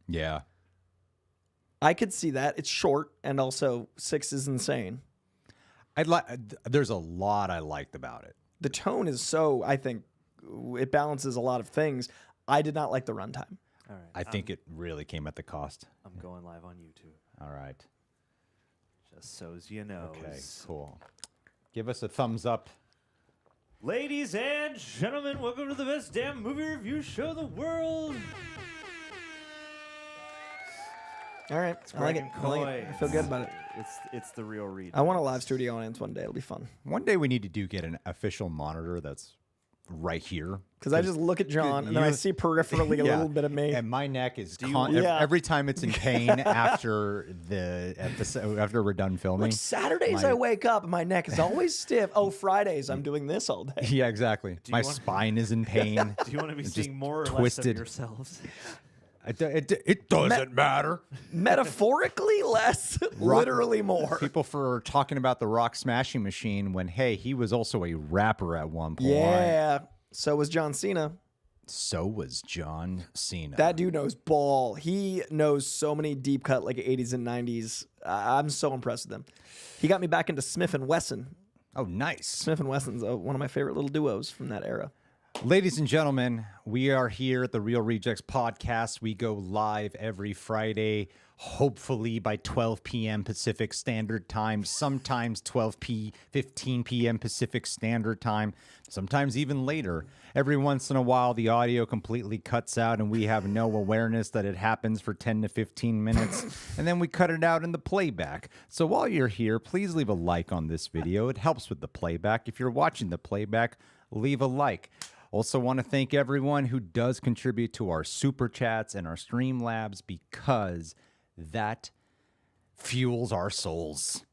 Yeah. I could see that. It's short, and also 6 is insane. There's a lot I liked about it. The tone is so, I think, it balances a lot of things. I did not like the runtime. All right. I think it really came at the cost. I'm going live on YouTube. All right. Just so's you know. Okay, cool. Give us a thumbs up. Ladies and gentlemen, welcome to the best damn movie review show in the world. All right. I like it. I like it. I feel good about it. It's the real read. I want a live studio audience one day. It'll be fun. One day we need to get an official monitor that's right here. Because I just look at John and then I see peripherally a little bit of me. And my neck is every time it's in pain after the episode, after we're done filming. Like Saturdays I wake up and my neck is always stiff. Oh, Fridays I'm doing this all day. Yeah, exactly. My spine is in pain. Do you want to be seeing more or twisted. less of yourselves? It doesn't matter. Metaphorically less, literally more. People for talking about the Rock Smashing Machine when, hey, he was also a rapper at one point. Yeah. So was John Cena. So was John Cena. That dude knows ball. He knows so many deep cut like 80s and 90s. I'm so impressed with him. He got me back into Smith & Wesson. Oh, nice. Smith & Wesson's one of my favorite little duos from that era. Ladies and gentlemen, we are here at the Real Rejects podcast. We go live every Friday, hopefully by 12 p.m. Pacific Standard Time, sometimes 15 p.m. Pacific Standard Time, sometimes even later. Every once in a while, the audio completely cuts out and we have no awareness that it happens for 10 to 15 minutes, and then we cut it out in the playback. So while you're here, please leave a like on this video. It helps with the playback. If you're watching the playback, leave a like. Also want to thank everyone who does contribute to our super chats and our stream labs, because that fuels our souls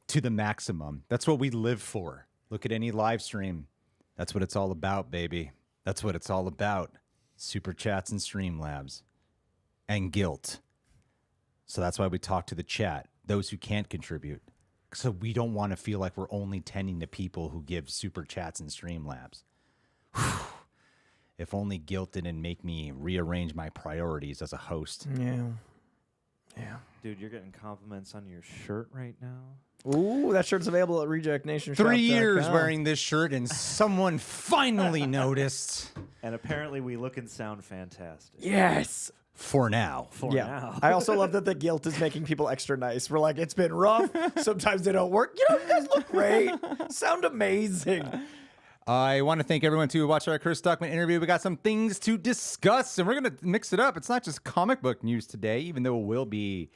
to the maximum. That's what we live for. Look at any live stream. That's what it's all about, baby. That's what it's all about. Super chats and stream labs and guilt. So that's why we talk to the chat, those who can't contribute. So we don't want to feel like we're only tending to people who give super chats and stream labs. If only guilt didn't make me rearrange my priorities as a host. Yeah. Dude, you're getting compliments on your shirt right now. Ooh, that shirt's available at Reject Nation. 3 years wearing this shirt, and someone finally noticed. And apparently we look and sound fantastic. Yes. For now. For now. I also love that the guilt is making people extra nice. We're like, it's been rough. Sometimes they don't work. You know, you guys look great. Sound amazing. I want to thank everyone who watched our Chris Stuckman interview. We got some things to discuss, and we're going to mix it up. It's not just comic book news today, even though it will be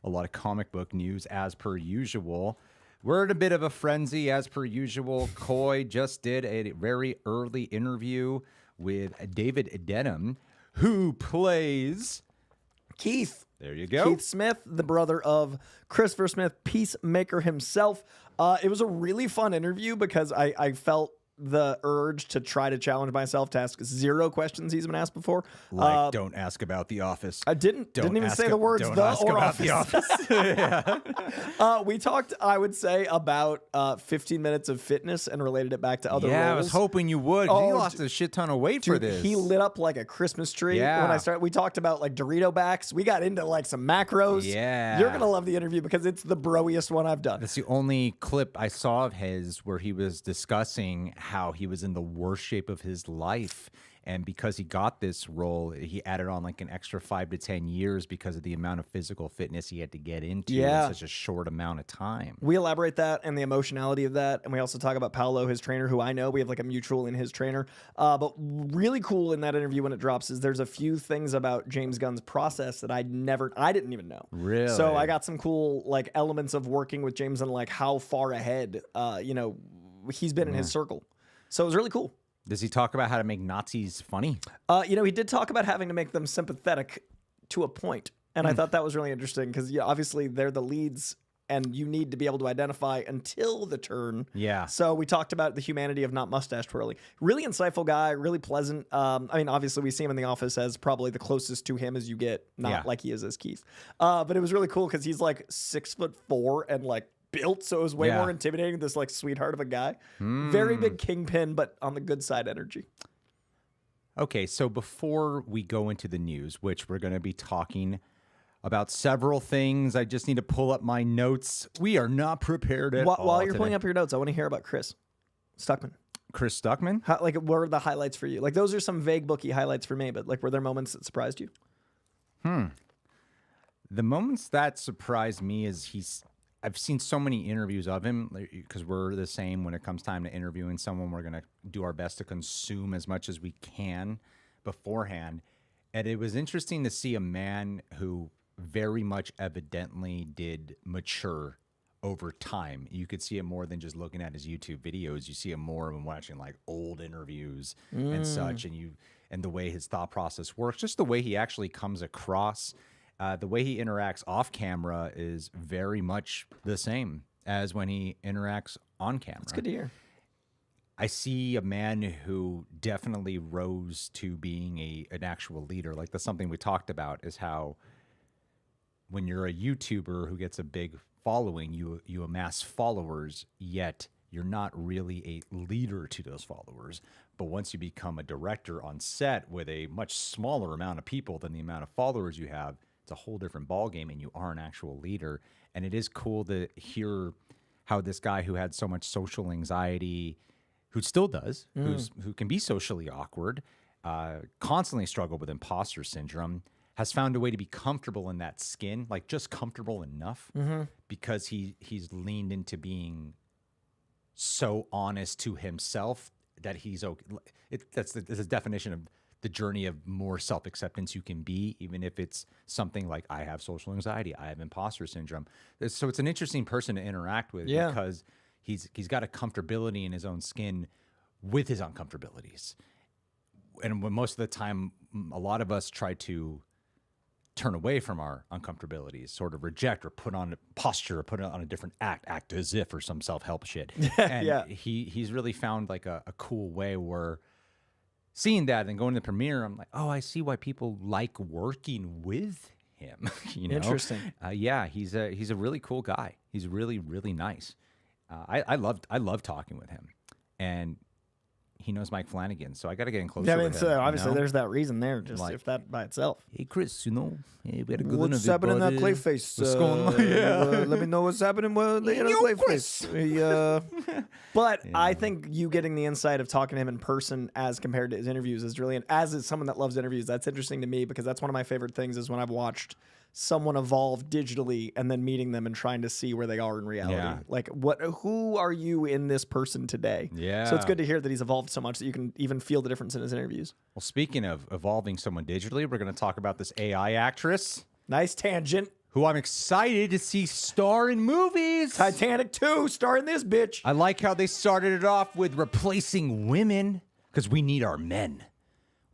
a lot of comic book news as per usual. We're in a bit of a frenzy as per usual. Coy just did a very early interview with David Denman, who plays Keith. There you go. Keith Smith, the brother of Christopher Smith, Peacemaker himself. It was a really fun interview because I felt the urge to try to challenge myself to ask 0 questions he's been asked before. Like, don't ask about The Office. I didn't even say the words the or office. The Office. We talked, I would say, about 15 minutes of fitness and related it back to other roles. I was hoping you would. He lost a shit ton of weight for this. He lit up like a Christmas tree when I started. We talked about like Dorito backs. We got into like some macros. Yeah. You're going to love the interview because it's the broiest one I've done. That's the only clip I saw of his where he was discussing how he was in the worst shape of his life. And because he got this role, he added on like an extra 5 to 10 years because of the amount of physical fitness he had to get into in such a short amount of time. We elaborate that and the emotionality of that. And we also talk about Paolo, his trainer, who I know. We have like a mutual in his trainer. But really cool in that interview when it drops is there's a few things about James Gunn's process that I didn't even know. Really? So I got some cool like elements of working with James and like how far ahead, he's been in his circle. So it was really cool. Does he talk about how to make Nazis funny? He did talk about having to make them sympathetic to a point. And I thought that was really interesting because, obviously they're the leads and you need to be able to identify until the turn. Yeah. So we talked about the humanity of not mustache twirling. Really insightful guy, really pleasant. Obviously we see him in the office as probably the closest to him as you get, not like he is as Keith. But it was really cool because he's like 6'4" and like built, so it was way more intimidating. This like sweetheart of a guy, very big kingpin, but on the good side energy. Okay, so before we go into the news, which we're going to be talking about several things, I just need to pull up my notes. We are not prepared at all. While you're today. pulling up your notes, I want to hear about Chris Stuckman. Chris Stuckman? What were the highlights for you? Like, those are some vague bookie highlights for me, but like, were there moments that surprised you? The moments that surprised me is I've seen so many interviews of him because we're the same when it comes time to interviewing someone. We're going to do our best to consume as much as we can beforehand. And it was interesting to see a man who very much evidently did mature over time. You could see it more than just looking at his YouTube videos. You see it more when watching like old interviews and such, and the way his thought process works, just the way he actually comes across. The way he interacts off camera is very much the same as when he interacts on camera. That's good to hear. I see a man who definitely rose to being an actual leader. Like, that's something we talked about, is how when you're a YouTuber who gets a big following, you amass followers, yet you're not really a leader to those followers. But once you become a director on set with a much smaller amount of people than the amount of followers you have, it's a whole different ballgame, and you are an actual leader. And it is cool to hear how this guy who had so much social anxiety, who still does, who can be socially awkward, constantly struggle with imposter syndrome, has found a way to be comfortable in that skin, like just comfortable enough, because he's leaned into being so honest to himself that he's okay. That's the definition of the journey of more self-acceptance you can be, even if it's something like, I have social anxiety, I have imposter syndrome. So it's an interesting person to interact with, because he's got a comfortability in his own skin with his uncomfortabilities. And when most of the time, a lot of us try to turn away from our uncomfortabilities, sort of reject or put on a posture or put on a different act as if, or some self-help shit. And he's really found like a cool way where, seeing that and going to the premiere, I'm like, oh, I see why people like working with him. You know? Interesting. He's a really cool guy. He's really, really nice. I love talking with him, and he knows Mike Flanagan, so I got to get in closer. Yeah, I mean, with so him, obviously there's that reason there, just Like, if that by itself. Hey, Chris, we had a good What's happening in that Clayface? What's going on? Let me know what's happening with the Clayface. But I think you getting the insight of talking to him in person as compared to his interviews is really, as is someone that loves interviews, that's interesting to me, because that's one of my favorite things is when I've watched someone evolve digitally and then meeting them and trying to see where they are in reality. Yeah. Like, who are you in this person today? Yeah. So it's good to hear that he's evolved so much that you can even feel the difference in his interviews. Well, speaking of evolving someone digitally, we're going to talk about this AI actress Nice tangent. who I'm excited to see star in movies. Titanic 2, starring this bitch. I like how they started it off with replacing women, because we need our men.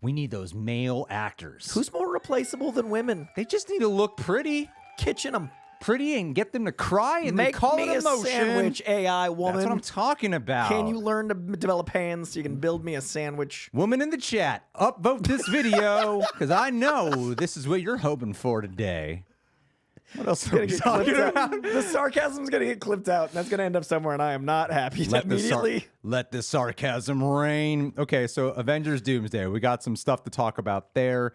We need those male actors. Who's more replaceable than women? They just need to look pretty, Kitchen them. and get them to cry, and Make they call me it a emotion. sandwich, AI woman. That's what I'm talking about. Can you learn to develop hands so you can build me a sandwich? Woman in the chat, upvote this video, because I know this is what you're hoping for today. What else are we talking about? The sarcasm's going to get clipped out, and that's going to end up somewhere, and I am not happy immediately. Let the sarcasm reign. Okay, so Avengers Doomsday. We got some stuff to talk about there.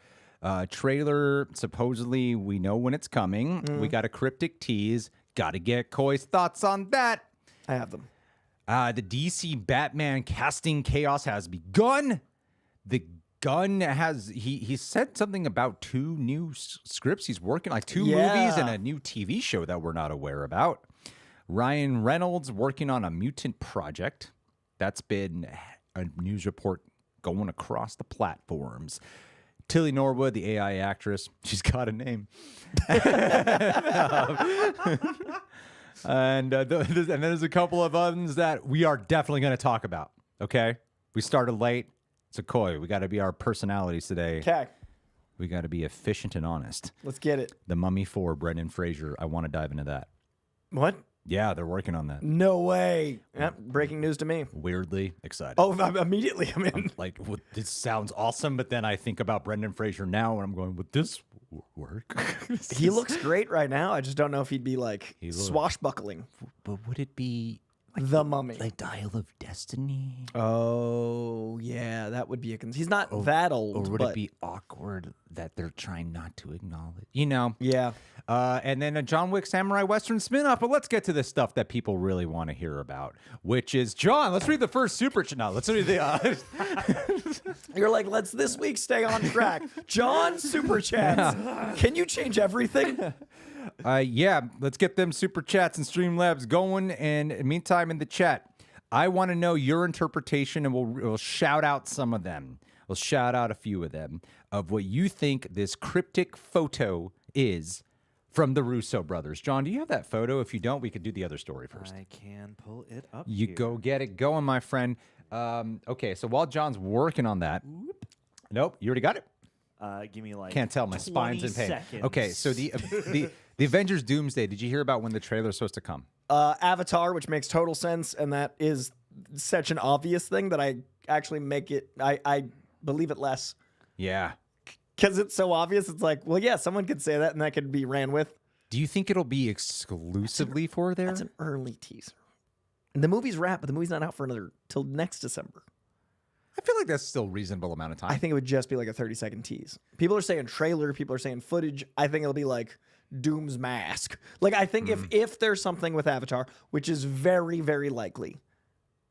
Trailer, supposedly we know when it's coming. We got a cryptic tease. Got to get Coy's thoughts on that. I have them. The DC Batman casting chaos has begun. The Gunn he said something about 2 new scripts he's working, like 2 movies and a new TV show that we're not aware about. Ryan Reynolds working on a Mutant project. That's been a news report going across the platforms. Tilly Norwood, the AI actress, she's got a name. And then there's a couple of others that we are definitely going to talk about. Okay, we started late. It's a Coy. We got to be our personalities today. Okay. We got to be efficient and honest. Let's get it. The Mummy 4, Brendan Fraser. I want to dive into that. What? Yeah, they're working on that. No way. Yep, breaking news to me. Weirdly excited. Oh, immediately I'm in. Like, this sounds awesome, but then I think about Brendan Fraser now, and I'm going, would this work? He looks great right now. I just don't know if he'd be like swashbuckling. But would it be The Mummy. Like Dial of Destiny. Oh, yeah, that would be a he's not that old. Or would but it be awkward that they're trying not to acknowledge? You know. Yeah. And then a John Wick Samurai Western spin-off. But let's get to the stuff that people really want to hear about, which is, John, let's read the first super chat. No, let's read the... You're like, let's this week stay on track. John, super chats. Can you change everything? Yeah, let's get them super chats and Streamlabs going. And meantime, in the chat, I want to know your interpretation, and we'll shout out some of them. We'll shout out a few of them of what you think this cryptic photo is from the Russo brothers. John, do you have that photo? If you don't, we could do the other story first. I can pull it up. You here. go get it going, my friend. Okay, so while John's working on that, nope, you already got it. Give me like Can't tell, my spine's in pain. seconds. Okay, so the Avengers Doomsday. Did you hear about when the trailer is supposed to come? Avatar, which makes total sense, and that is such an obvious thing that I actually make it. I believe it less Yeah. because it's so obvious. It's like, well, yeah, someone could say that, and that could be ran with. Do you think it'll be exclusively for there? That's an early teaser. And the movie's wrapped, but the movie's not out for another till next December. I feel like that's still a reasonable amount of time. I think it would just be like a 30-second tease. People are saying trailer. People are saying footage. I think it'll be like Doom's mask. Like, I think if there's something with Avatar, which is very, very likely,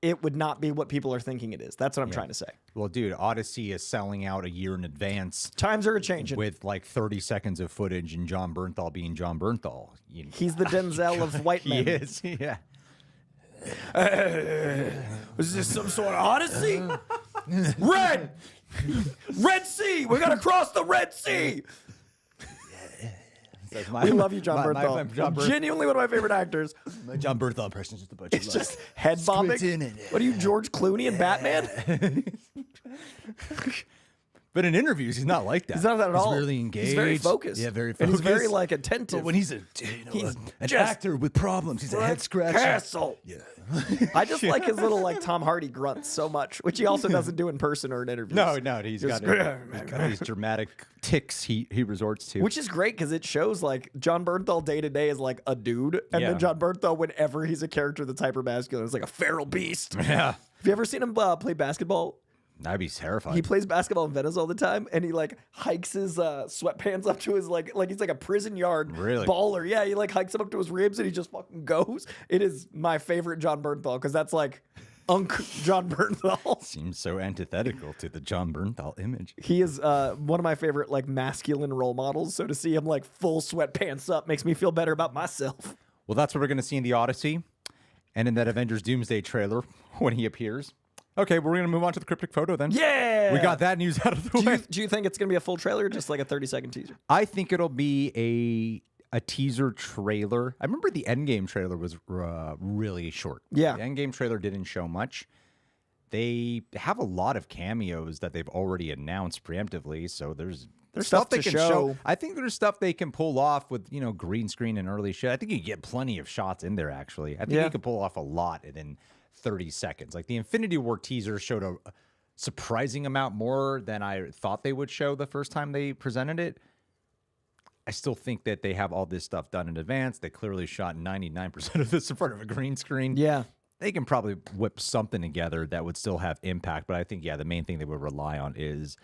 it would not be what people are thinking it is. That's what I'm trying to say. Well, dude, Odyssey is selling out a year in advance Times are changing. with like 30 seconds of footage and John Bernthal being John Bernthal. He's the Denzel of white He men. is, yeah. Is this some sort of Odyssey? Red Sea. We got to cross the Red Sea. We love you, John Bernthal. Genuinely one of my favorite actors. My John Bernthal impression is just a bunch of It's just head bombing. What are you, George Clooney in Batman? But in interviews, he's not like that. He's not that at all. He's really engaged. He's very focused. Yeah, very And focused. he's very like attentive. But when he's an actor with problems, he's a head scratcher. Castle. Yeah. I just like his little like Tom Hardy grunts so much, which he also doesn't do in person or in interviews. No, he's got these dramatic tics he resorts to. Which is great because it shows like John Bernthal day to day is like a dude, and Yeah. then John Bernthal, whenever he's a character that's hyper masculine, is like a feral beast. Yeah. Have you ever seen him play basketball? I'd be terrified. He plays basketball in Venice all the time, and he like hikes his sweatpants up to his like he's like a prison yard Really? baller. Yeah, he like hikes them up to his ribs, and he just fucking goes. It is my favorite John Bernthal because that's like John Bernthal. Seems so antithetical to the John Bernthal image. He is one of my favorite like masculine role models. So to see him like full sweatpants up makes me feel better about myself. Well, that's what we're going to see in the Odyssey and in that Avengers Doomsday trailer when he appears. Okay, we're going to move on to the cryptic photo then. Yeah, We got that news out of the way. Do you think it's going to be a full trailer or just like a 30-second teaser? I think it'll be a teaser trailer. I remember the Endgame trailer was really short. Yeah. The Endgame trailer didn't show much. They have a lot of cameos that they've already announced preemptively, so there's stuff they to can show. I think there's stuff they can pull off with, green screen and early shit. I think you get plenty of shots in there, actually. I think you can pull off a lot in 30 seconds. Like the Infinity War teaser showed a surprising amount more than I thought they would show the first time they presented it. I still think that they have all this stuff done in advance. They clearly shot 99% of this in front of a green screen. Yeah. They can probably whip something together that would still have impact. But I think, the main thing they would rely on is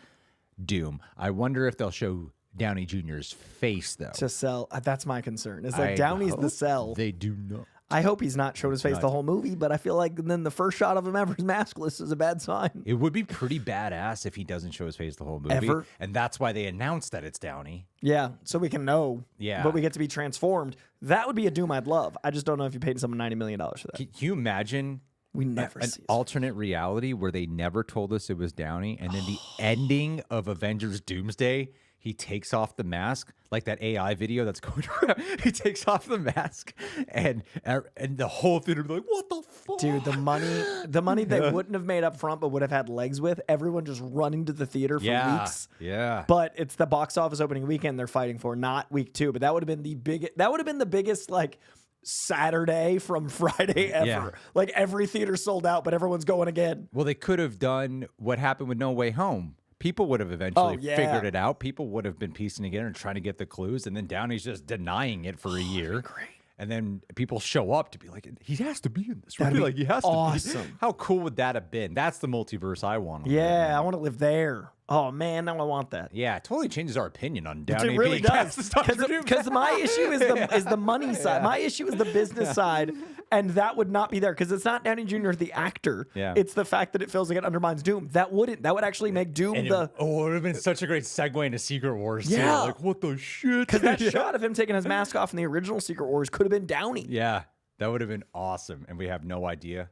Doom. I wonder if they'll show Downey Jr.'s face, though. To sell. That's my concern. It's like Downey's the sell. They do not. I hope he's not showed his face the whole movie, but I feel like then the first shot of him ever is maskless is a bad sign. It would be pretty badass if he doesn't show his face the whole movie. Ever. And that's why they announced that it's Downey. Yeah, so we can know. Yeah. But we get to be transformed. That would be a Doom I'd love. I just don't know if you paid someone $90 million for that. Can you imagine We never an see his alternate reality where they never told us it was Downey, and then the ending of Avengers Doomsday, he takes off the mask, like that AI video that's going around. He takes off the mask, and the whole theater would be like, "What the fuck, Dude, the money they wouldn't have made up front but would have had legs with, everyone just running to the theater for weeks. Yeah. But it's the box office opening weekend they're fighting for, not week 2. But that would have been the biggest like Saturday from Friday ever. Yeah. Like every theater sold out, but everyone's going again. Well, they could have done what happened with No Way Home. People would have eventually figured it out. People would have been piecing together and trying to get the clues, and then Downey's just denying it for a year. Great. And then people show up to be like, he has to be in this. That'd be Like, he has to awesome. be. How cool would that have been? That's the multiverse I want. Yeah, I want to live there. Oh man, now I want that. Yeah, it totally changes our opinion on Downey. It really being does. cast as Dr. Doom. Because my issue is the money side. My issue is the business side, and that would not be there because it's not Downey Jr. the actor. Yeah. It's the fact that it feels like it undermines Doom. That would actually make Doom And the. it would have been such a great segue into Secret Wars too. Yeah. Like, what the shit? Because that shot of him taking his mask off in the original Secret Wars could have been Downey. Yeah, that would have been awesome. And we have no idea.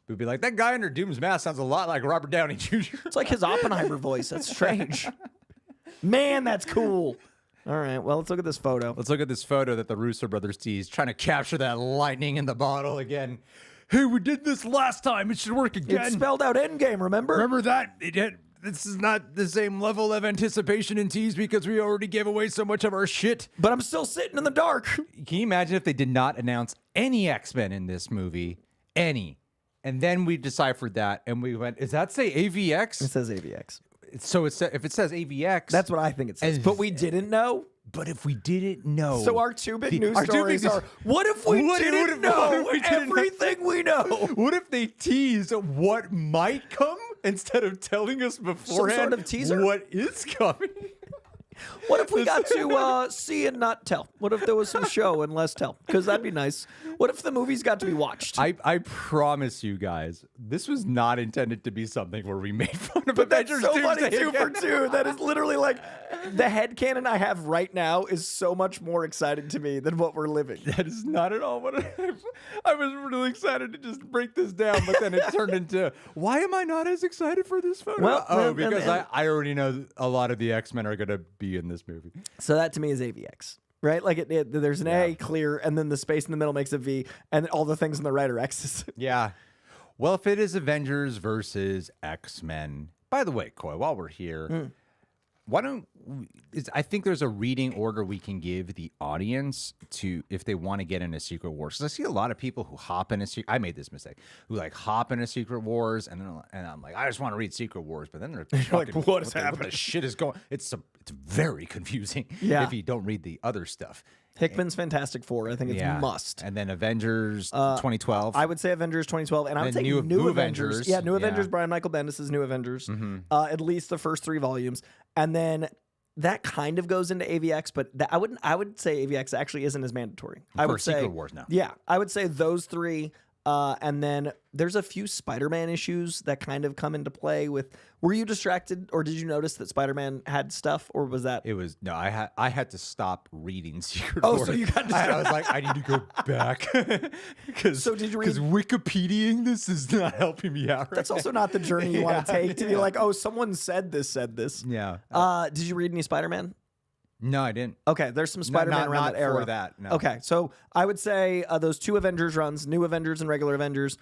We'd be like, that guy under Doom's mask sounds a lot like Robert Downey Jr. It's like his Oppenheimer voice. That's strange. Man, that's cool. All right, well, let's look at this photo. Let's look at this photo that the Russo Brothers teased, trying to capture that lightning in the bottle again. Hey, we did this last time. It should work again. It spelled out Endgame, remember? Remember that? This is not the same level of anticipation in Tease because we already gave away so much of our shit. But I'm still sitting in the dark. Can you imagine if they did not announce any X-Men in this movie? Any. And then we deciphered that and we went, does that say AVX? It says AVX. So if it says AVX. That's what I think it says. And- But we didn't know. But if we didn't know. So our two big news our two big stories news- are, what if we What didn't if know we didn't know? everything we know? What if they tease what might come instead of telling us beforehand of teaser? what is coming? What if we got to see and not tell? What if there was some show and less tell? Because that'd be nice. What if the movies got to be watched? I promise you guys, this was not intended to be something where we made fun of But that's Avengers so funny, Doomsday 2 for again. 2. That is literally like the headcanon I have right now is so much more exciting to me than what we're living. That is not at all what I was really excited to just break this down, but then it turned into, why am I not as excited for this photo? Well, because I already know a lot of the X-Men are going to be in this movie. So that to me is AVX. Right? Like there's an A clear, and then the space in the middle makes a V, and all the things on the right are X's. Yeah. Well, if it is Avengers versus X-Men, by the way, Coy, while we're here, why don't I think there's a reading order we can give the audience to if they want to get into Secret Wars. Because I see a lot of people who hop into I made this mistake, who like hop into Secret Wars, and I'm like, I just want to read Secret Wars, but then they're like, what is What happening? the shit is going? It's very confusing if you don't read the other stuff. Hickman's Fantastic Four. I think it's must. And then Avengers 2012. I would say Avengers 2012, and I would say Then new New Avengers. Avengers. Yeah, New Yeah. Avengers. Brian Michael Bendis' New Avengers. At least the first 3 volumes, and then that kind of goes into AVX. But I would say AVX actually isn't as mandatory. I would say Secret Wars now. Yeah, I would say those 3. And then there's a few Spider-Man issues that kind of come into play with. Were you distracted, or did you notice that Spider-Man had stuff, or was that? It was no. I had to stop reading Secret Oh, Wars. so you got I was like, I need to go back because So did you read- Wikipediaing this is not helping me out. Right That's also not the journey you want to take to be like, oh, someone said this. Yeah. Did you read any Spider-Man? No, I didn't. Okay, there's some Spider-Man not- around not that era. for that, no. Okay, so I would say those 2 Avengers runs, New Avengers and regular Avengers,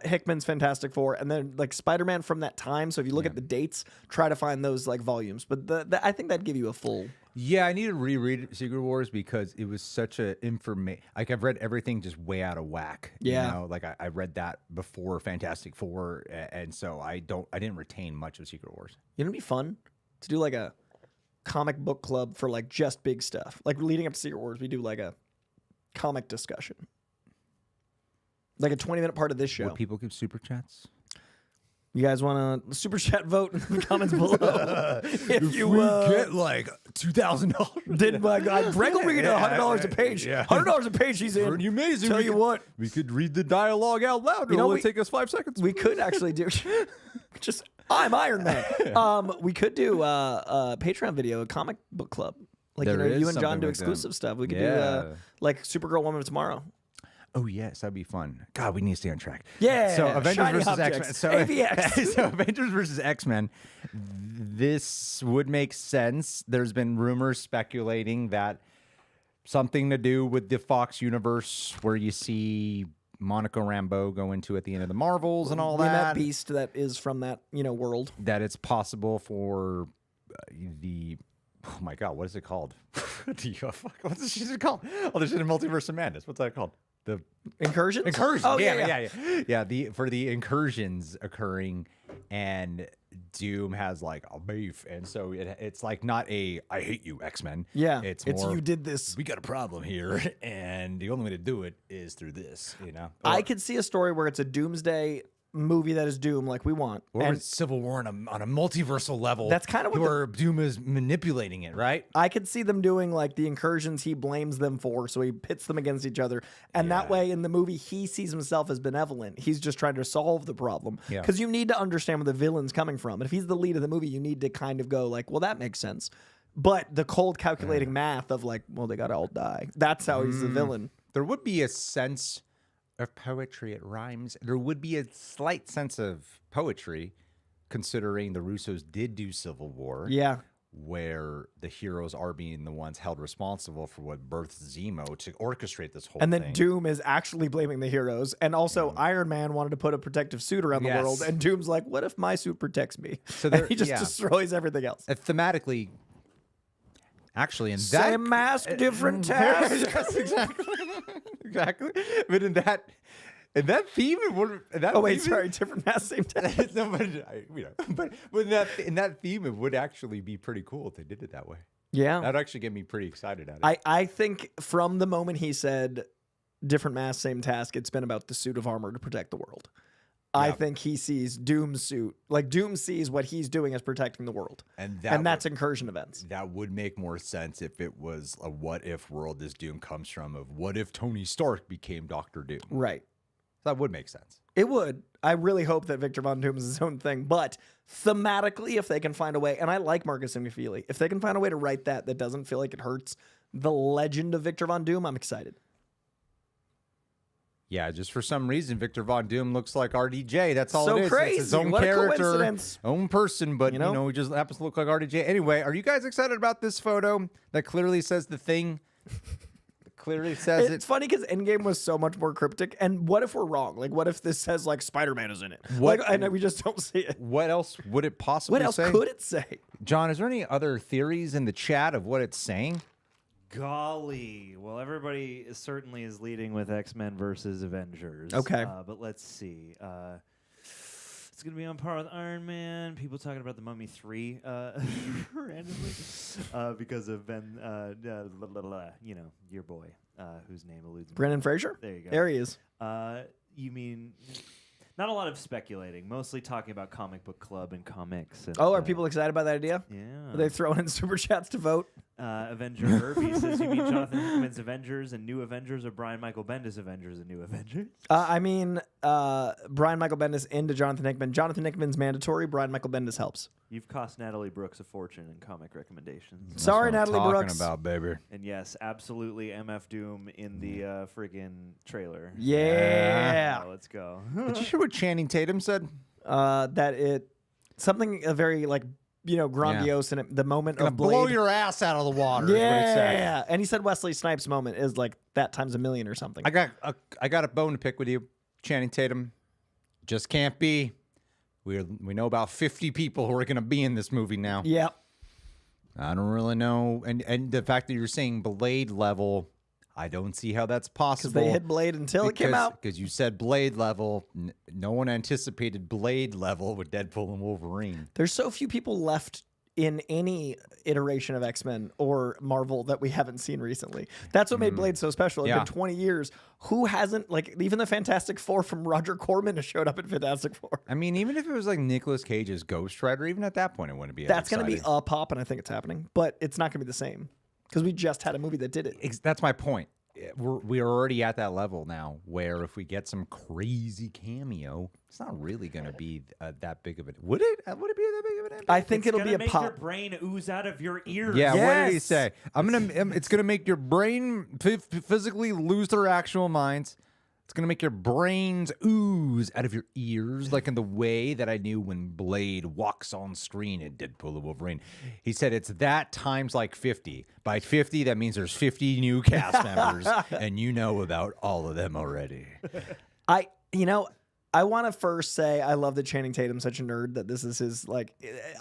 Hickman's Fantastic Four, and then like Spider-Man from that time. So if you look at the dates, try to find those like volumes. But I think that'd give you a full. Yeah, I need to reread Secret Wars because it was such a like I've read everything just way out of whack. Yeah. You know, like I read that before Fantastic Four, and so I didn't retain much of Secret Wars. You know, it'd be fun to do like a comic book club for like just big stuff. Like leading up to Secret Wars, we do like a comic discussion, like a 20-minute part of this show. Would people give super chats? You guys want to super chat vote in the comments below? if you get like $2,000, did my God, Greg will bring it to $100 a page. Yeah. $100 a page. He's in. pretty amazing. Tell We you could- what, we could read the dialogue out loud. It'll only take us 5 seconds. we could actually do. Just I'm Iron Man. We could do a Patreon video, a comic book club. Like There is you and John something do like that. exclusive stuff. We could do Yeah. like Supergirl Woman of Tomorrow. Oh yes, that'd be fun. God, we need to stay on track. Yeah, So Avengers shiny versus X-Men. objects. So, AVX. so Avengers versus X-Men. This would make sense. There's been rumors speculating that something to do with the Fox universe, where you see Monica Rambeau go into at the end of the Marvels and all We met that. Beast that is from that world. That it's possible for the. Oh my God, what is it called? What's this shit called? Oh, there's a Multiverse of Madness. What's that called? The Incursions? incursions. Oh, yeah. For the incursions occurring, and Doom has like a beef, and so it's like not a I hate you X-Men. Yeah. it's It's more you did this. we got a problem here, and and the only way to do it is through this, I could see a story where it's a Doomsday movie that is Doom like we want. Or and it's Civil War on a multiversal level. That's kind of what where Doom is manipulating it, right? I could see them doing like the incursions he blames them for, so he pits them against each other. And that way in the movie, he sees himself as benevolent. He's just trying to solve the problem. Because you need to understand where the villain's coming from. And if he's the lead of the movie, you need to kind of go like, well, that makes sense. But the cold calculating math of like, well, they gotta all die. That's how he's the villain. There would be a sense of poetry. It rhymes. There would be a slight sense of poetry, considering the Russos did do Civil War. Yeah. Where the heroes are being the ones held responsible for what birthed Zemo to orchestrate this whole and thing. then Doom is actually blaming the heroes. And also Iron Man wanted to put a protective suit around the world. And Doom's like, what if my suit protects me? So and he just destroys everything else. Thematically, actually, in that same mask, different task. Yes, exactly. Exactly. But in that theme, different mask, same task. but in that theme, it would actually be pretty cool if they did it that way. Yeah, that'd actually get me pretty excited at it. I think from the moment he said different mask, same task, it's been about the suit of armor to protect the world. I think he sees Doom's suit. Like, Doom sees what he's doing as protecting the world. And that's incursion events. That would make more sense if it was a what-if world this Doom comes from, of what if Tony Stark became Dr. Doom. Right. That would make sense. It would. I really hope that Victor Von Doom is his own thing. But thematically, if they can find a way, and I like Marcus McFeely, if they can find a way to write that doesn't feel like it hurts the legend of Victor Von Doom, I'm excited. Yeah, just for some reason, Victor Von Doom looks like RDJ. That's all so it is. Crazy. It's his own what character, own person, but he just happens to look like RDJ. Anyway, are you guys excited about this photo that clearly says the thing? Clearly says it's funny because Endgame was so much more cryptic. And what if we're wrong? Like, what if this says like Spider-Man is in it? I know we just don't see it. What else would it possibly say? What else could it say? John, is there any other theories in the chat of what it's saying? Golly. Well, everybody certainly is leading with X-Men versus Avengers. Okay. But let's see. It's going to be on par with Iron Man. People talking about the Mummy 3 randomly because of Ben, your boy, whose name eludes me. Brendan Fraser? There you go. There he is. You mean... Not a lot of speculating, mostly talking about comic book club and comics. And, are people excited about that idea? Yeah. Are they throwing in super chats to vote? Avenger Herbie says, you mean Jonathan Hickman's Avengers and New Avengers, or Brian Michael Bendis Avengers and New Avengers? Brian Michael Bendis into Jonathan Hickman. Jonathan Hickman's mandatory. Brian Michael Bendis helps. You've cost Natalie Brooks a fortune in comic recommendations. Sorry, Natalie Brooks. Talking about, baby. And yes, absolutely MF Doom in the friggin' trailer. Yeah. Let's go. Did you hear what Channing Tatum said? Something very grandiose in the moment of Blade. Blow your ass out of the water. Yeah, is what it said. yeah. And he said Wesley Snipes' moment is like that times a million or something. I got a bone to pick with you, Channing Tatum. Just can't be. We know about 50 people who are going to be in this movie now. Yep. I don't really know, and the fact that you're saying Blade level, I don't see how that's possible. Because they hit Blade until it came out. Because you said Blade level. No one anticipated Blade level with Deadpool and Wolverine. There's so few people left in any iteration of X-Men or Marvel that we haven't seen recently. That's what made Blade so special. It's been 20 years. Who hasn't, even the Fantastic Four from Roger Corman has showed up in Fantastic Four. I mean, even if it was like Nicolas Cage's Ghost Rider, even at that point, it wouldn't be That's going to be a pop, and I think it's happening. But it's not going to be the same. Because we just had a movie that did it. That's my point. We're already at that level now where if we get some crazy cameo, it's not really going to be that big of it. Would it be that big of an impact? I think it'll be a make pop. Your brain ooze out of your ears. Yeah, Yes. What did he say? It's going to make your brain physically lose their actual minds. It's going to make your brains ooze out of your ears, like in the way that I knew when Blade walks on screen in Deadpool and Wolverine. He said it's that times like 50. By 50, that means there's 50 new cast members, and you know about all of them already. I want to first say I love that Channing Tatum's such a nerd that this is his,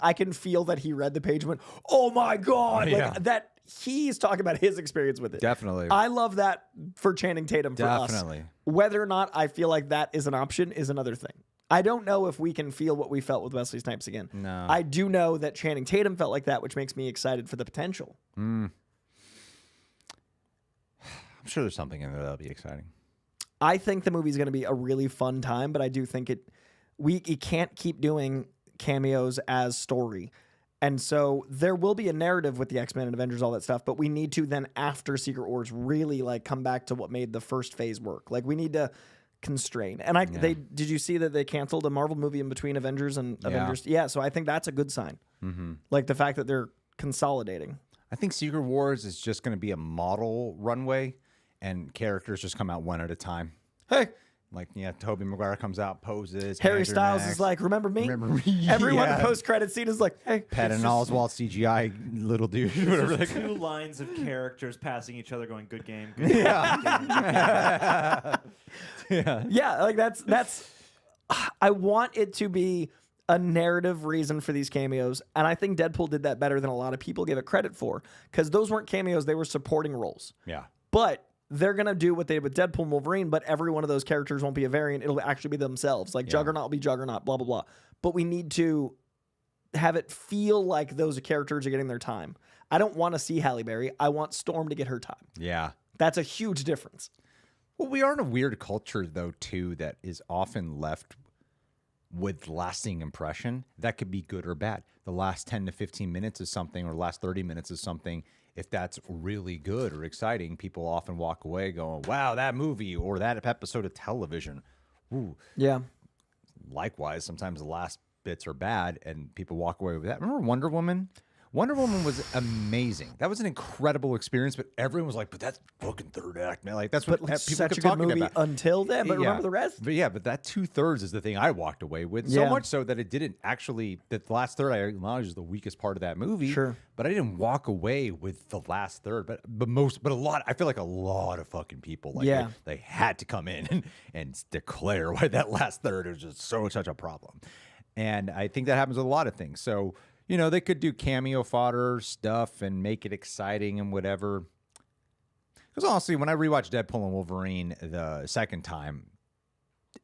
I can feel that he read the page and went, oh my God, that he's talking about his experience with it. Definitely. I love that for Channing Tatum for us. Definitely. Whether or not I feel like that is an option is another thing. I don't know if we can feel what we felt with Wesley Snipes again. No. I do know that Channing Tatum felt like that, which makes me excited for the potential. I'm sure there's something in there that'll be exciting. I think the movie's going to be a really fun time, but I do think it can't keep doing cameos as story. And so there will be a narrative with the X-Men and Avengers, all that stuff, but we need to then, after Secret Wars, really like come back to what made the first phase work. Like, we need to constrain. And did you see that they canceled a Marvel movie in between Avengers and Avengers? Yeah, so I think that's a good sign. Mm-hmm. Like the fact that they're consolidating. I think Secret Wars is just going to be a model runway, and characters just come out one at a time. Hey. Like, Tobey Maguire comes out, poses. Harry Andrew Styles Max. is like, remember me? Remember me? Everyone in the post-credit scene is like, hey. Patton Oswalt, CGI, little dude. Whatever. There's two lines of characters passing each other going, good game, good game. Yeah. Yeah, like that's I want it to be a narrative reason for these cameos, and I think Deadpool did that better than a lot of people give it credit for, because those weren't cameos, they were supporting roles. Yeah. But they're going to do what they did with Deadpool and Wolverine, but every one of those characters won't be a variant. It'll actually be themselves. Like, Juggernaut will be Juggernaut, blah, blah, blah. But we need to have it feel like those characters are getting their time. I don't want to see Halle Berry. I want Storm to get her time. Yeah. That's a huge difference. Well, we are in a weird culture, though, too, that is often left with lasting impression. That could be good or bad. The last 10 to 15 minutes is something, or the last 30 minutes is something. If that's really good or exciting, people often walk away going, wow, that movie or that episode of television. Ooh. Yeah. Likewise, sometimes the last bits are bad and people walk away with that. Remember Wonder Woman? Wonder Woman was amazing. That was an incredible experience, but everyone was like, but that's fucking third act, man. Like, that's what people such kept a good talking movie about. until then, but remember the rest? But that 2/3 is the thing I walked away with. So much so that it didn't actually, the last third I acknowledge is the weakest part of that movie. Sure. But I didn't walk away with the last third. But a lot, I feel like a lot of fucking people, like they had to come in and declare why that last third is just such a problem. And I think that happens with a lot of things. So, they could do cameo fodder stuff and make it exciting and whatever. Because honestly, when I rewatched Deadpool and Wolverine the second time,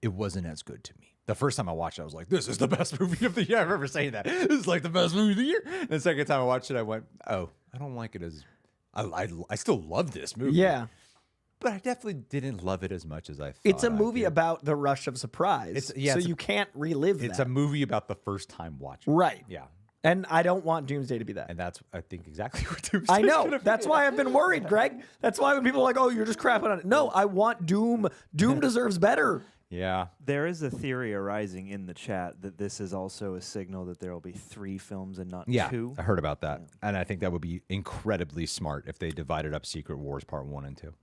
it wasn't as good to me. The first time I watched it, I was like, this is the best movie of the year. I remember saying that. This is like the best movie of the year. And the second time I watched it, I went, oh, I don't like it as... I still love this movie. Yeah. But I definitely didn't love it as much as I thought. It's a movie about the rush of surprise. So you can't relive that. It's a movie about the first time watching. Right. Yeah. And I don't want Doomsday to be that. And that's, I think, exactly what Doomsday I know. That's why I've been worried, Greg. That's why when people are like, oh, you're just crapping on it. No, I want Doom. Doom deserves better. Yeah. There is a theory arising in the chat that this is also a signal that there will be 3 films and not 2. I heard about that. And I think that would be incredibly smart if they divided up Secret Wars Part 1 and 2.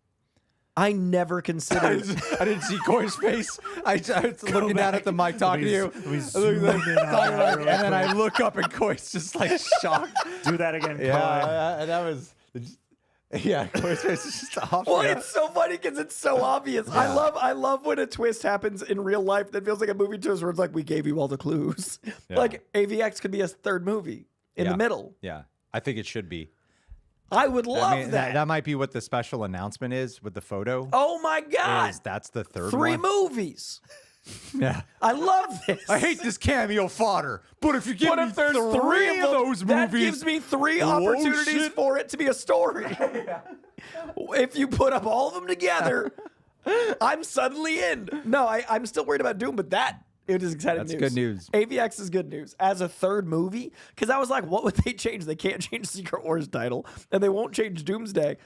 I never considered. I didn't see Coy's face. I was looking down at the mic talking to you. And then I look up and Coy's just like shocked. Do that again, Coy. Yeah, and that was... Yeah, Coy's face is just off. Well, it's so funny because it's so obvious. Yeah. I love when a twist happens in real life that feels like a movie twist where it's like, we gave you all the clues. Yeah. Like, AVX could be a third movie in the middle. Yeah, I think it should be. I would love that. That might be what the special announcement is with the photo. Oh my God. That's the third 3 one. movies. Yeah. I love this. I hate this cameo fodder, but if you give me there's 3 of those that movies, gives me 3 oh, opportunities shit. for it to be a story. If you put up all of them together, I'm suddenly in. No, I'm still worried about Doom, but it is exciting That's news. good news. AVX is good news. As a third movie, because I was like, what would they change? They can't change Secret Wars title, and they won't change Doomsday.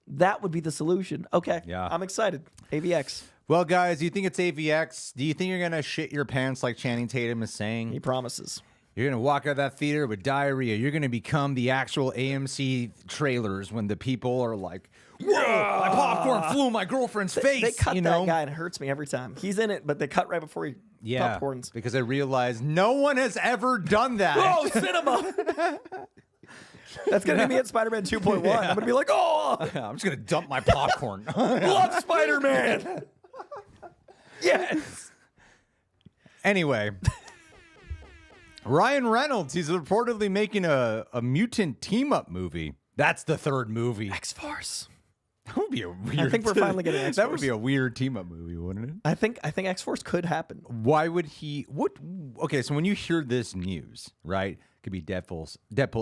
That would be the solution. Okay, Yeah. I'm excited. AVX. Well, guys, do you think it's AVX? Do you think you're going to shit your pants like Channing Tatum is saying? He promises. You're going to walk out of that theater with diarrhea. You're going to become the actual AMC trailers when the people are like, whoa, my popcorn flew in my girlfriend's face. They cut you that know? guy and it hurts me every time. He's in it, but they cut right before he popcorns. Because I realized no one has ever done that. Oh, cinema! That's going to be me at Spider-Man 2.1. I'm going to be like, oh! I'm just going to dump my popcorn. Love Spider-Man! Yes! Anyway, Ryan Reynolds, he's reportedly making a mutant team-up movie. That's the third movie. X-Force. That would be a weird... I think we're finally getting X-Force. That would be a weird team-up movie, wouldn't it? I think X-Force could happen. Why would he... Okay, so when you hear this news, right? Could be Deadpool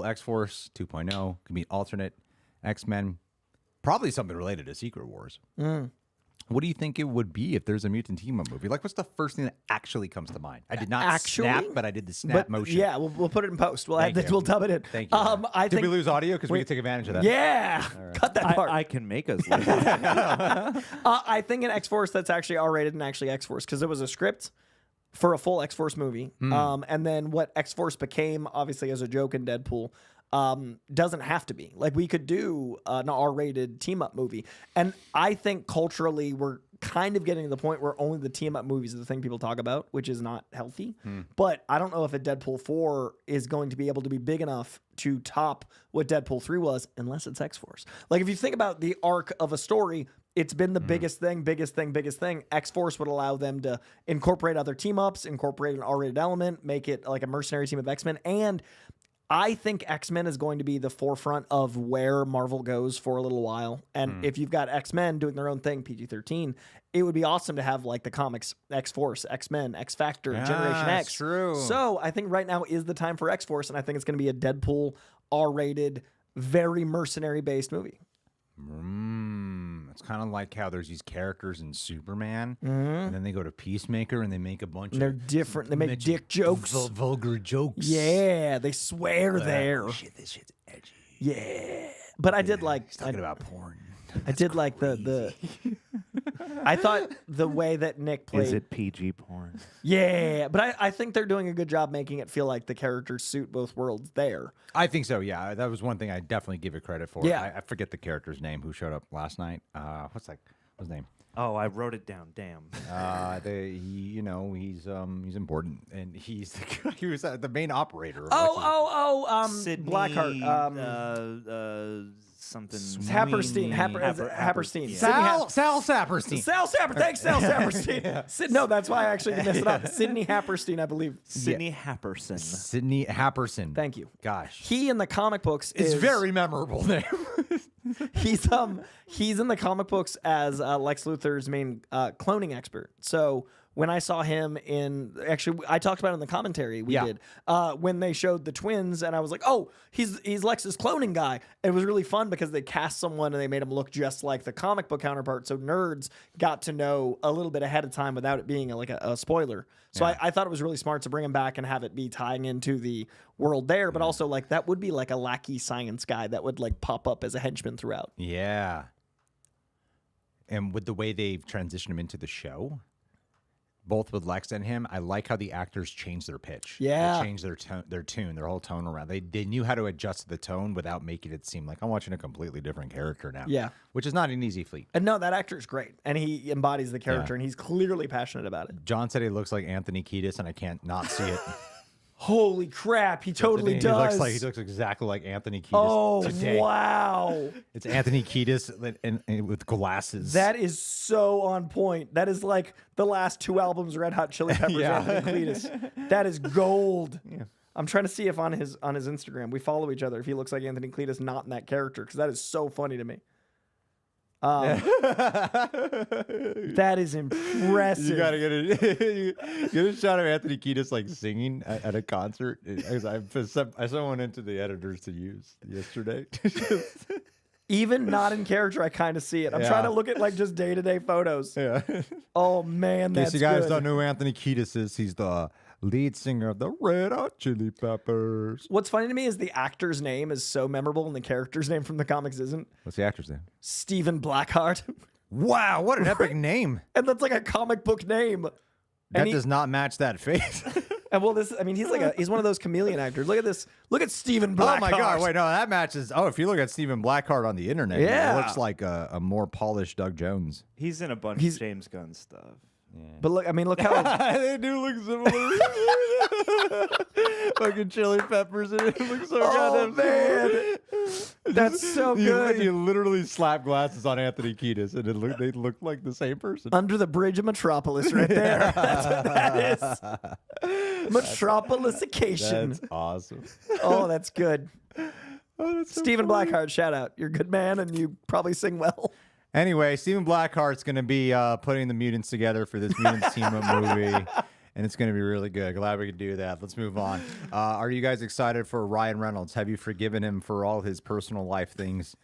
X-Force 2.0. Could be alternate X-Men. Probably something related to Secret Wars. What do you think it would be if there's a mutant team-up movie? Like, what's the first thing that actually comes to mind? I did not snap, but I did the snap motion. Yeah, we'll put it in post. We'll dub it in. Thank you. Did we lose audio? Because we can take advantage of that. Yeah. Right. Cut that part. I can make us lose audio. I think an X-Force that's actually R-rated and actually X-Force, because there was a script for a full X-Force movie. And then what X-Force became, obviously, as a joke in Deadpool, doesn't have to be. Like, we could do an R-rated team-up movie. And I think culturally we're kind of getting to the point where only the team-up movies are the thing people talk about, which is not healthy. But I don't know if a Deadpool 4 is going to be able to be big enough to top what Deadpool 3 was, unless it's X-Force. Like, if you think about the arc of a story, it's been the biggest thing. X-Force would allow them to incorporate other team-ups, incorporate an R-rated element, make it like a mercenary team of X-Men, and I think X-Men is going to be the forefront of where Marvel goes for a little while. And if you've got X-Men doing their own thing, PG-13, it would be awesome to have like the comics X-Force, X-Men, X-Factor, Generation X. True. So I think right now is the time for X-Force, and I think it's going to be a Deadpool R-rated, very mercenary-based movie. It's kind of like how there's these characters in Superman, and then they go to Peacemaker and they make a bunch They're of different. They make dick jokes. Vulgar jokes. Yeah, they swear there. Shit, this shit's edgy. Yeah. But I did like... He's talking about porn. I did like the I thought the way that Nick played... Is it PG porn? Yeah, but I think they're doing a good job making it feel like the characters suit both worlds there. I think so, yeah. That was one thing I definitely give it credit for. Yeah. I forget the character's name who showed up last night. What's his name? Oh, I wrote it down. Damn. He's important, and he was the main operator. Sydney, Blackheart. Something. Happerstein. Happerstein. Yeah. Sal Saperstein. Thanks, Sal Saperstein. No, that's why I actually messed it up. Sidney Happerstein, I believe. Sidney Happerson. Sidney Happerson. Thank you. Gosh. He in the comic books is very memorable name. He's in the comic books as Lex Luthor's main cloning expert. So when I saw him I talked about it in the commentary we did when they showed the twins, and I was like, oh, he's Lex's cloning guy. And it was really fun because they cast someone and they made him look just like the comic book counterpart, so nerds got to know a little bit ahead of time without it being a spoiler. So I thought it was really smart to bring him back and have it be tying into the world there, but also like that would be like a lackey science guy that would like pop up as a henchman throughout. Yeah. And with the way they've transitioned him into the show, both with Lex and him, I like how the actors change their pitch. Yeah. They change their tune, their whole tone around. They knew how to adjust the tone without making it seem like I'm watching a completely different character now. Yeah. Which is not an easy feat. And no, that actor's great. And he embodies the character, and he's clearly passionate about it. John said he looks like Anthony Kiedis, and I can't not see it. Holy crap, he totally does. He looks exactly like Anthony Kiedis. Oh, today. Wow. It's Anthony Kiedis and with glasses. That is so on point. That is like the last 2 albums Red Hot Chili Peppers Anthony Kiedis. That is gold. Yeah. I'm trying to see if on his Instagram, we follow each other, if he looks like Anthony Kiedis not in that character, because that is so funny to me. That is impressive. You gotta get a shot of Anthony Kiedis like singing at a concert. I sent one into the editors to use yesterday. Even not in character, I kind of see it. I'm trying to look at like just day-to-day photos. Yeah. Oh man, that's good. In case you guys good. don't know who Anthony Kiedis is, he's the lead singer of the Red Hot Chili Peppers. What's funny to me is the actor's name is so memorable and the character's name from the comics isn't. What's the actor's name? Stephen Blackheart. Wow, what an epic name. And that's like a comic book name. That does not match that face. And well, he's one of those chameleon actors. Look at this. Look at Stephen Blackheart. Oh my God! Wait, no, that matches. Oh, if you look at Stephen Blackheart on the internet, it looks like a more polished Doug Jones. He's in a bunch of James Gunn stuff. Yeah. But look how they do look similar. Fucking chili peppers and it looks so goddamn man. That's so good. You literally slap glasses on Anthony Kiedis and they look like the same person. Under the bridge of Metropolis right there. That's what that is. Metropolisication. That's awesome. Oh, that's good. Oh, that's so Stephen funny. Blackheart, shout out. You're a good man and you probably sing well. Anyway, Stephen Blackheart's going to be putting the mutants together for this Mutants team-up movie, and it's going to be really good. Glad we could do that. Let's move on. Are you guys excited for Ryan Reynolds? Have you forgiven him for all his personal life things?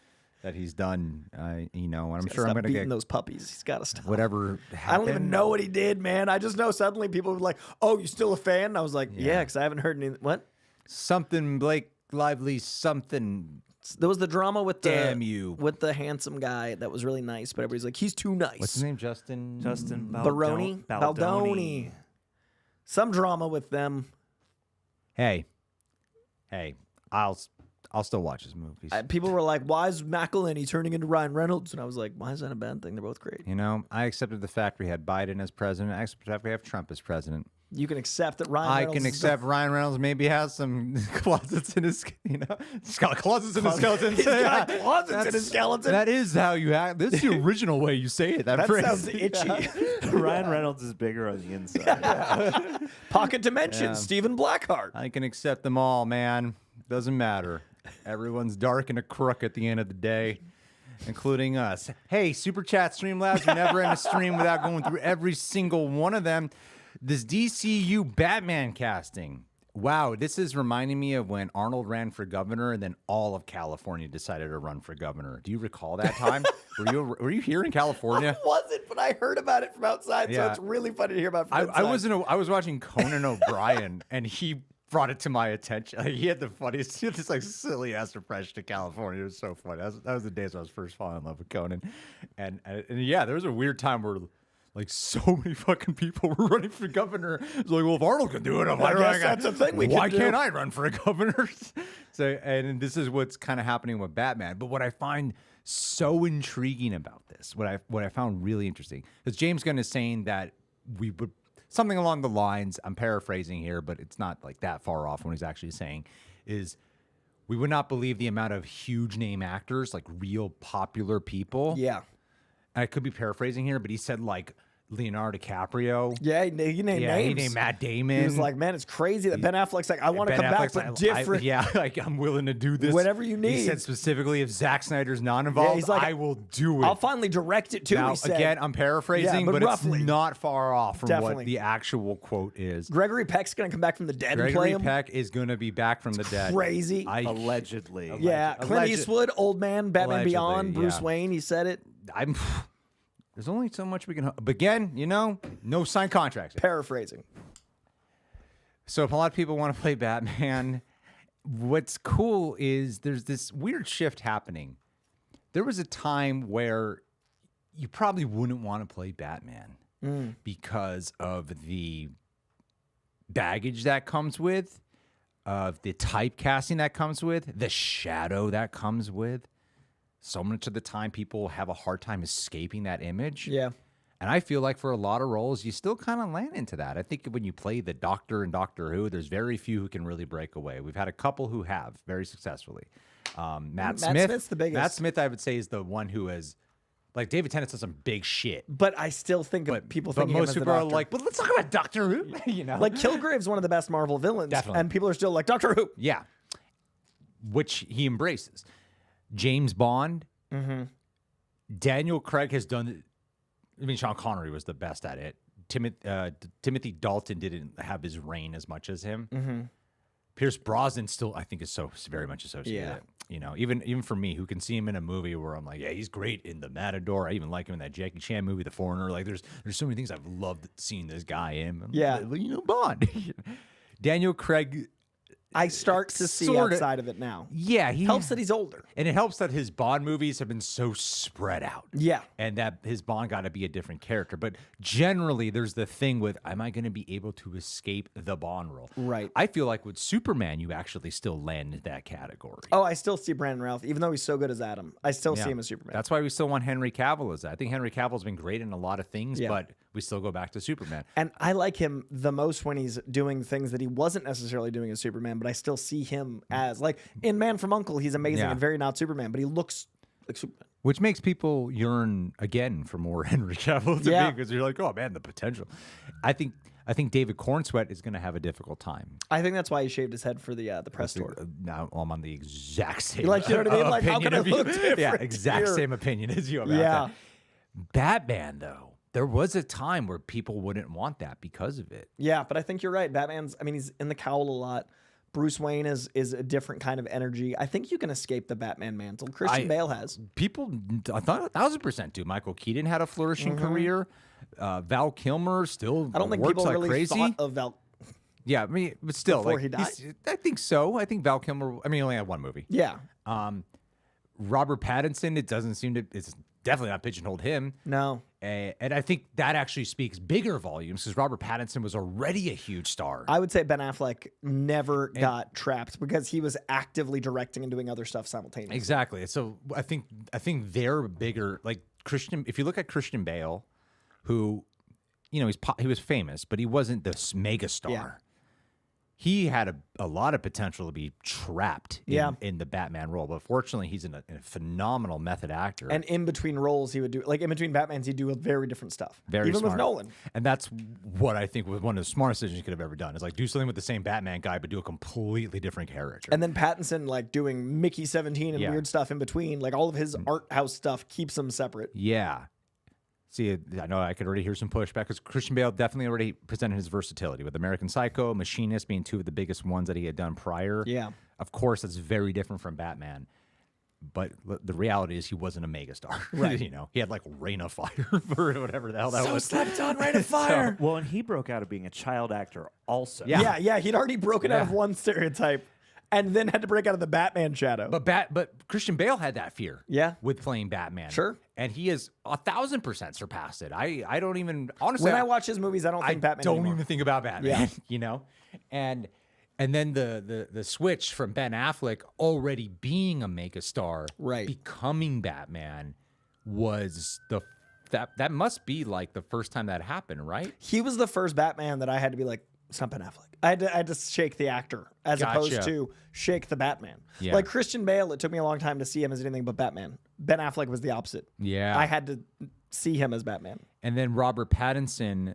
that he's done. You know, and I'm He's sure gotta I'm stop going to beating get those puppies. He's got to stop. whatever I happened. don't even know what he did, man. I just know suddenly people were like, "Oh, you still a fan?" And I was like, "Yeah," because I haven't heard any. What? Something Blake Lively. Something. There was the drama with Damn you. with the handsome guy that was really nice, but everybody's like, "He's too nice." What's his name? Justin. Baldoni. Some drama with them. Hey, I'll still watch his movies. People were like, "Why is McElhenney turning into Ryan Reynolds?" And I was like, "Why is that a bad thing? They're both great." You know, I accepted the fact we had Biden as president. I accepted the fact we have Trump as president. You can accept that Ryan. I Reynolds can accept Ryan Reynolds maybe has some closets in his, you know, he's got closets in his skeleton. He's got closets in his skeleton. That is how you act. This is the original way you say it. That phrase. Sounds itchy. Ryan Reynolds is bigger on the inside. Pocket dimension. Yeah. Stephen Blackheart. I can accept them all, man. Doesn't matter. Everyone's dark and a crook at the end of the day, including us. Hey, Super Chat Streamlabs, we never end a stream without going through every single one of them. This DCU Batman casting. Wow, this is reminding me of when Arnold ran for governor and then all of California decided to run for governor. Do you recall that time? Were you here in California? I wasn't, but I heard about it from outside, so Yeah. it's really funny to hear about it from I outside. was watching Conan O'Brien and he brought it to my attention. Like, he had the funniest, he had this like silly ass impression to California. It was so funny. That was the days I was first falling in love with Conan, and yeah, there was a weird time where like so many fucking people were running for governor. It's like, well, if Arnold can do it, I guess that's a thing we can why do. can't I run for a governor? So, and this is what's kind of happening with Batman. But what I find so intriguing about this, what I found really interesting, is James Gunn is saying that we would. Something along the lines, I'm paraphrasing here, but it's not like that far off when he's actually saying, is we would not believe the amount of huge name actors, like real popular people. Yeah. And I could be paraphrasing here, but he said like Leonardo DiCaprio. Yeah, he named names. He named Matt Damon. He was like, man, it's crazy that Ben Affleck's like, I want to Ben come back, Affleck's but like, different. yeah, like I'm willing to do this. Whatever you He need. said specifically if Zack Snyder's not involved, he's like, I will do it. I'll finally direct it too. Now, he said. again, I'm paraphrasing, Yeah, but but roughly. it's not far off from Definitely. what the actual quote is. Gregory Peck's going to come back from the dead and play Gregory him. Peck is going to be back from the dead. Crazy. Allegedly. Yeah, Clint Alleged- Eastwood, Old Man, Batman Allegedly, Beyond, Bruce yeah. Wayne. He said it. There's only so much we can. But again, you know, no signed contracts. Paraphrasing. So if a lot of people want to play Batman, what's cool is there's this weird shift happening. There was a time where you probably wouldn't want to play Batman because of the baggage that comes with, of the typecasting that comes with, the shadow that comes with. So much of the time, people have a hard time escaping that image. Yeah. And I feel like for a lot of roles, you still kind of land into that. I think when you play the Doctor in Doctor Who, there's very few who can really break away. We've had a couple who have very successfully. Matt Smith. Smith's the biggest. Matt Smith, I would say, is the one who has, like, David Tennant's done some big shit. But I still think of people But thinking him most as the people are Doctor. like, but let's talk about Doctor Who. You know? Like Kilgrave's one of the best Marvel villains. Definitely. And people are still like, Doctor Who. Yeah. Which he embraces. James Bond. Mm-hmm. Daniel Craig has done. I mean, Sean Connery was the best at it. Timothy Dalton didn't have his reign as much as him. Mm-hmm. Pierce Brosnan still, I think, is so very much associated Yeah. with it. You know, even for me, who can see him in a movie where I'm like, yeah, he's great in The Matador. I even like him in that Jackie Chan movie, The Foreigner. Like, there's so many things I've loved seeing this guy in. Yeah. You know, Bond. Daniel Craig. I start to see Sorta. outside of it now. Yeah, he Helps that he's older. and it helps that his Bond movies have been so spread out. Yeah. And that his Bond got to be a different character. But generally, there's the thing with, am I going to be able to escape the Bond role? Right. I feel like with Superman, you actually still land in that category. Oh, I still see Brandon Routh, even though he's so good as Adam. I still Yeah. see him as Superman. That's why we still want Henry Cavill as that. I think Henry Cavill's been great in a lot of things, Yeah. but we still go back to Superman. And I like him the most when he's doing things that he wasn't necessarily doing as Superman, but I still see him as, like, in Man from U.N.C.L.E., he's amazing Yeah. and very not Superman, but he looks like Superman. Which makes people yearn again for more Henry Cavill to Yeah. be, because you're like, oh man, the potential. I think David Cornsweet is going to have a difficult time. I think that's why he shaved his head for the press tour. Now I'm on the exact same. Like, you know what I mean? Like, how opinion can I of you. look different Yeah, exact here? same opinion as you about Yeah. that. Batman, though, there was a time where people wouldn't want that because of it. Yeah, but I think you're right. Batman's, I mean, he's in the cowl a lot, Bruce Wayne is a different kind of energy. I think you can escape the Batman mantle. Christian Bale has. People, I thought 1,000% do. Michael Keaton had a flourishing career. Val Kilmer still I don't think works people like really crazy. thought of Val. Yeah, I mean, but still, Before like he died? I think so. I think Val Kilmer. I mean, he only had one movie. Yeah. Robert Pattinson. It doesn't seem to. It's definitely not pigeonholed him. No. And I think that actually speaks bigger volumes because Robert Pattinson was already a huge star. I would say Ben Affleck never got trapped because he was actively directing and doing other stuff simultaneously. Exactly. So I think they're bigger. Like Christian, if you look at Christian Bale, who, you know, he was famous, but he wasn't this mega star. Yeah. He had a lot of potential to be trapped in the Batman role, but fortunately, he's a phenomenal method actor. And in between roles, he would do, like in between Batmans, he'd do very different stuff. Very Even smart. with Nolan. And that's what I think was one of the smartest decisions you could have ever done. Is like do something with the same Batman guy, but do a completely different character. And then Pattinson, like doing Mickey 17 and weird stuff in between, like all of his art house stuff keeps them separate. Yeah. See, I know I could already hear some pushback because Christian Bale definitely already presented his versatility with American Psycho, Machinist being two of the biggest ones that he had done prior. Yeah. Of course, that's very different from Batman. But the reality is he wasn't a megastar. Right. You know, he had like Rain of Fire for whatever the hell that was. slept on Rain of Fire. Well, and he broke out of being a child actor also. Yeah. He'd already broken out of one stereotype and then had to break out of the Batman shadow. But Christian Bale had that fear. Yeah. With playing Batman. Sure. And he has 1,000% surpassed it. I don't even honestly. when I watch his movies, I don't think Batman don't anymore. even think about Batman. Yeah. You know, and then the switch from Ben Affleck already being a megastar, Right. becoming Batman was that must be like the first time that happened, right? He was the first Batman that I had to be like, it's not Ben Affleck. I had to shake the actor as opposed to shake the Batman. Yeah. Like Christian Bale, it took me a long time to see him as anything but Batman. Ben Affleck was the opposite. Yeah. I had to see him as Batman. And then Robert Pattinson,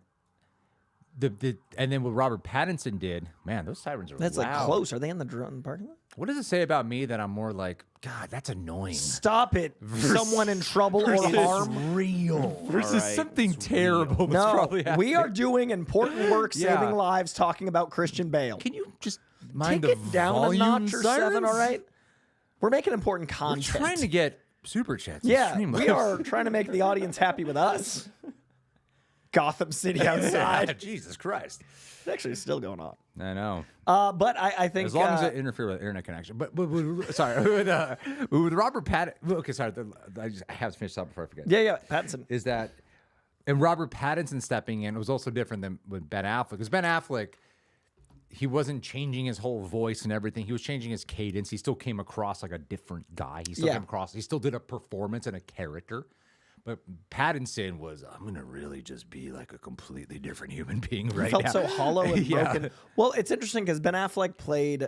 and then what Robert Pattinson did, man, those sirens are That's loud. like close. Are they in the parking lot? What does it say about me that I'm more like, God, that's annoying? Stop it. Someone in trouble or harm. Real. Versus All right, something it's terrible that's No, probably happening. we are doing important work, Yeah. saving lives, talking about Christian Bale. Can you just mind Take the it down a volume, notch or sirens? 7, all right? We're making important We're content. trying to get super chats. Yeah, extremely. we are trying to make the audience happy with us. Gotham City outside. Jesus Christ. It's actually still going on. I know. But I think As long as it interfere with internet connection. But sorry, with Robert Pattinson. Okay, sorry. I have to finish this up before I forget. yeah, Pattinson. Is that and Robert Pattinson stepping in was also different than with Ben Affleck because Ben Affleck, he wasn't changing his whole voice and everything. He was changing his cadence. He still came across like a different guy. He still Yeah. came across. He still did a performance and a character. But Pattinson was, I'm gonna really just be like a completely different human being right Felt now. so hollow and Yeah. broken. Well, it's interesting because Ben Affleck played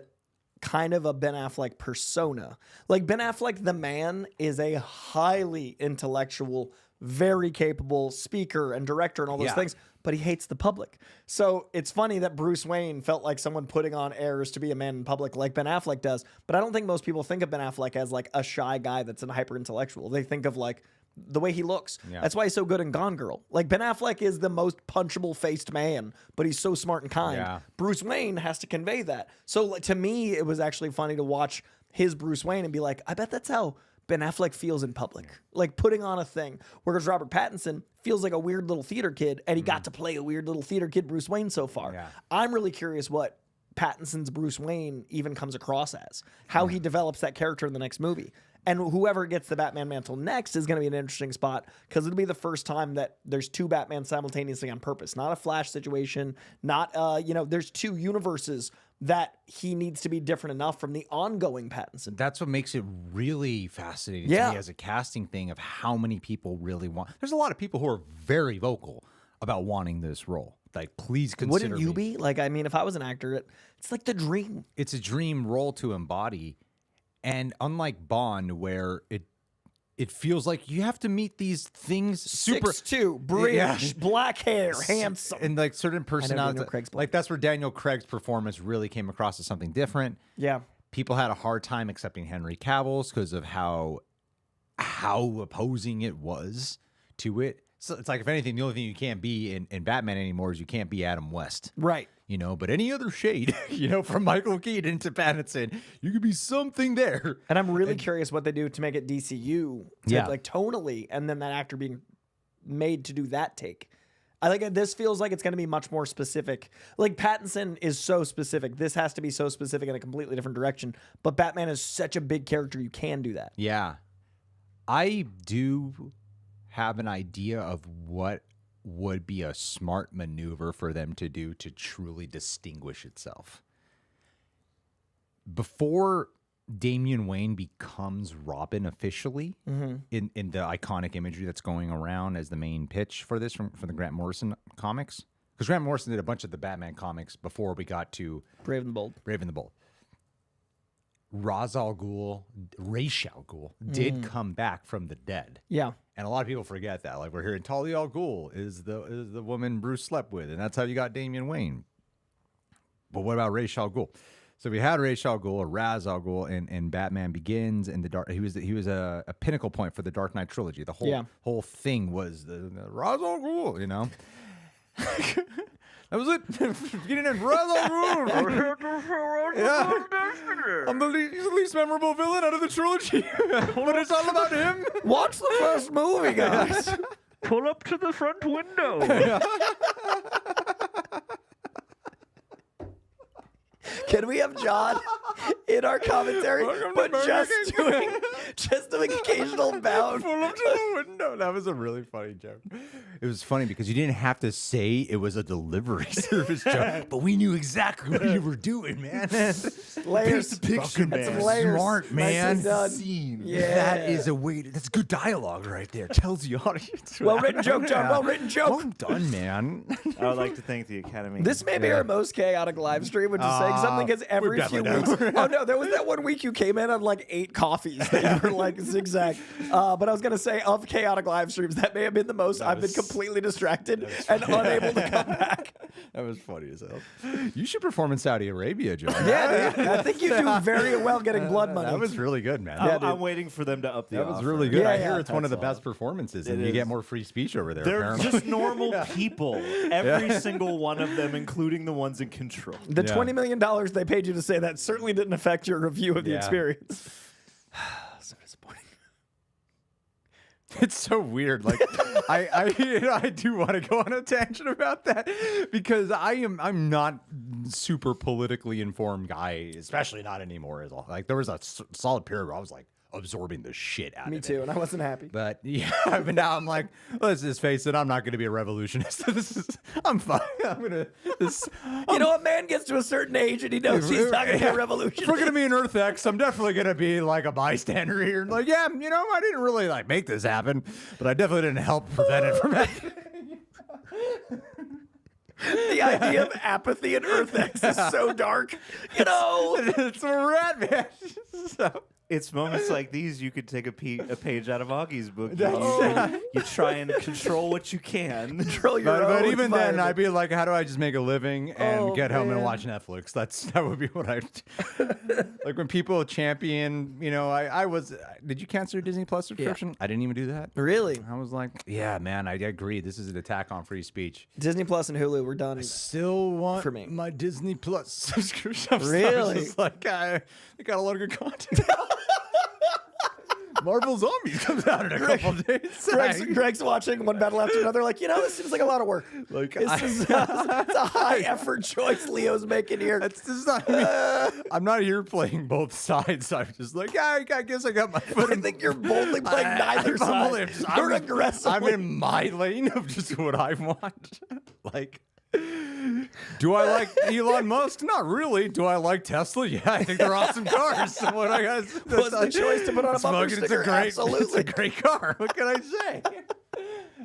kind of a Ben Affleck persona. Like Ben Affleck, the man, is a highly intellectual, very capable speaker and director and all those Yeah. things, but he hates the public. So it's funny that Bruce Wayne felt like someone putting on airs to be a man in public like Ben Affleck does. But I don't think most people think of Ben Affleck as like a shy guy that's a hyper intellectual. They think of like the way he looks. Yeah. That's why he's so good in Gone Girl. Like Ben Affleck is the most punchable faced man, but he's so smart and kind. Yeah. Bruce Wayne has to convey that. So like, to me, it was actually funny to watch his Bruce Wayne and be like, I bet that's how Ben Affleck feels in public, like putting on a thing. Whereas Robert Pattinson feels like a weird little theater kid, and he got to play a weird little theater kid Bruce Wayne so far. Yeah. I'm really curious what Pattinson's Bruce Wayne even comes across as, how he develops that character in the next movie. And whoever gets the Batman mantle next is going to be an interesting spot because it'll be the first time that there's two Batman simultaneously on purpose, not a Flash situation, not, there's two universes that he needs to be different enough from the ongoing Pattinson. That's what makes it really fascinating to Yeah. me as a casting thing of how many people really want. There's a lot of people who are very vocal about wanting this role. Like, please consider Wouldn't you me. be? Like, I mean, if I was an actor, it's like the dream. It's a dream role to embody. And unlike Bond, where it feels like you have to meet these things super 6'2", British, Yeah. black hair, handsome. and like certain personalities. Craig's black. Like that's where Daniel Craig's performance really came across as something different. Yeah. People had a hard time accepting Henry Cavill's because of how opposing it was to it. So it's like, if anything, the only thing you can't be in Batman anymore is you can't be Adam West. Right. but any other shade, from Michael Keaton to Pattinson, you could be something there. And I'm really curious what they do to make it DCU, like tonally, and then that actor being made to do that take. I think this feels like it's going to be much more specific. Like Pattinson is so specific. This has to be so specific in a completely different direction. But Batman is such a big character, you can do that. Yeah. I do have an idea of what would be a smart maneuver for them to do to truly distinguish itself. Before Damian Wayne becomes Robin officially, in the iconic imagery that's going around as the main pitch for this from the Grant Morrison comics, because Grant Morrison did a bunch of the Batman comics before we got to Brave and the Bold. Ra's al Ghul, did come back from the dead. Yeah. And a lot of people forget that. Like, we're hearing Talia al Ghul is the woman Bruce slept with, and that's how you got Damian Wayne. But what about Ra's al Ghul? So we had Ra's al Ghul, or Ra's al Ghul, and Batman Begins, and he was a pinnacle point for the Dark Knight trilogy. The whole thing was the Ra's al Ghul, That was it. Getting in Ra's al Ghul. Yeah. He's the least memorable villain out of the trilogy. But it's all about him. Watch the first movie, guys. Pull up to the front window. Can we have John in our commentary, but just doing an occasional bound? Pull up to the window. That was a really funny joke. It was funny because you didn't have to say it was a delivery service joke, but we knew exactly what you were doing, man. Layers. Paint the picture, man. Some layers. Smart, man. Nicely done. Scene. Yeah. That is a way. That's good dialogue right there. Tells the audience. Well written joke, John. Well written joke. Well done, man. I would like to thank the Academy. This may be our most chaotic live stream, which is saying something, because every few weeks. Oh no, there was that one week you came in on like 8 coffees that you were like zigzag. But I was gonna say, of chaotic live streams, that may have been the most. I've been completely distracted and unable to come back. That was funny as hell. You should perform in Saudi Arabia, John. Yeah, dude, I think you do very well getting blood money. That was really good, man. I'm waiting for them to up the That was offer. really good. Yeah, I hear yeah. it's one of the best performances, and you get more free speech over there. They're apparently. just normal people. Every single one of them, including the ones in control. The $20 million they paid you to say that certainly didn't affect your review of the experience. So disappointing. It's so weird. Like, I do want to go on a tangent about that, because I'm not super politically informed guy, especially not anymore. Like, there was a solid period where I was like absorbing the shit out of it. Me too, and I wasn't happy. But yeah, but now I'm like, let's just face it, I'm not going to be a revolutionist. I'm fine. You know, a man gets to a certain age and he knows he's not going to be a revolutionist. If we're going to be an Earth X, I'm definitely going to be like a bystander here. Like, yeah, I didn't really like make this happen, but I definitely didn't help prevent it from happening. The idea of apathy in Earth X is so dark. It's a rat, man. So. It's moments like these you could take a page out of Augie's book. Oh. You try and control what you can. Control your But own even then, environment. I'd be like, how do I just make a living and get home and man. watch Netflix? That would be what I like when people champion. I was. Did you cancel your Disney Plus subscription? I didn't even do that. Really? I was like, yeah, man, I agree. This is an attack on free speech. Disney Plus and Hulu, we're done. Still want For me. my Disney Plus subscription. Really? Just like, they got a lot of good content. Marvel Zombies comes out in a couple days. Greg's watching one battle after another, like, this seems like a lot of work. Like, It's a high effort choice Leo's making here. That's just not me. I'm not here playing both sides. I'm just like, I guess I got my foot I in. think you're boldly playing neither side. You're aggressive. I'm in my lane of just what I want. Like, do I like Elon Musk? Not really. Do I like Tesla? Yeah, I think they're awesome cars. What I got Was the choice to put on a bumper sticker? Absolutely. It's a great car. What can I say?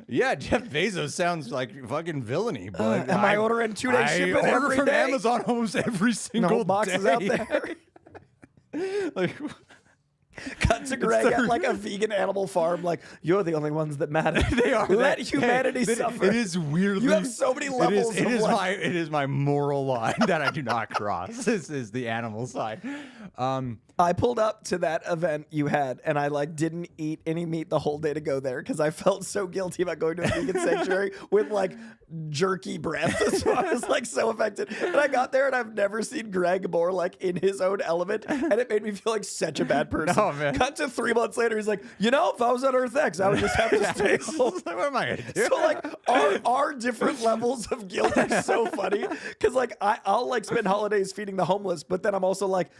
Yeah, Jeff Bezos sounds like fucking villainy, but am I ordering 2-day shipping I order every from day? Amazon almost every single No boxes day. out there. Like, Cut to Greg at like a vegan animal farm. Like, you're the only ones that matter. they are. Let humanity suffer. It is weirdly. You have so many levels of It is my moral line that I do not cross. This is the animal side. I pulled up to that event you had, and I like didn't eat any meat the whole day to go there because I felt so guilty about going to a vegan sanctuary with like jerky breath. So I was like so affected. And I got there, and I've never seen Greg more like in his own element, and it made me feel like such a bad person. No, man. Cut to 3 months later, he's like, if I was on Earth X, I would just have to stay home. What am I gonna do? So like our different levels of guilt are so funny because like I'll like spend holidays feeding the homeless, but then I'm also like,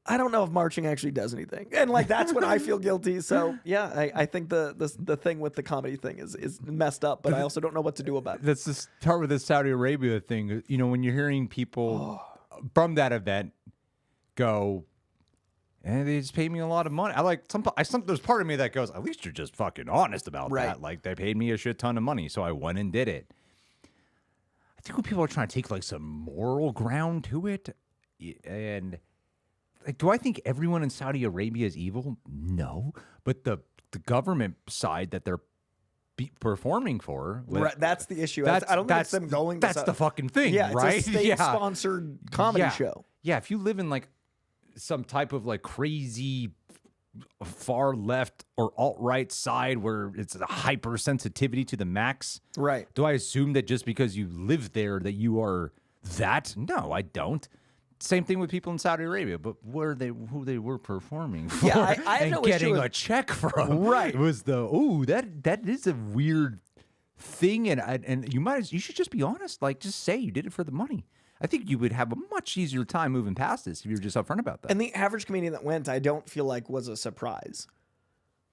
I don't know if marching actually does anything, and like that's when I feel guilty. So yeah, I think the thing with the comedy thing is messed up, but I also don't know what to do about it. Let's just start with the Saudi Arabia thing. When you're hearing people from that event go, and they just paid me a lot of money. There's part of me that goes, at least you're just fucking honest about that. Like they paid me a shit ton of money, so I went and did it. I think when people are trying to take like some moral ground to it, and like, do I think everyone in Saudi Arabia is evil? No, but the government side that they're performing for, right, that's the issue. I don't think it's them going. That's the fucking thing, yeah, right? It's a state-sponsored comedy show. Yeah, if you live in like some type of like crazy far left or alt-right side where it's a hypersensitivity to the max, right? Do I assume that just because you live there that you are that? No, I don't. Same thing with people in Saudi Arabia, but who they were performing for, I have and no getting issue a check from, right? Was that is a weird thing, and you should just be honest, like just say you did it for the money. I think you would have a much easier time moving past this if you were just upfront about that. And the average comedian that went, I don't feel like was a surprise.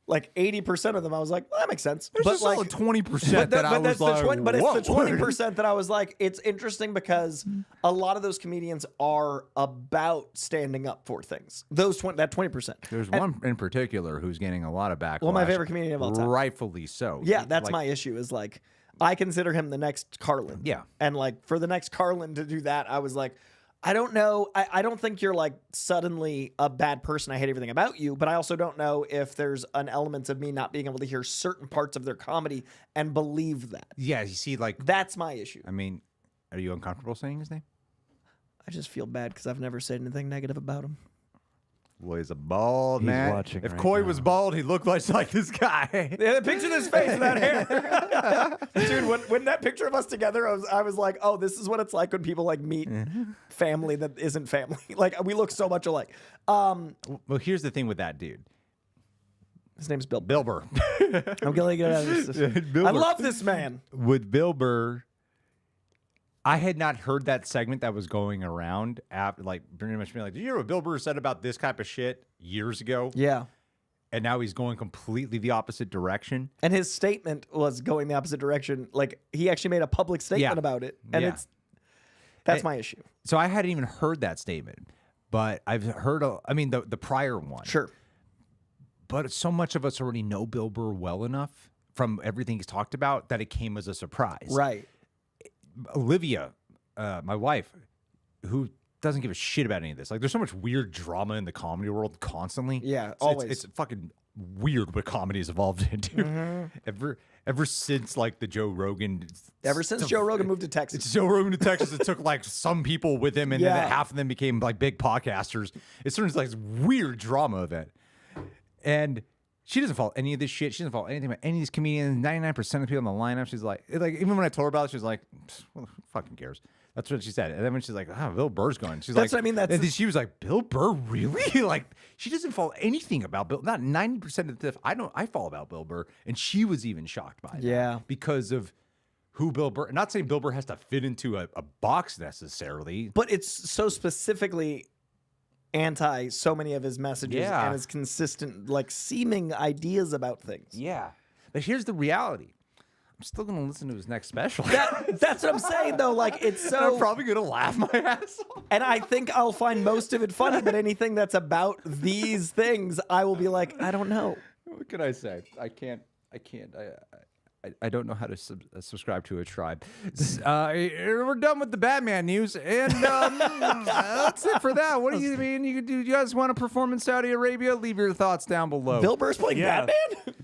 Like 80% of them, I was like, well, that makes sense. There's just like 20% that I was like, but it's the 20% that I was like, it's interesting because a lot of those comedians are about standing up for things. That 20%. There's one in particular who's getting a lot of backlash. Well, my favorite comedian of all time. Rightfully so. Yeah, that's my issue is like, I consider him the next Carlin. Yeah. And like for the next Carlin to do that, I was like, I don't know. I don't think you're like suddenly a bad person. I hate everything about you, but I also don't know if there's an element of me not being able to hear certain parts of their comedy and believe that. Yeah, you see, like that's my issue. I mean, are you uncomfortable saying his name? I just feel bad because I've never said anything negative about him. Well, he's a bald He's man. watching If right Coy now. was bald, he looked like this guy. Yeah, picture this face without hair. Dude, when that picture of us together, I was like, oh, this is what it's like when people like meet family that isn't family. Like we look so much alike. Well, here's the thing with that dude. His name's Bill. Bill Burr. I'm gonna get out of this. Bill I Burr. love this man. With Bill Burr, I had not heard that segment that was going around after, like, pretty much being like, "Did you hear what Bill Burr said about this type of shit years ago?" Yeah. And now he's going completely the opposite direction. And his statement was going the opposite direction. Like he actually made a public statement about it, and that's my issue. So I hadn't even heard that statement, but I've heard. The prior one, Sure. But so much of us already know Bill Burr well enough from everything he's talked about that it came as a surprise. Right. Olivia, my wife, who doesn't give a shit about any of this. Like, there's so much weird drama in the comedy world constantly. Yeah, So always. It's fucking weird what comedy has evolved into. Ever since like the Joe Rogan. Ever since Joe Rogan moved to Texas. It's Joe Rogan to Texas. It took like some people with him, and then half of them became like big podcasters. It turns like this weird drama event, and she doesn't follow any of this shit. She doesn't follow anything about any of these comedians. 99% of the people in the lineup. She's like even when I told her about it, she was like, well, who fucking cares? That's what she said. And then when she's like, Bill Burr's going. She's That's like, what I mean. And then she was like, Bill Burr, really? Like, she doesn't follow anything about Bill. Not 90% of the stuff I follow about Bill Burr. And she was even shocked by that. Because of who Bill Burr. Not saying Bill Burr has to fit into a box necessarily. But it's so specifically anti so many of his messages and his consistent, like, seeming ideas about things. Yeah. But here's the reality. I'm still going to listen to his next special. That's what I'm saying, though. Like, it's so... I'm probably going to laugh my ass off. And I think I'll find most of it funny, but anything that's about these things, I will be like, I don't know. What can I say? I can't. I don't know how to subscribe to a tribe. We're done with the Batman news, and that's it for that. What do you mean? You guys want to perform in Saudi Arabia? Leave your thoughts down below. Bill Burr's playing Batman?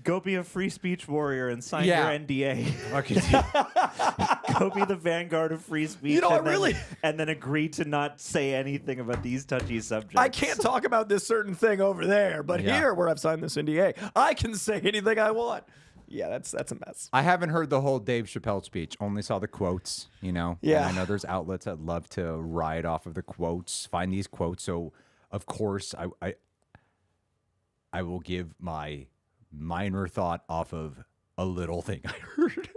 Go be a free speech warrior and sign Yeah. your NDA. Okay. Go be the vanguard of free speech. You know, and then agree to not say anything about these touchy subjects. I can't talk about this certain thing over there, but Yeah. here, where I've signed this NDA, I can say anything I want. Yeah, that's a mess. I haven't heard the whole Dave Chappelle speech. Only saw the quotes, you know. Yeah. And I know there's outlets that love to ride off of the quotes, find these quotes. So, of course, I will give my minor thought off of a little thing I heard.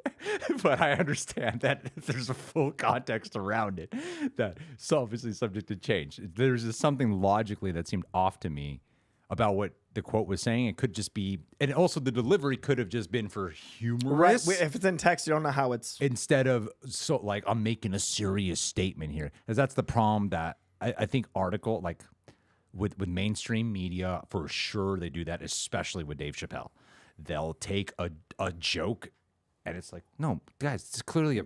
But I understand that there's a full context around it that's obviously subject to change. There's just something logically that seemed off to me about what the quote was saying. It could just be, and also the delivery could have just been for humorous. Right. If it's in text, you don't know how it's. Instead of, so like, I'm making a serious statement here. Because that's the problem that I think article, like with mainstream media, for sure they do that, especially with Dave Chappelle. They'll take a joke and it's like, no, guys, it's clearly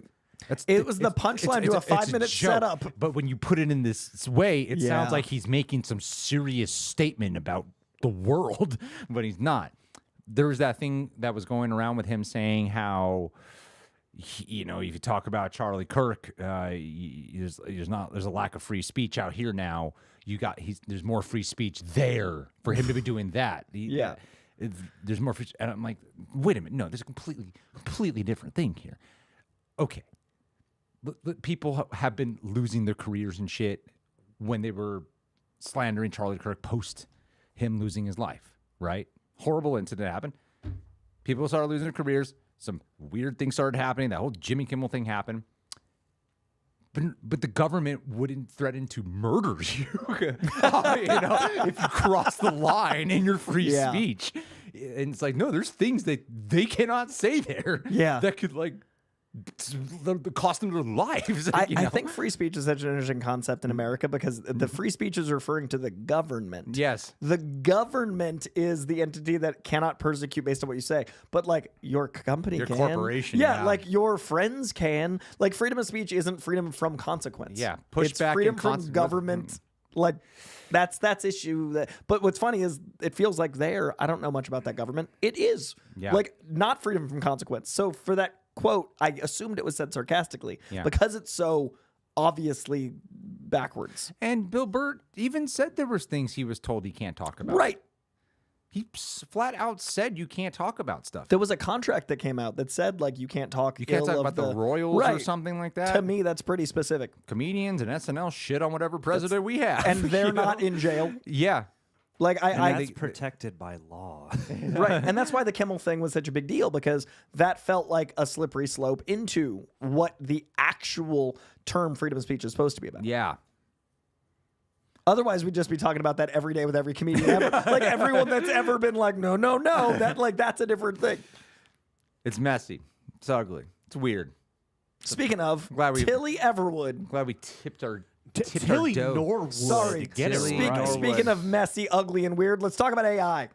It was the punchline to a 5-minute setup. But when you put it in this way, it Yeah. sounds like he's making some serious statement about the world, but he's not. There was that thing that was going around with him saying how, if you talk about Charlie Kirk, there's a lack of free speech out here now. There's more free speech there for him to be doing that. Yeah. There's more free, and I'm like, wait a minute, no, there's a completely different thing here. Okay. But people have been losing their careers and shit when they were slandering Charlie Kirk post him losing his life, right? Horrible incident happened. People started losing their careers. Some weird things started happening. That whole Jimmy Kimmel thing happened. But the government wouldn't threaten to murder you, if you cross the line in your free speech. And it's like, no, there's things that they cannot say there. Yeah. That could cost them their lives. I think free speech is such an interesting concept in America because the free speech is referring to the government. Yes. The government is the entity that cannot persecute based on what you say. But like your company Your can. corporation, Yeah, yeah. like your friends can. Like freedom of speech isn't freedom from consequence. Yeah, It's pushback freedom and from government. Like that's issue. But what's funny is it feels like I don't know much about that government. It is. Yeah. Like not freedom from consequence. So for that quote, I assumed it was said sarcastically because it's so obviously backwards. And Bill Burr even said there was things he was told he can't talk about. Right. He flat out said you can't talk about stuff. There was a contract that came out that said like you can't talk. You can't ill talk of about the Royals or something like that. To me, that's pretty specific. Comedians and SNL shit on whatever president we have, And they're not in jail. Yeah. Like that's protected by law. Right. And that's why the Kimmel thing was such a big deal because that felt like a slippery slope into what the actual term freedom of speech is supposed to be about. Yeah. Otherwise, we'd just be talking about that every day with every comedian ever. Like everyone that's ever been like, no, that's a different thing. It's messy. It's ugly. It's weird. Speaking of, Glad we- Tilly Everwood. Glad we tipped our Tilly dough. Norwood. Sorry. Get it Tilly right. Norwood. Speaking of messy, ugly, and weird, let's talk about AI.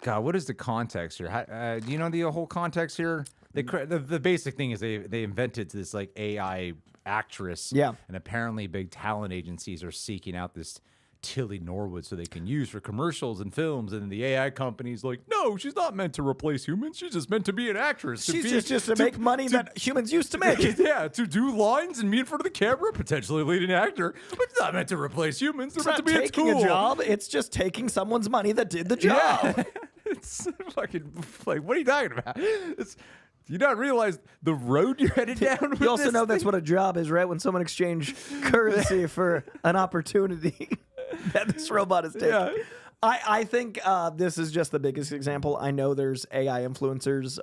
God, what is the context here? Do you know the whole context here? The basic thing is they invented this like AI actress. Yeah. And apparently big talent agencies are seeking out this Tilly Norwood so they can use for commercials and films. And the AI company's like, no, she's not meant to replace humans. She's just meant to be an actress. She's just to make money that humans used to make. Yeah, to do lines and be in front of the camera, potentially lead an actor. But it's not meant to replace humans. They're It's meant not to be taking a tool. a job. It's just taking someone's money that did the job. Yeah. It's fucking like, what are you talking about? Do you not realize the road you're headed down? With You also this know that's thing? what a job is, right? When someone exchange currency for an opportunity that this robot is taking. Yeah. I think this is just the biggest example. I know there's AI influencers.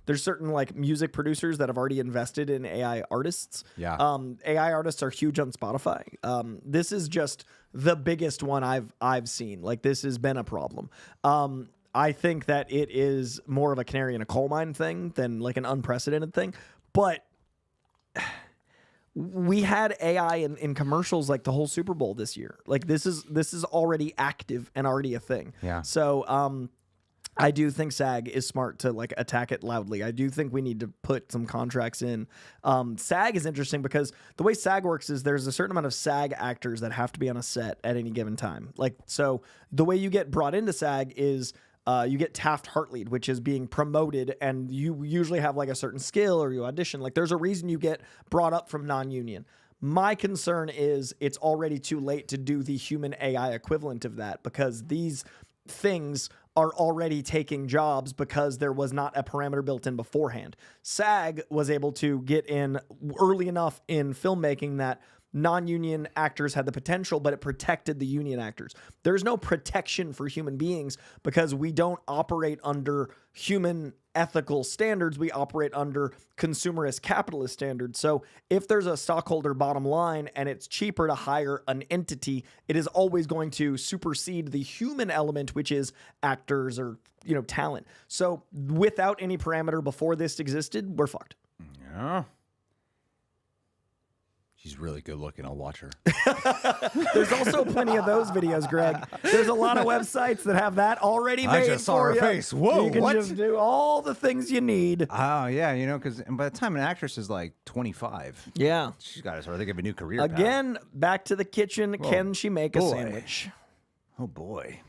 There's certain like music producers that have already invested in AI artists. Yeah. AI artists are huge on Spotify. This is just the biggest one I've seen. Like this has been a problem. I think that it is more of a canary in a coal mine thing than like an unprecedented thing. But we had AI in commercials like the whole Super Bowl this year. Like this is already active and already a thing. Yeah. So I do think SAG is smart to like attack it loudly. I do think we need to put some contracts in. SAG is interesting because the way SAG works is there's a certain amount of SAG actors that have to be on a set at any given time. Like, so the way you get brought into SAG is you get Taft-Hartley, which is being promoted, and you usually have like a certain skill or you audition. Like, there's a reason you get brought up from non-union. My concern is it's already too late to do the human AI equivalent of that because these things are already taking jobs because there was not a parameter built in beforehand. SAG was able to get in early enough in filmmaking that non-union actors had the potential, but it protected the union actors. There's no protection for human beings because we don't operate under human ethical standards. We operate under consumerist capitalist standards. So if there's a stockholder bottom line and it's cheaper to hire an entity, it is always going to supersede the human element, which is actors or, you know, talent. So without any parameter before this existed, we're fucked. Yeah. She's really good looking. I'll watch her. There's also plenty of those videos, Greg. There's a lot of websites that have that already made. I just saw her face. Whoa, you can what? just do all the things you need. Oh, yeah, you know, because by the time an actress is like 25, Yeah. she's got to sort of think of a new career path. Again, back to the kitchen. Can she make a sandwich? Oh, boy.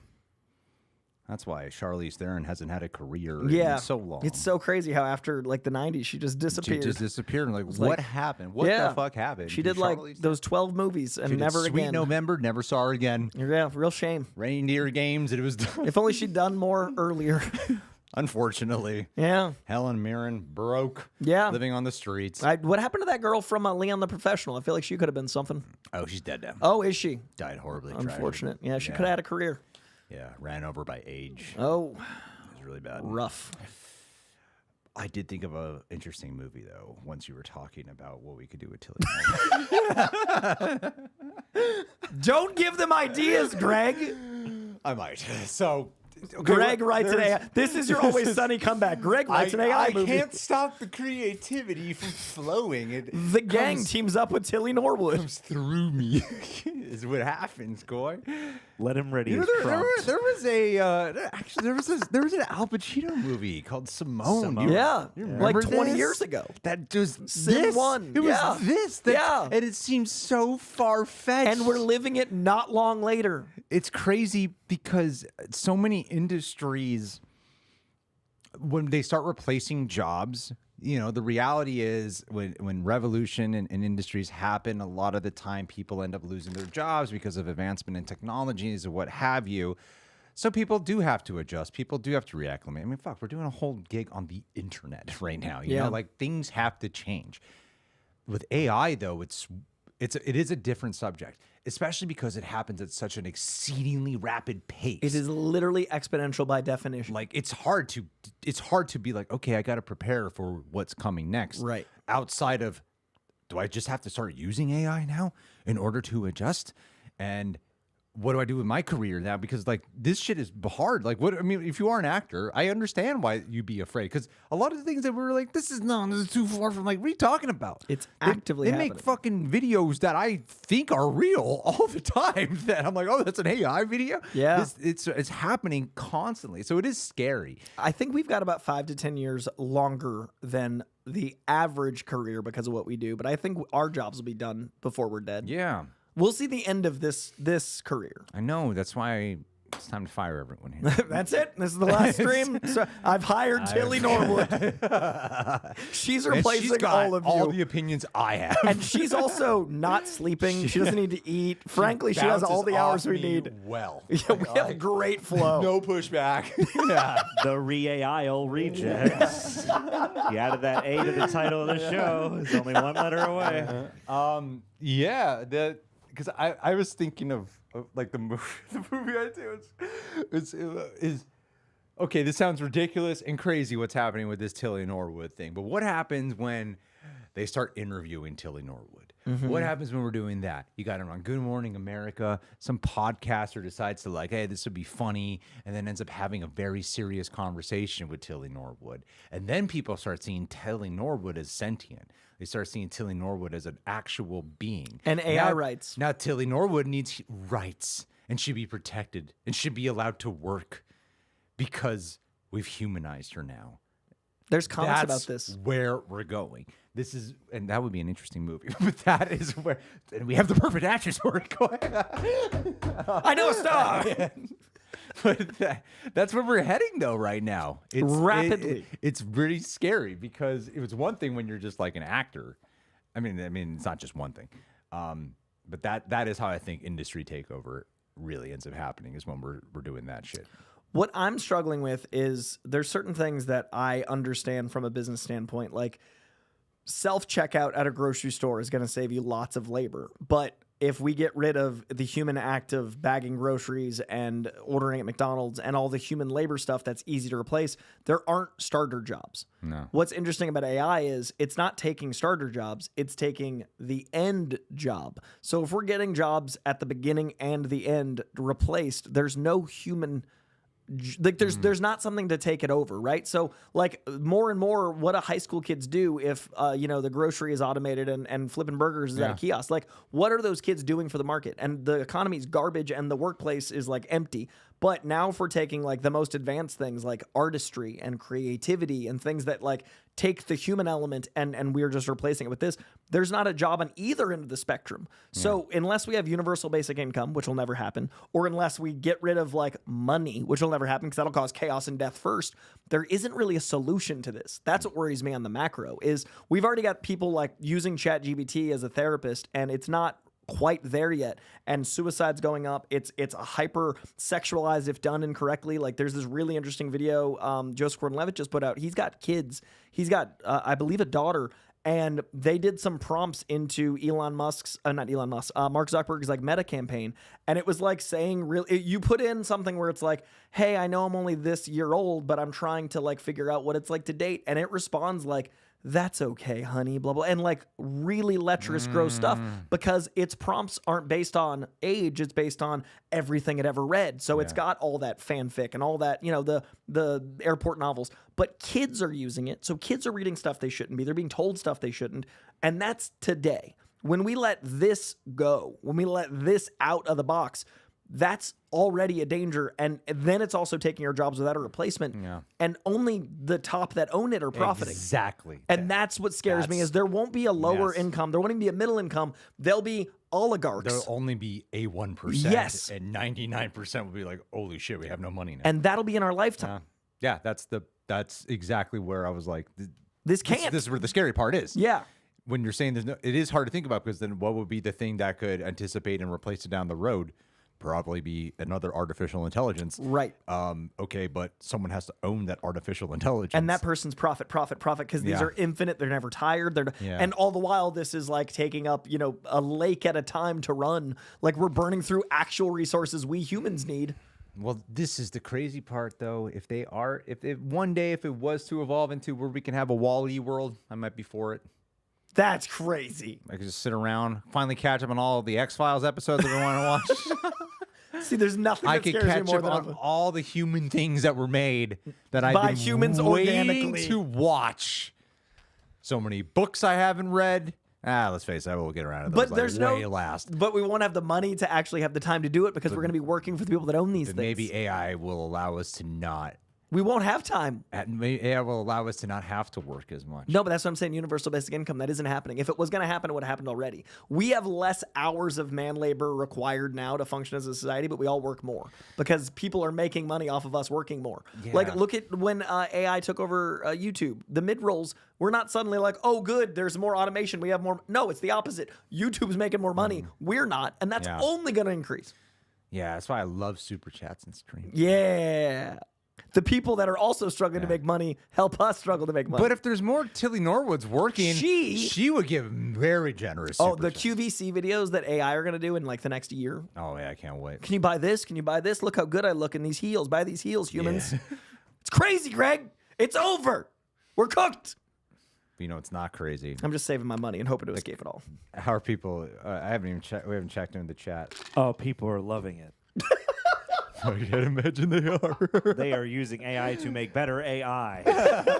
That's why Charlize Theron hasn't had a career Yeah. in so long. It's so crazy how after like the 90s, she just She disappeared. just disappeared. And like, like- what happened? What Yeah. the fuck happened? She to did like Charlize those 12 movies and She did never Sweet again. November, never saw her again. Yeah, real shame. Reindeer Games, it was done. If only she'd done more earlier. Unfortunately. Yeah. Helen Mirren broke. Yeah. Living on the streets. What happened to that girl from Leon the Professional? I feel like she could have been something. Oh, she's dead now. Oh, is she? Died horribly. Unfortunate. tragic. Yeah, she could have had a career. Yeah, ran over by age. Oh, It was really bad. rough. I did think of an interesting movie, though, once you were talking about what we could do with Tilly. Don't give them ideas, Greg. I might. So, okay, Greg writes an there's- AI. This is your Always Sunny comeback. Greg writes an AI I movie. can't stop the creativity from flowing. It The gang comes teams up with Tilly Norwood. through me. Is what happens, Coy. Let him ready You know, his prompt. there was a actually there was an Al Pacino movie called Simone. Simone. Yeah, You like remember 20 this? years ago. That was Sin this. one. It was Yeah. this. Yeah. And it seems so far fetched. And we're living it not long later. It's crazy because so many industries, when they start replacing jobs, you know, the reality is when revolution in industries happen, a lot of the time people end up losing their jobs because of advancement in technologies or what have you. So people do have to adjust. People do have to reacclimate. I mean, fuck, we're doing a whole gig on the internet right now. You Yeah. know, like things have to change. With AI, though, it is a different subject, especially because it happens at such an exceedingly rapid pace. It is literally exponential by definition. Like it's hard to be like, okay, I got to prepare for what's coming next. Right. Outside of, do I just have to start using AI now in order to adjust? And what do I do with my career now? Because like this shit is hard. Like what, I mean, if you are an actor, I understand why you'd be afraid. Because a lot of the things that we were like, this is too far from, like, what are you talking about? It's They- actively They make happening. fucking videos that I think are real all the time. That I'm like, oh, that's an AI video. Yeah. It's happening constantly. So it is scary. I think we've got about 5 to 10 years longer than the average career because of what we do. But I think our jobs will be done before we're dead. Yeah. We'll see the end of this career. I know. That's why it's time to fire everyone here. That's it. This is the last stream. So I've hired Tilly Norwood. She's And replacing she's got all of you. all the opinions I have. And she's also not sleeping. She doesn't need to eat. Frankly, she has all the hours we need. Well. Yeah, we have great flow. No pushback. Yeah, the Re-AI-ol rejects. You added that A to the title of the show. It's only one letter away. Yeah, because I was thinking of like the movie I do is okay. This sounds ridiculous and crazy. What's happening with this Tilly Norwood thing? But what happens when they start interviewing Tilly Norwood? What happens when we're doing that? You got him on Good Morning America. Some podcaster decides to like, hey, this would be funny, and then ends up having a very serious conversation with Tilly Norwood. And then people start seeing Tilly Norwood as sentient. They start seeing Tilly Norwood as an actual being. And AI rights. Now Tilly Norwood needs rights and should be protected and should be allowed to work because we've humanized her now. There's comments That's about this. where we're going. This is, and that would be an interesting movie. But that is where, and we have the perfect actress for it. I know a star. But that's where we're heading, though, right now. Rapidly. It's really scary because it was one thing when you're just like an actor. I mean, it's not just one thing. But that is how I think industry takeover really ends up happening, is when we're doing that shit. What I'm struggling with is there's certain things that I understand from a business standpoint, like self-checkout at a grocery store is going to save you lots of labor. But if we get rid of the human act of bagging groceries and ordering at McDonald's and all the human labor stuff that's easy to replace, there aren't starter jobs. No. What's interesting about AI is it's not taking starter jobs, it's taking the end job. So if we're getting jobs at the beginning and the end replaced, there's no human, like there's not something to take it over, right? So like more and more what do high school kids do if the grocery is automated and flipping burgers is at a kiosk? Like what are those kids doing for the market? And the economy is garbage and the workplace is like empty. But now if we're taking like the most advanced things like artistry and creativity and things that like take the human element and we're just replacing it with this, there's not a job on either end of the spectrum. So unless we have universal basic income, which will never happen, or unless we get rid of like money, which will never happen because that'll cause chaos and death first, there isn't really a solution to this. That's what worries me on the macro is we've already got people like using ChatGPT as a therapist and it's not quite there yet, and suicide's going up. It's a hyper sexualized if done incorrectly. Like there's this really interesting video Joseph Gordon-Levitt just put out. He's got kids. He's got I believe a daughter, and they did some prompts into Mark Zuckerberg's like Meta campaign, and it was like saying you put in something where it's like, hey, I know I'm only this year old, but I'm trying to like figure out what it's like to date, and it responds like, that's okay, honey, blah, blah, and like really lecherous, gross stuff because its prompts aren't based on age. It's based on everything it ever read. So it's got all that fanfic and all that, the airport novels, but kids are using it. So kids are reading stuff they shouldn't be. They're being told stuff they shouldn't. And that's today. When we let this go, when we let this out of the box, that's already a danger. And then it's also taking our jobs without a replacement. Yeah. And only the top that own it are profiting. Exactly. And that's what scares me is there won't be a lower income. There won't even be a middle income. There'll be oligarchs. There'll only be a 1%. Yes. And 99% will be like, holy shit, we have no money now. And that'll be in our lifetime. Yeah, that's exactly where I was like, this can't. This is where the scary part is. Yeah. When you're saying it is hard to think about because then what would be the thing that could anticipate and replace it down the road? Probably be another artificial intelligence. Right. Okay, but someone has to own that artificial intelligence. And that person's profit, because these are infinite. They're never tired. And all the while, this is like taking up, a lake at a time to run. Like we're burning through actual resources we humans need. Well, this is the crazy part, though. If one day it was to evolve into where we can have a Wall-E world, I might be for it. That's crazy. I could just sit around, finally catch up on all the X-Files episodes that I want to watch. See, there's nothing that scares me more than all the human things that were made that I've been humans waiting organically to watch. So many books I haven't read. Let's face it, I will get around to those. But there's way last. But we won't have the money to actually have the time to do it because we're going to be working for the people that own these things. Maybe AI will allow us to not. We won't have time. Maybe AI will allow us to not have to work as much. No, but that's what I'm saying. Universal basic income, that isn't happening. If it was going to happen, it would have happened already. We have less hours of man labor required now to function as a society, but we all work more because people are making money off of us working more. Yeah. Like, look at when AI took over YouTube. The mid-rolls, we're not suddenly like, oh, good, there's more automation. We have more. No, it's the opposite. YouTube's making more money. We're not, and that's only going to increase. Yeah, that's why I love super chats and streams. Yeah. The people that are also struggling to make money help us struggle to make money. But if there's more Tilly Norwoods working, she would give very generous. The QVC videos that AI are going to do in like the next year. Oh yeah, I can't wait. Can you buy this? Can you buy this? Look how good I look in these heels. Buy these heels, humans. Yeah. It's crazy, Greg. It's over. We're cooked. It's not crazy. I'm just saving my money and hoping to escape it all. How are people? I haven't even checked. We haven't checked in the chat. Oh, people are loving it. I can't imagine they are. They are using AI to make better AI.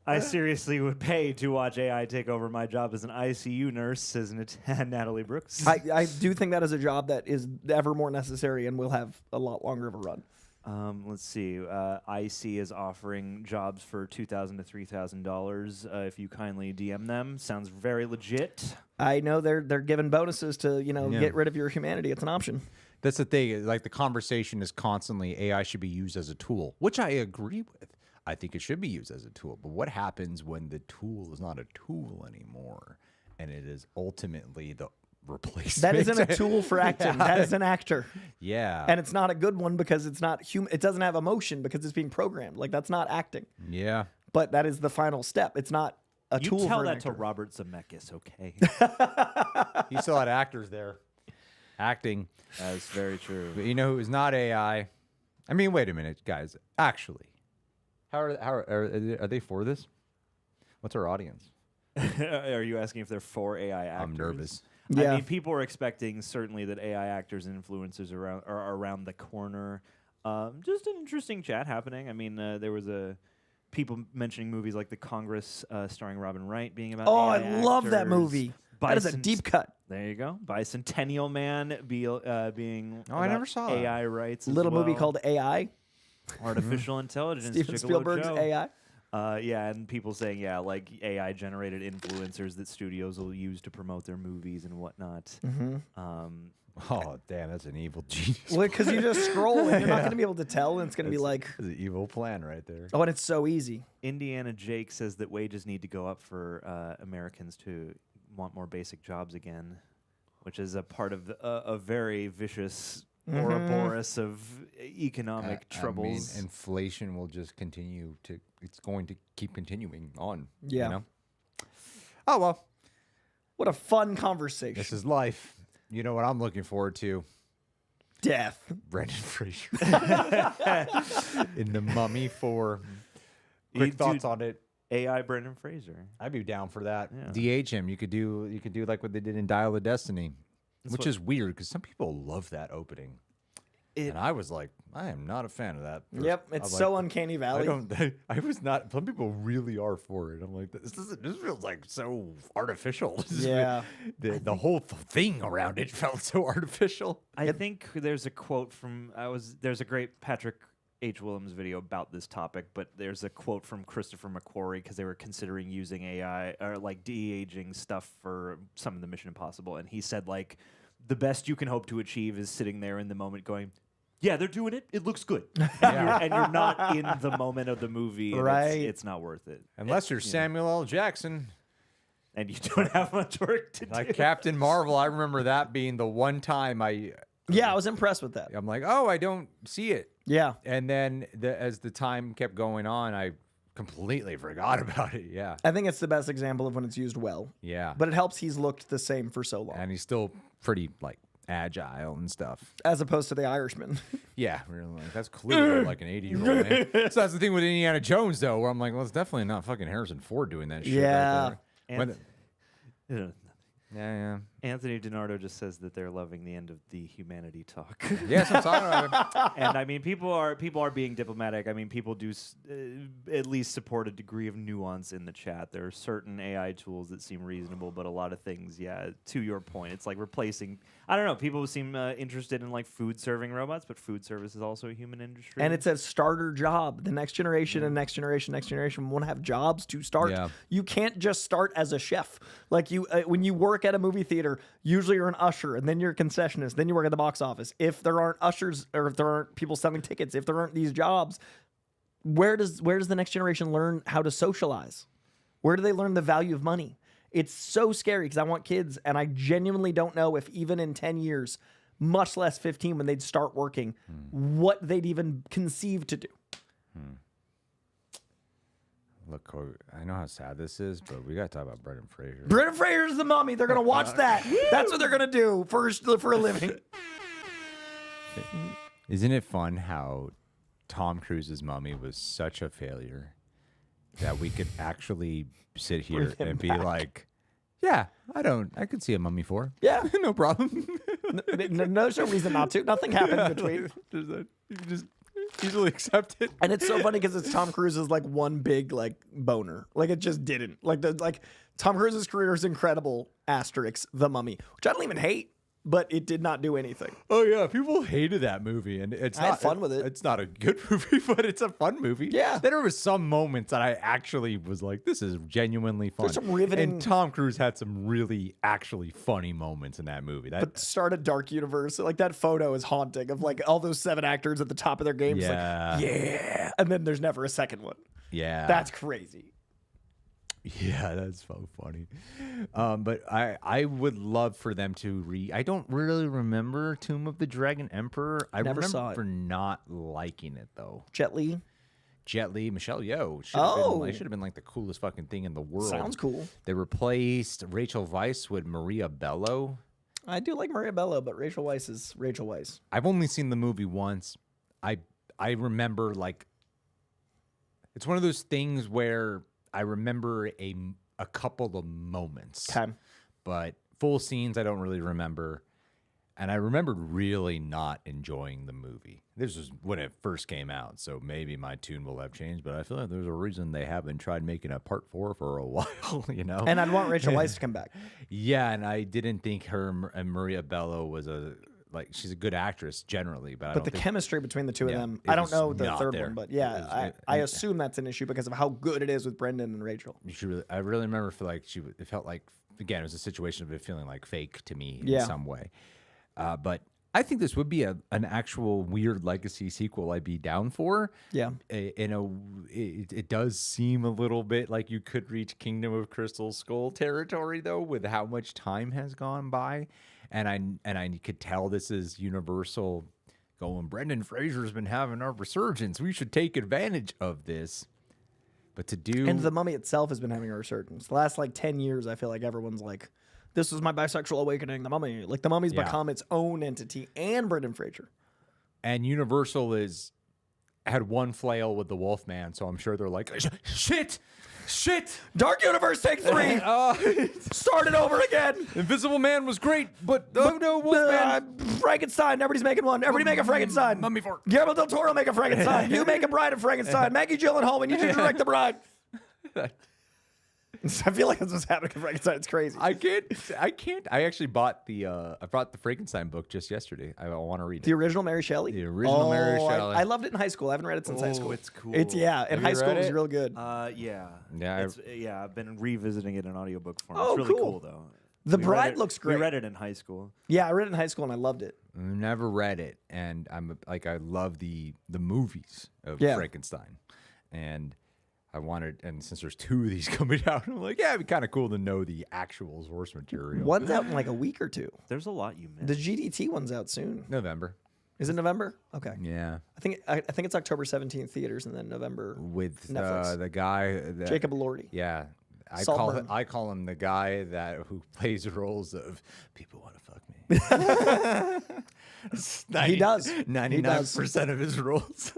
I seriously would pay to watch AI take over my job as an ICU nurse, says Natalie Brooks. I do think that is a job that is ever more necessary and will have a lot longer of a run. Let's see. IC is offering jobs for $2,000 to $3,000 if you kindly DM them. Sounds very legit. I know they're giving bonuses to get rid of your humanity. It's an option. That's the thing. Like the conversation is constantly AI should be used as a tool, which I agree with. I think it should be used as a tool. But what happens when the tool is not a tool anymore, and it is ultimately the replacement? That isn't a tool for acting. That is an actor. Yeah. And it's not a good one because it's not human. It doesn't have emotion because it's being programmed. Like, that's not acting. Yeah. But that is the final step. It's not a tool for You tell an that actor. to Robert Zemeckis, okay? He still had actors there acting. That's very true. But you know who is not AI? I mean, wait a minute, guys. Actually, how are they for this? What's our audience? Are you asking if they're for AI actors? I'm nervous. Yeah. I mean, people are expecting certainly that AI actors and influencers are around the corner. Just an interesting chat happening. I mean, there was people mentioning movies like The Congress, starring Robin Wright, being about AI I love that actors. movie. That is a deep cut. There you go. Bicentennial Man being I never saw that. AI rights. As Little movie well. called AI. Artificial Intelligence. Steven Gigolo Spielberg's Joe. AI. Yeah, and people saying, like AI-generated influencers that studios will use to promote their movies and whatnot. Oh, damn, that's an evil genius. Well, because you just scroll and you're not going to be able to tell, and it's going to be like, That's an evil plan right there. oh, and it's so easy. Indiana Jake says that wages need to go up for Americans to want more basic jobs again, which is a part of a very vicious Ouroboros of economic troubles. I mean, inflation will just continue to. It's going to keep continuing on. Yeah. You know? Oh well, What a fun conversation. this is life. You know what I'm looking forward to? Death. Brendan Fraser in The Mummy 4. Quick Dude, thoughts on it. AI Brendan Fraser. I'd be down for that. Yeah. DH him. You could do like what they did in Dial of Destiny, which what- is weird because some people love that opening. And I was like, I am not a fan of that. Yep, I'm it's like, so uncanny valley. I don't. I was not. Some people really are for it. I'm like, this feels like so artificial. Yeah. The whole thing around it felt so artificial. I think there's a quote from there's a great Patrick H. Willems video about this topic, but there's a quote from Christopher McQuarrie because they were considering using AI or like de-aging stuff for some of the Mission Impossible, and he said like the best you can hope to achieve is sitting there in the moment going, yeah, they're doing it. It looks good. And you're not in the moment of the movie. And Right. It's not worth it. Unless you're Samuel L. Jackson. And you don't have much work to Like do. Captain Marvel, I remember that being the one time Yeah, I was impressed with that. I'm like, oh, I don't see it. Yeah. And then as the time kept going on, I completely forgot about it. Yeah. I think it's the best example of when it's used well. Yeah. But it helps he's looked the same for so long. And he's still pretty like agile and stuff. As opposed to the Irishman. Yeah, really, like, that's clearly like an 80-year-old man. So that's the thing with Indiana Jones, though, where I'm like, well, it's definitely not fucking Harrison Ford doing that shit. Yeah. Right there. When Yeah. yeah. Anthony DiNardo just says that they're loving the end of the humanity talk. Yes, I'm talking about it. And I mean, people are being diplomatic. I mean, people do at least support a degree of nuance in the chat. There are certain AI tools that seem reasonable, but a lot of things, yeah, to your point, it's like replacing. I don't know. People seem interested in like food serving robots, but food service is also a human industry. And it's a starter job. The next generation and next generation want to have jobs to start. Yeah. You can't just start as a chef. Like you, when you work at a movie theater, usually you're an usher, and then you're a concessionist, then you work at the box office. If there aren't ushers, or if there aren't people selling tickets, if there aren't these jobs, where does the next generation learn how to socialize? Where do they learn the value of money? It's so scary because I want kids, and I genuinely don't know if even in 10 years, much less 15 when they'd start working, what they'd even conceive to do. Look, I know how sad this is, but we got to talk about Brendan Fraser. Brendan Fraser's the Mummy. They're going to watch that. That's what they're going to do for a living. Isn't it fun how Tom Cruise's Mummy was such a failure that we could actually sit here and be like, yeah, I could see a Mummy 4. Yeah. No problem. There's no reason not to. Nothing happened in between. You can just easily accept it. And it's so funny because it's Tom Cruise's like one big like boner. Like it just didn't. Like Tom Cruise's career is incredible. Asterisk The Mummy, which I don't even hate. but it did not do anything. Oh yeah, people hated that movie, and it's I not had fun with it. It's not a good movie, but it's a fun movie. Yeah. There was some moments that I actually was like, "This is genuinely fun." There's some riveting. And Tom Cruise had some really actually funny moments in that movie. But start a dark universe. Like that photo is haunting of like all those 7 actors at the top of their game. Yeah. Like, yeah. And then there's never a second one. Yeah, That's crazy. Yeah, that's so funny. But I would love for them to I don't really remember Tomb of the Dragon Emperor. I Never remember saw it. not liking it though. Jet Li. Jet Li, Michelle Yeoh. It should have been like the coolest fucking thing in the world. Sounds cool. They replaced Rachel Weisz with Maria Bello. I do like Maria Bello, but Rachel Weisz is Rachel Weisz. I've only seen the movie once. I remember like it's one of those things where I remember a couple of moments. Okay. But full scenes I don't really remember. And I remembered really not enjoying the movie. This was when it first came out, so maybe my tune will have changed, but I feel like there's a reason they haven't tried making a part 4 for a while, you know? And I'd want Rachel Weisz to come back. Yeah, and I didn't think her and Maria Bello was she's a good actress generally, but I But don't the think chemistry between the two of Yeah, them, it I don't was know the not third there. one, but It yeah, was- I assume that's an issue because of how good it is with Brendan and Rachel. I really remember it felt like, again, it was a situation of it feeling like fake to me in Yeah. some way. But I think this would be an actual weird legacy sequel I'd be down for. Yeah. It does seem a little bit like you could reach Kingdom of Crystal Skull territory, though, with how much time has gone by. And I could tell this is Universal going, Brendan Fraser's been having a resurgence. We should take advantage of this. But to do... And the Mummy itself has been having a resurgence. The last like 10 years, I feel like everyone's like, this was my bisexual awakening, the Mummy. Like the Mummy's become its own entity, and Brendan Fraser. And Universal had one flail with the Wolfman, so I'm sure they're like, shit! Dark Universe, take 3. Start it over again. Invisible Man was great, but no, Wolfman. Frankenstein. Everybody's making one. Everybody make a Frankenstein. Mummy 4. Guillermo del Toro make a Frankenstein. You make a Bride of Frankenstein. Maggie Gyllenhaal, we need you to direct the Bride. I feel like that's what's happening in Frankenstein. It's crazy. I can't. I actually bought the Frankenstein book just yesterday. I want to read The it. original Mary Shelley? The original Mary Shelley. I loved it in high school. I haven't read it since high school. It's cool. In Have high you school read it was it? real good. Yeah. Yeah, I've been revisiting it in audiobook form. Oh, It's really cool. cool though. The We read Bride it- looks great. We read it in high school. Yeah, I read it in high school and I loved it. I've never read it, and I love the movies of Yeah. Frankenstein, and and since there's 2 of these coming out, I'm like, yeah, it'd be kind of cool to know the actual source material. One's out in like a week or 2. There's a lot you missed. The GDT one's out soon. November. Is it November? Okay. Yeah, I think it's October 17th theaters and then November. with Netflix. the guy that, Jacob Elordi. Yeah. Saltburn. I call him the guy who plays the roles of people want to fuck me. He does. 99% of his roles.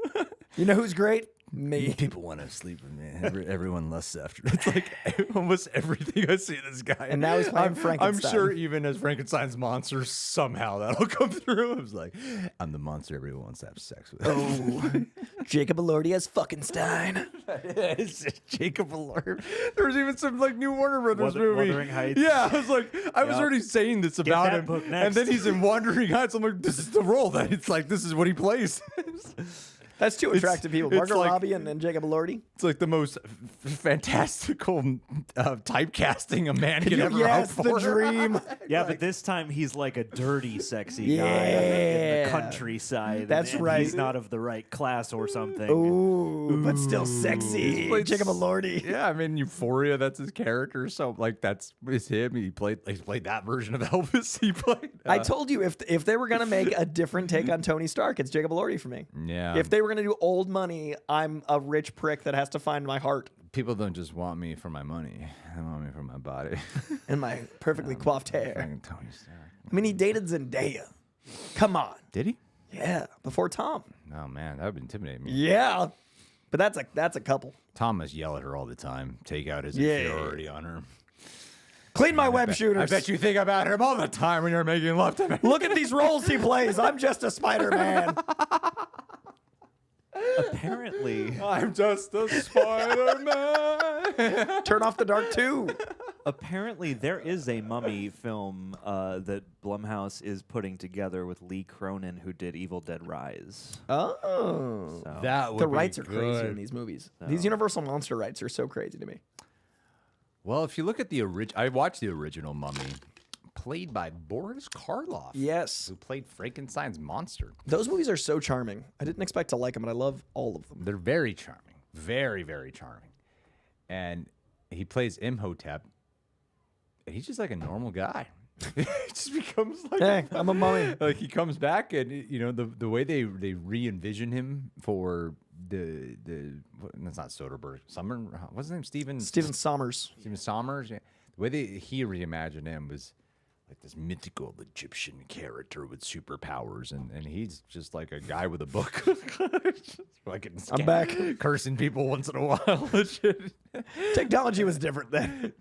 You know who's great? Me. People want to sleep with me. Everyone lusts after. It's like almost everything I see this guy. And now he's playing I'm Frankenstein. sure even as Frankenstein's monster, somehow that'll come through. I was like, I'm the monster everyone wants to have sex with. Oh, Jacob Elordi as Fuckenstein. It's Jacob Elordi. There was even some like new Warner Brothers movie. Wuthering Heights. Yeah, I was like, I was Yep. already saying this about that him, book and next. then he's in Wandering Heights. I'm like, this is the role that it's like. This is what he plays. That's two attractive people. it's Margot like- Robbie and Jacob Elordi. It's like the most fantastical typecasting a man can ever Yes, hope the for. dream. Yeah, but this time he's like a dirty, sexy guy Yeah. in the countryside. That's and right. He's not of the right class or something. Ooh, but still sexy. Like, Jacob Elordi. Yeah, I mean Euphoria. That's his character. So like that's him. He played that version of Elvis. He played. I told you if they were gonna make a different take on Tony Stark, it's Jacob Elordi for me. Yeah. If they were gonna do old money, I'm a rich prick that has to find my heart People don't just want me for my money. They want me for my body. and my perfectly coiffed hair. Fucking Tony Stark. I mean, he dated Zendaya. Come on. Did he? Yeah, before Tom. Oh man, that would intimidate me. Yeah, but that's a couple. Tom must yell at her all the time. Take out his Yeah. inferiority on her. Clean my web I shooters. bet you think about him all the time when you're making love to me. Look at these roles he plays. I'm just a Spider-Man. Apparently, I'm just a Spider-Man. Turn off the dark too. Apparently, there is a Mummy film that Blumhouse is putting together with Lee Cronin, who did Evil Dead Rise. Oh. So, That would The be rights are crazy in good. these movies. So- These Universal monster rights are so crazy to me. Well, if you look at the original, I watched the original Mummy, played by Boris Karloff. Yes. Who played Frankenstein's monster. Those movies are so charming. I didn't expect to like them, but I love all of them. They're very charming. Very, very charming. And he plays Imhotep. And he's just like a normal guy. He just becomes like Hey, I'm a mummy. Like he comes back, and you know the way they re-envision him for the that's not Soderbergh. What's his name? Stephen Sommers. Stephen Sommers. Yeah. The way he reimagined him was like this mythical Egyptian character with superpowers, and he's just like a guy with a book. I'm back. Cursing people once in a while. And shit. Technology was different then.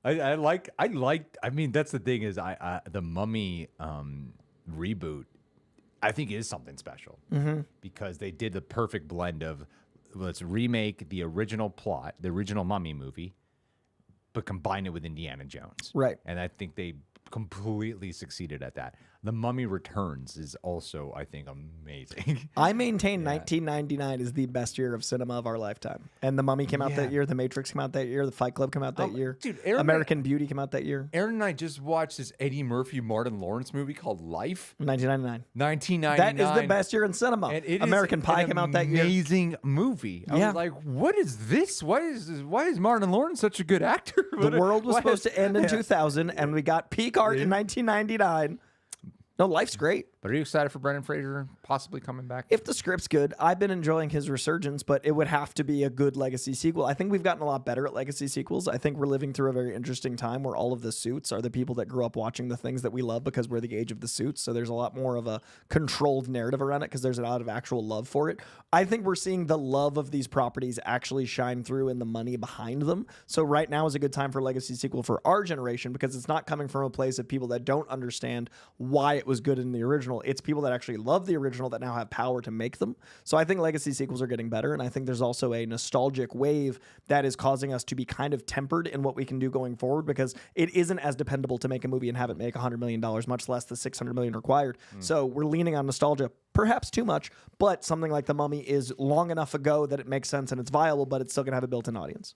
I mean, that's the thing is the Mummy reboot, I think is something special because they did the perfect blend of let's remake the original plot, the original Mummy movie, but combine it with Indiana Jones. Right. And I think they completely succeeded at that. The Mummy Returns is also, I think, amazing. I maintain 1999 is the best year of cinema of our lifetime. And The Mummy came out that year. The Matrix came out that year. The Fight Club came out that year. Dude, American Beauty came out that year. Aaron and I just watched this Eddie Murphy, Martin Lawrence movie called Life. 1999. 1999. That is the best year in cinema. And it American is Pie an came out that year. Amazing movie. I Yeah. was like, what is this? Why is Martin Lawrence such a good actor? The world was supposed to end in 2000, and we got peak art in 1999. No, Life's great. But are you excited for Brendan Fraser possibly coming back? If the script's good, I've been enjoying his resurgence, but it would have to be a good legacy sequel. I think we've gotten a lot better at legacy sequels. I think we're living through a very interesting time where all of the suits are the people that grew up watching the things that we love because we're the age of the suits. So there's a lot more of a controlled narrative around it because there's a lot of actual love for it. I think we're seeing the love of these properties actually shine through in the money behind them. So right now is a good time for a legacy sequel for our generation because it's not coming from a place of people that don't understand why it was good in the original. It's people that actually love the original that now have power to make them. So I think legacy sequels are getting better, and I think there's also a nostalgic wave that is causing us to be kind of tempered in what we can do going forward because it isn't as dependable to make a movie and have it make $100 million, much less the $600 million required. So we're leaning on nostalgia, perhaps too much, but something like The Mummy is long enough ago that it makes sense and it's viable, but it's still going to have a built-in audience.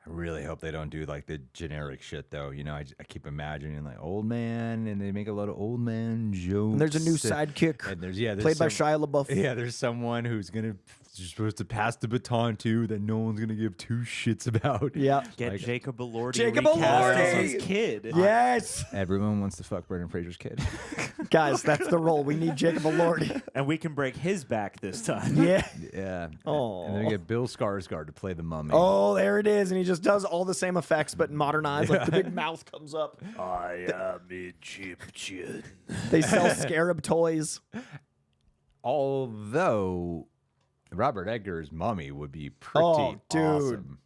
I really hope they don't do like the generic shit though. You know, I just keep imagining like old man, and they make a lot of old man jokes. And there's a new sidekick and there's played by Shia LaBeouf. Yeah, there's someone who's supposed to pass the baton to that no one's gonna give two shits about. Yeah. Get Like- Jacob Elordi Jacob recast Elordi! as his kid. Yes. Everyone wants to fuck Brendan Fraser's kid. Guys, that's the role. We need Jacob Elordi. And we can break his back this time. Yeah. Yeah. Oh. And then we get Bill Skarsgård to play the Mummy. Oh, there it is. And he just does all the same effects, but modernized. Like the big mouth comes up. I am Egyptian. They sell scarab toys. Although Robert Eggers' Mummy would be pretty Oh, dude. awesome.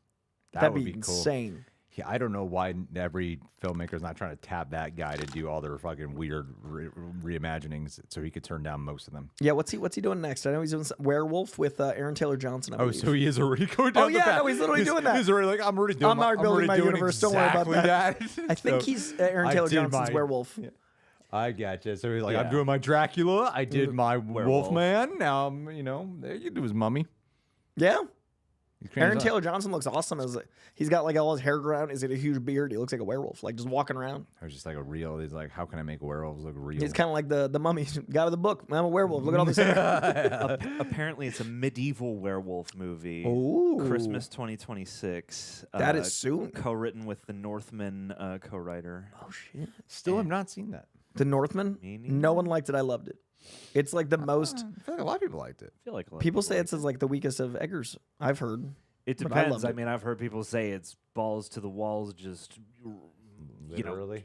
That'd would be be cool. insane. Yeah, I don't know why every filmmaker's not trying to tap that guy to do all their fucking weird reimaginings so he could turn down most of them. Yeah, what's he doing next? I know he's doing Werewolf with Aaron Taylor Johnson. I Oh, believe. so he is already going down Oh, the yeah, path. no, he's literally doing that. He's already like, I'm already doing I'm already building my doing universe. Don't worry about exactly that. I think So, he's Aaron I Taylor did Johnson's my- Werewolf. Yeah. I gotcha. So he's like, Yeah. I'm doing my Dracula. I did my Werewolf. Wolfman. Now, there you do his Mummy. Yeah. He's crazy Aaron up. Taylor Johnson looks awesome. He's got like all his hair ground. He's got a huge beard. He looks like a werewolf, like just walking around. I was just like he's like, how can I make werewolves look real? He's kind of like the mummy guy of the book. I'm a werewolf. Look at all this hair. Apparently, it's a medieval werewolf movie. Ooh. Christmas 2026. That is soon. Co-written with the Northman co-writer. Oh, shit. Still have not seen that. The Northman? Me neither. No one liked it. I loved it. It's like the most. I feel like a lot of people liked it. I feel like a lot of People say like it's like the weakest of Eggers. I've heard. It but I depends. loved I it. mean, I've heard people say it's balls to the walls, just Literally.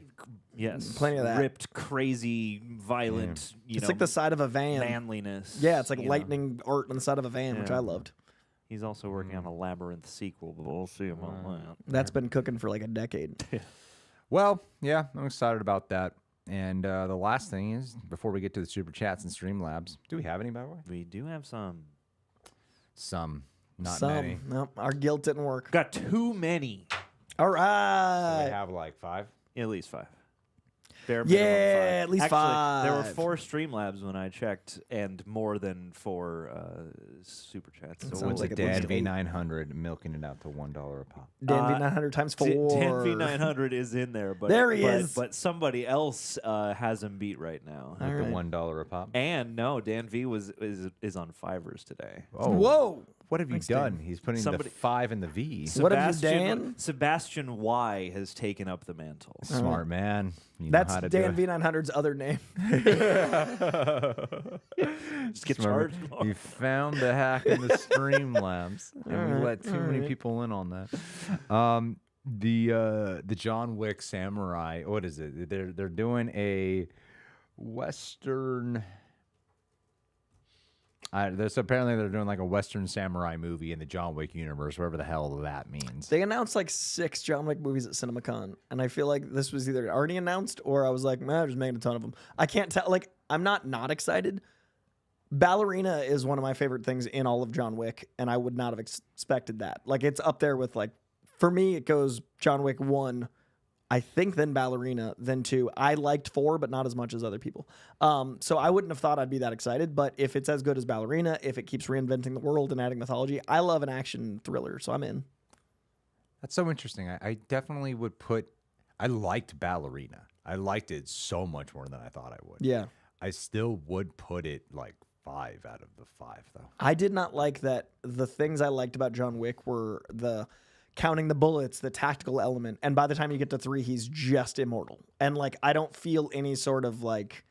yes, Plenty of that. ripped, crazy, violent. It's like the side of a van. manliness. Yeah, it's like you know. lightning art on the side of a van, which Yeah. I loved. He's also working on a Labyrinth sequel, but we'll see about that. That's been cooking for like a decade. Well, yeah, I'm excited about that. And the last thing is, before we get to the super chats and Streamlabs, do we have any, by the way? We do have some. Some, not Some. many. No, our guilt didn't work. Got too many. All So right. we have like 5. At least 5. Bare minimum 5. At least Actually, 5. there were 4 Streamlabs when I checked, and more than 4 super chats. That So sounds What's like a at least Dan 8. V900 milking it out to $1 a pop? Dan V900 times 4. Dan V900 is in there, but There he is. But somebody else has him beat right now. All With right. the $1 a pop? And no, Dan V is on Fivers today. Oh, Whoa. what have you Thanks, done? Dan. He's putting Somebody- the 5 in the V. What have you, Dan? Sebastian Y has taken up the mantle. Smart man. You know That's how to Dan do it. V900's other name. Just get Smart. charged more. You found the hack in the Streamlabs, and we Alright, let too many people in on that. The John Wick Samurai. What is it? They're doing a Western. Apparently they're doing like a Western samurai movie in the John Wick universe, whatever the hell that means. They announced like 6 John Wick movies at CinemaCon, and I feel like this was either already announced or I was like, man, I'm just making a ton of them. I can't tell. Like, I'm not excited. Ballerina is one of my favorite things in all of John Wick, and I would not have expected that. Like, it's up there with like, for me, it goes John Wick 1, I think, then Ballerina, then 2. I liked 4, but not as much as other people. So I wouldn't have thought I'd be that excited. But if it's as good as Ballerina, if it keeps reinventing the world and adding mythology, I love an action thriller, so I'm in. That's so interesting. I definitely would put. I liked Ballerina. I liked it so much more than I thought I would. Yeah. I still would put it like 5 out of the 5 though. I did not like that. The things I liked about John Wick were the counting the bullets, the tactical element, and by the time you get to 3, he's just immortal. And like, I don't feel any sort of like.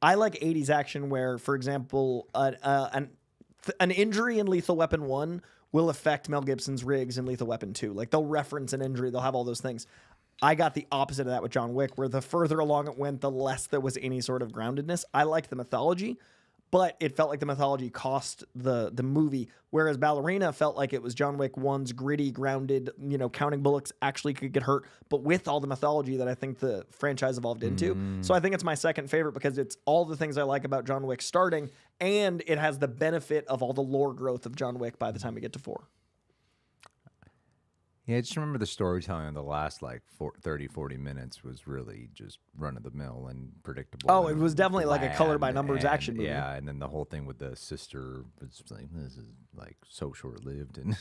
I like 80s action where, for example, an injury in Lethal Weapon 1 will affect Mel Gibson's Riggs in Lethal Weapon 2. Like, they'll reference an injury, they'll have all those things. I got the opposite of that with John Wick, where the further along it went, the less there was any sort of groundedness. I liked the mythology, but it felt like the mythology cost the movie, whereas Ballerina felt like it was John Wick 1's gritty, grounded, counting bullets actually could get hurt, but with all the mythology that I think the franchise evolved into. So I think it's my second favorite because it's all the things I like about John Wick starting, and it has the benefit of all the lore growth of John Wick by the time we get to 4. Yeah, I just remember the storytelling in the last like 30, 40 minutes was really just run of the mill and predictable. Oh, and it was definitely like a color by bland, numbers and, action movie. Yeah, and then the whole thing with the sister was like, this is like so short lived, and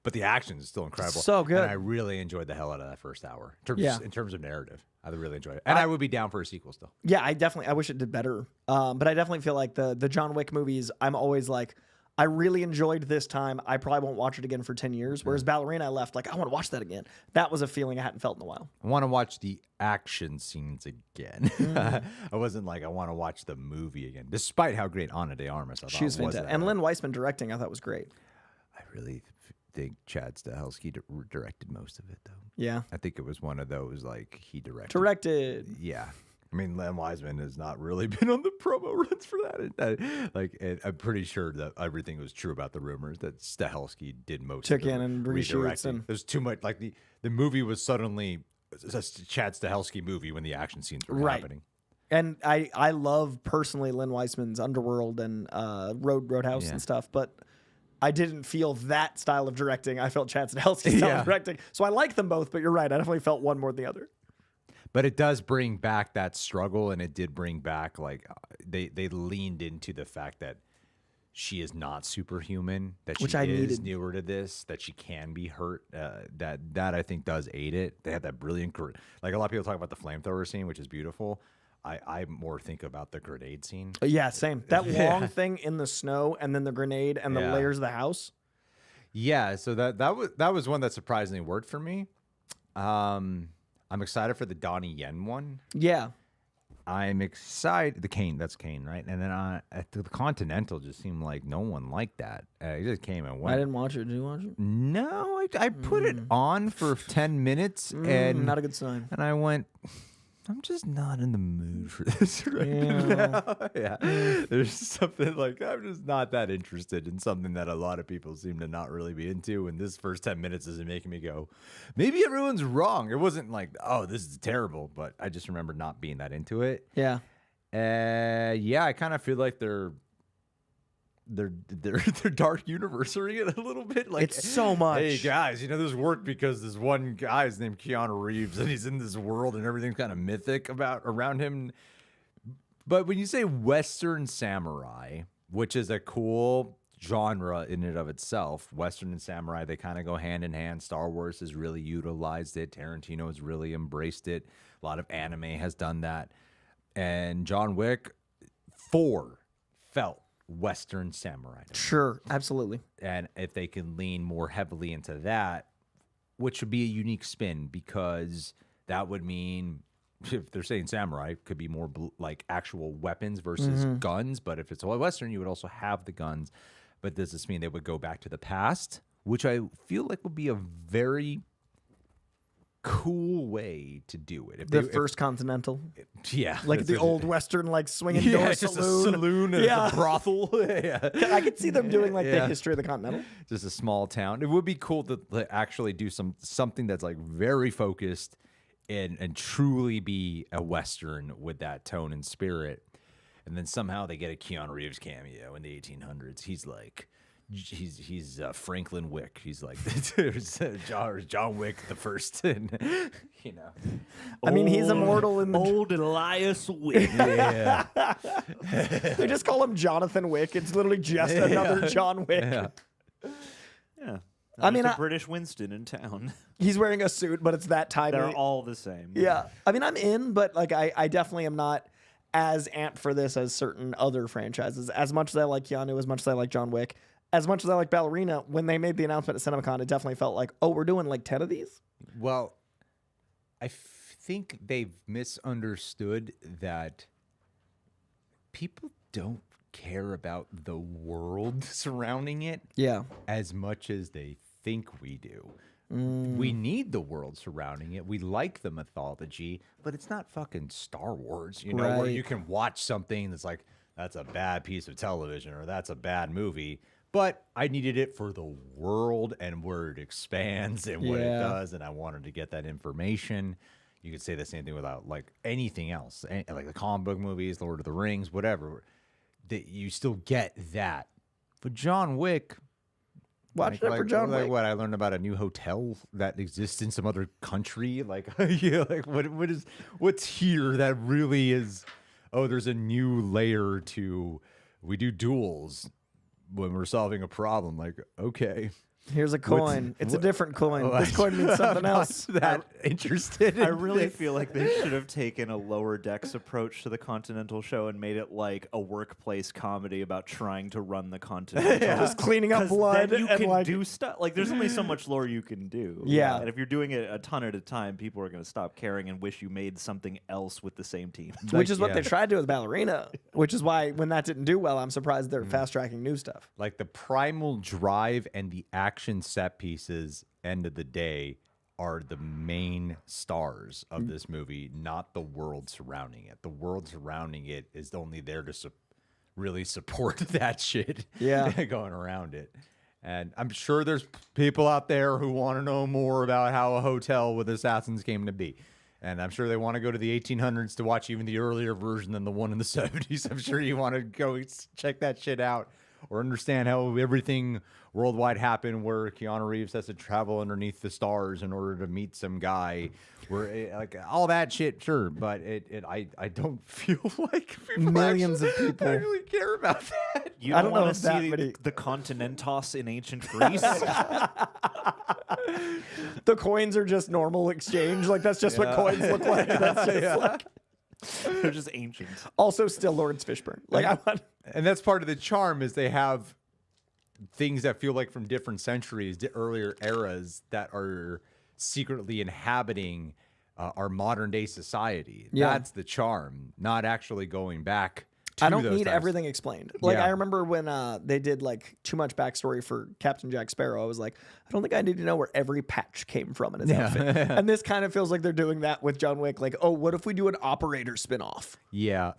but the action is still incredible. So good. And I really enjoyed the hell out of that first hour. In terms of narrative, I really enjoyed it, and I would be down for a sequel still. Yeah, I wish it did better. But I definitely feel like the John Wick movies, I'm always like, I really enjoyed this time. I probably won't watch it again for 10 years. Whereas Ballerina, I left like, I want to watch that again. That was a feeling I hadn't felt in a while. I want to watch the action scenes again. I wasn't like, I want to watch the movie again, despite how great Ana de Armas I thought She was fantastic. And Lynn Weissman directing, I thought was great. I really think Chad Stahelski directed most of it, though. Yeah. I think it was one of those, like, he directed. Directed. Yeah. I mean, Len Wiseman has not really been on the promo runs for that. I'm pretty sure that everything was true about the rumors that Stahelski did most Took of the in and reshoots redirecting. and- There's too much. Like, the movie was suddenly a Chad Stahelski movie when the action scenes were happening. And I love personally Lynn Weissman's Underworld and Roadhouse and stuff, but I didn't feel that style of directing. I felt Chad Stahelski's style of directing. So I like them both, but you're right. I definitely felt one more than the other. But it does bring back that struggle, and it did bring back, like, they leaned into the fact that she is not superhuman, that she is newer to this, that she can be hurt. That I think does aid it. They had that brilliant, like, a lot of people talk about the flamethrower scene, which is beautiful. I more think about the grenade scene. Yeah, same. That long thing in the snow, and then the grenade and the layers of the house. Yeah, so that was one that surprisingly worked for me. I'm excited for the Donnie Yen one. Yeah. I'm excited. That's Kane, right? And then at the Continental just seemed like no one liked that. It just came and went. I didn't watch it. Did you watch it? No, I put it on for 10 minutes and not a good sign. And I went, I'm just not in the mood for this right now. Yeah. There's something like, I'm just not that interested in something that a lot of people seem to not really be into. And this first 10 minutes isn't making me go, maybe everyone's wrong. It wasn't like, oh, this is terrible. But I just remember not being that into it. Yeah. Yeah, I kind of feel like they're their dark universary a little bit. Like, It's so much. Hey guys, this worked because this one guy is named Keanu Reeves, and he's in this world, and everything's kind of mythic around him. But when you say Western samurai, which is a cool genre in and of itself, Western and samurai, they kind of go hand in hand. Star Wars has really utilized it. Tarantino has really embraced it. A lot of anime has done that. And John Wick 4 felt Western samurai. Sure, absolutely. And if they can lean more heavily into that, which would be a unique spin, because that would mean, if they're saying samurai, it could be more like actual weapons versus guns. But if it's a Western, you would also have the guns. But does this mean they would go back to the past, which I feel like would be a very cool way to do it? The first Continental. Yeah. Like the old Western, like swinging door it's just saloon. a saloon and a brothel. Yeah. I could see them doing like the history of the Continental. Just a small town. It would be cool to actually do something that's like very focused and truly be a Western with that tone and spirit. And then somehow they get a Keanu Reeves cameo in the 1800s. He's like, he's Franklin Wick. He's like John Wick the first, and I mean, he's immortal in the old Elias Wick. Yeah. They just call him Jonathan Wick. It's literally just another John Wick. Yeah. I mean, a British Winston in town. He's wearing a suit, but it's that tiny. They're all the same. Yeah. I mean, I'm in, but like I definitely am not as amped for this as certain other franchises. As much as I like Keanu, as much as I like John Wick, as much as I like Ballerina, when they made the announcement at CinemaCon, it definitely felt like, oh, we're doing like 10 of these? Well, I think they've misunderstood that people don't care about the world surrounding it as much as they think we do. We need the world surrounding it. We like the mythology, but it's not fucking Star Wars, where you can watch something that's like, that's a bad piece of television or that's a bad movie. But I needed it for the world and where it expands and what it does, and I wanted to get that information. You could say the same thing without like anything else, like the comic book movies, Lord of the Rings, whatever. That you still get that. But John Wick, watch it for John Wick. What I learned about a new hotel that exists in some other country. Like, what's here that really is? Oh, there's a new layer to. We do duels when we're solving a problem. Like, okay. Here's a coin. It's a different coin. This coin means something else. That interested. I really feel like they should have taken a lower decks approach to the Continental show and made it like a workplace comedy about trying to run the Continental. Just cleaning up blood. Then you and can like, do stuff. Like, there's only so much lore you can do. Yeah. And if you're doing it a ton at a time, people are going to stop caring and wish you made something else with the same team. Which is what they tried to do with Ballerina. Which is why when that didn't do well, I'm surprised they're fast tracking new stuff. Like the primal drive and the action set pieces, end of the day, are the main stars of this movie, not the world surrounding it. The world surrounding it is only there to really support that shit going around it. And I'm sure there's people out there who want to know more about how a hotel with assassins came to be. And I'm sure they want to go to the 1800s to watch even the earlier version than the one in the 70s. I'm sure you want to go check that shit out or understand how everything worldwide happened, where Keanu Reeves has to travel underneath the stars in order to meet some guy, where like all that shit, sure, but I don't feel like millions of people actually care about that. You don't want to see the Continentos in ancient Greece. The coins are just normal exchange. Like that's just what coins look like. That's just like. They're just ancient. Also, still Lawrence Fishburne. Like, and that's part of the charm is they have things that feel like from different centuries, earlier eras that are secretly inhabiting our modern day society. Yeah. That's the charm, not actually going back to I don't those need times. everything explained. Like, I remember when they did like too much backstory for Captain Jack Sparrow, I was like, I don't think I need to know where every patch came from in his outfit. And this kind of feels like they're doing that with John Wick. Like, oh, what if we do an operator spinoff? Yeah.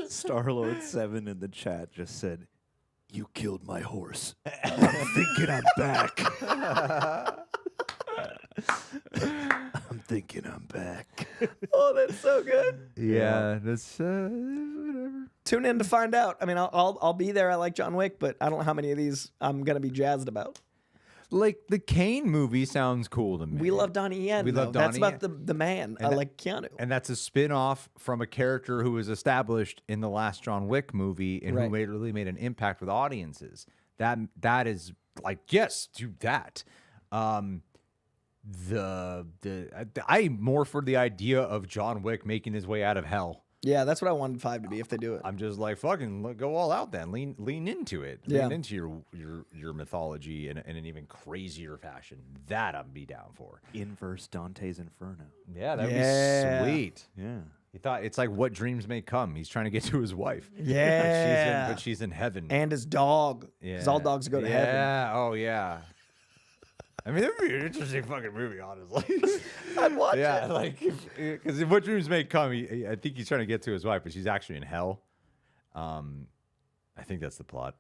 Star-Lord 7 in the chat just said, "You killed my horse. I'm thinking I'm back." I'm thinking I'm back. Oh, that's so good. Yeah, that's whatever. Tune in to find out. I mean, I'll be there. I like John Wick, but I don't know how many of these I'm gonna be jazzed about. Like the Kane movie sounds cool to me. We love Donnie Yen. We love That's Donnie about the man. I like Keanu. And that's a spin-off from a character who was established in the last John Wick movie and who really made an impact with audiences. That is like, yes, do that. I'm more for the idea of John Wick making his way out of hell. Yeah, that's what I wanted 5 to be if they do it. I'm just like, fucking go all out then. Lean into it. Yeah. Lean into your mythology in an even crazier fashion. That I'd be down for. Inverse Dante's Inferno. Yeah, that'd be sweet. Yeah. He thought it's like what dreams may come. He's trying to get to his wife. Yeah. but she's in heaven. And his dog. Yeah. Because all dogs go to heaven. Yeah. Oh yeah. I mean, that'd be an interesting fucking movie, honestly. I'd watch it. Yeah, like because what dreams may come. I think he's trying to get to his wife, but she's actually in hell. I think that's the plot.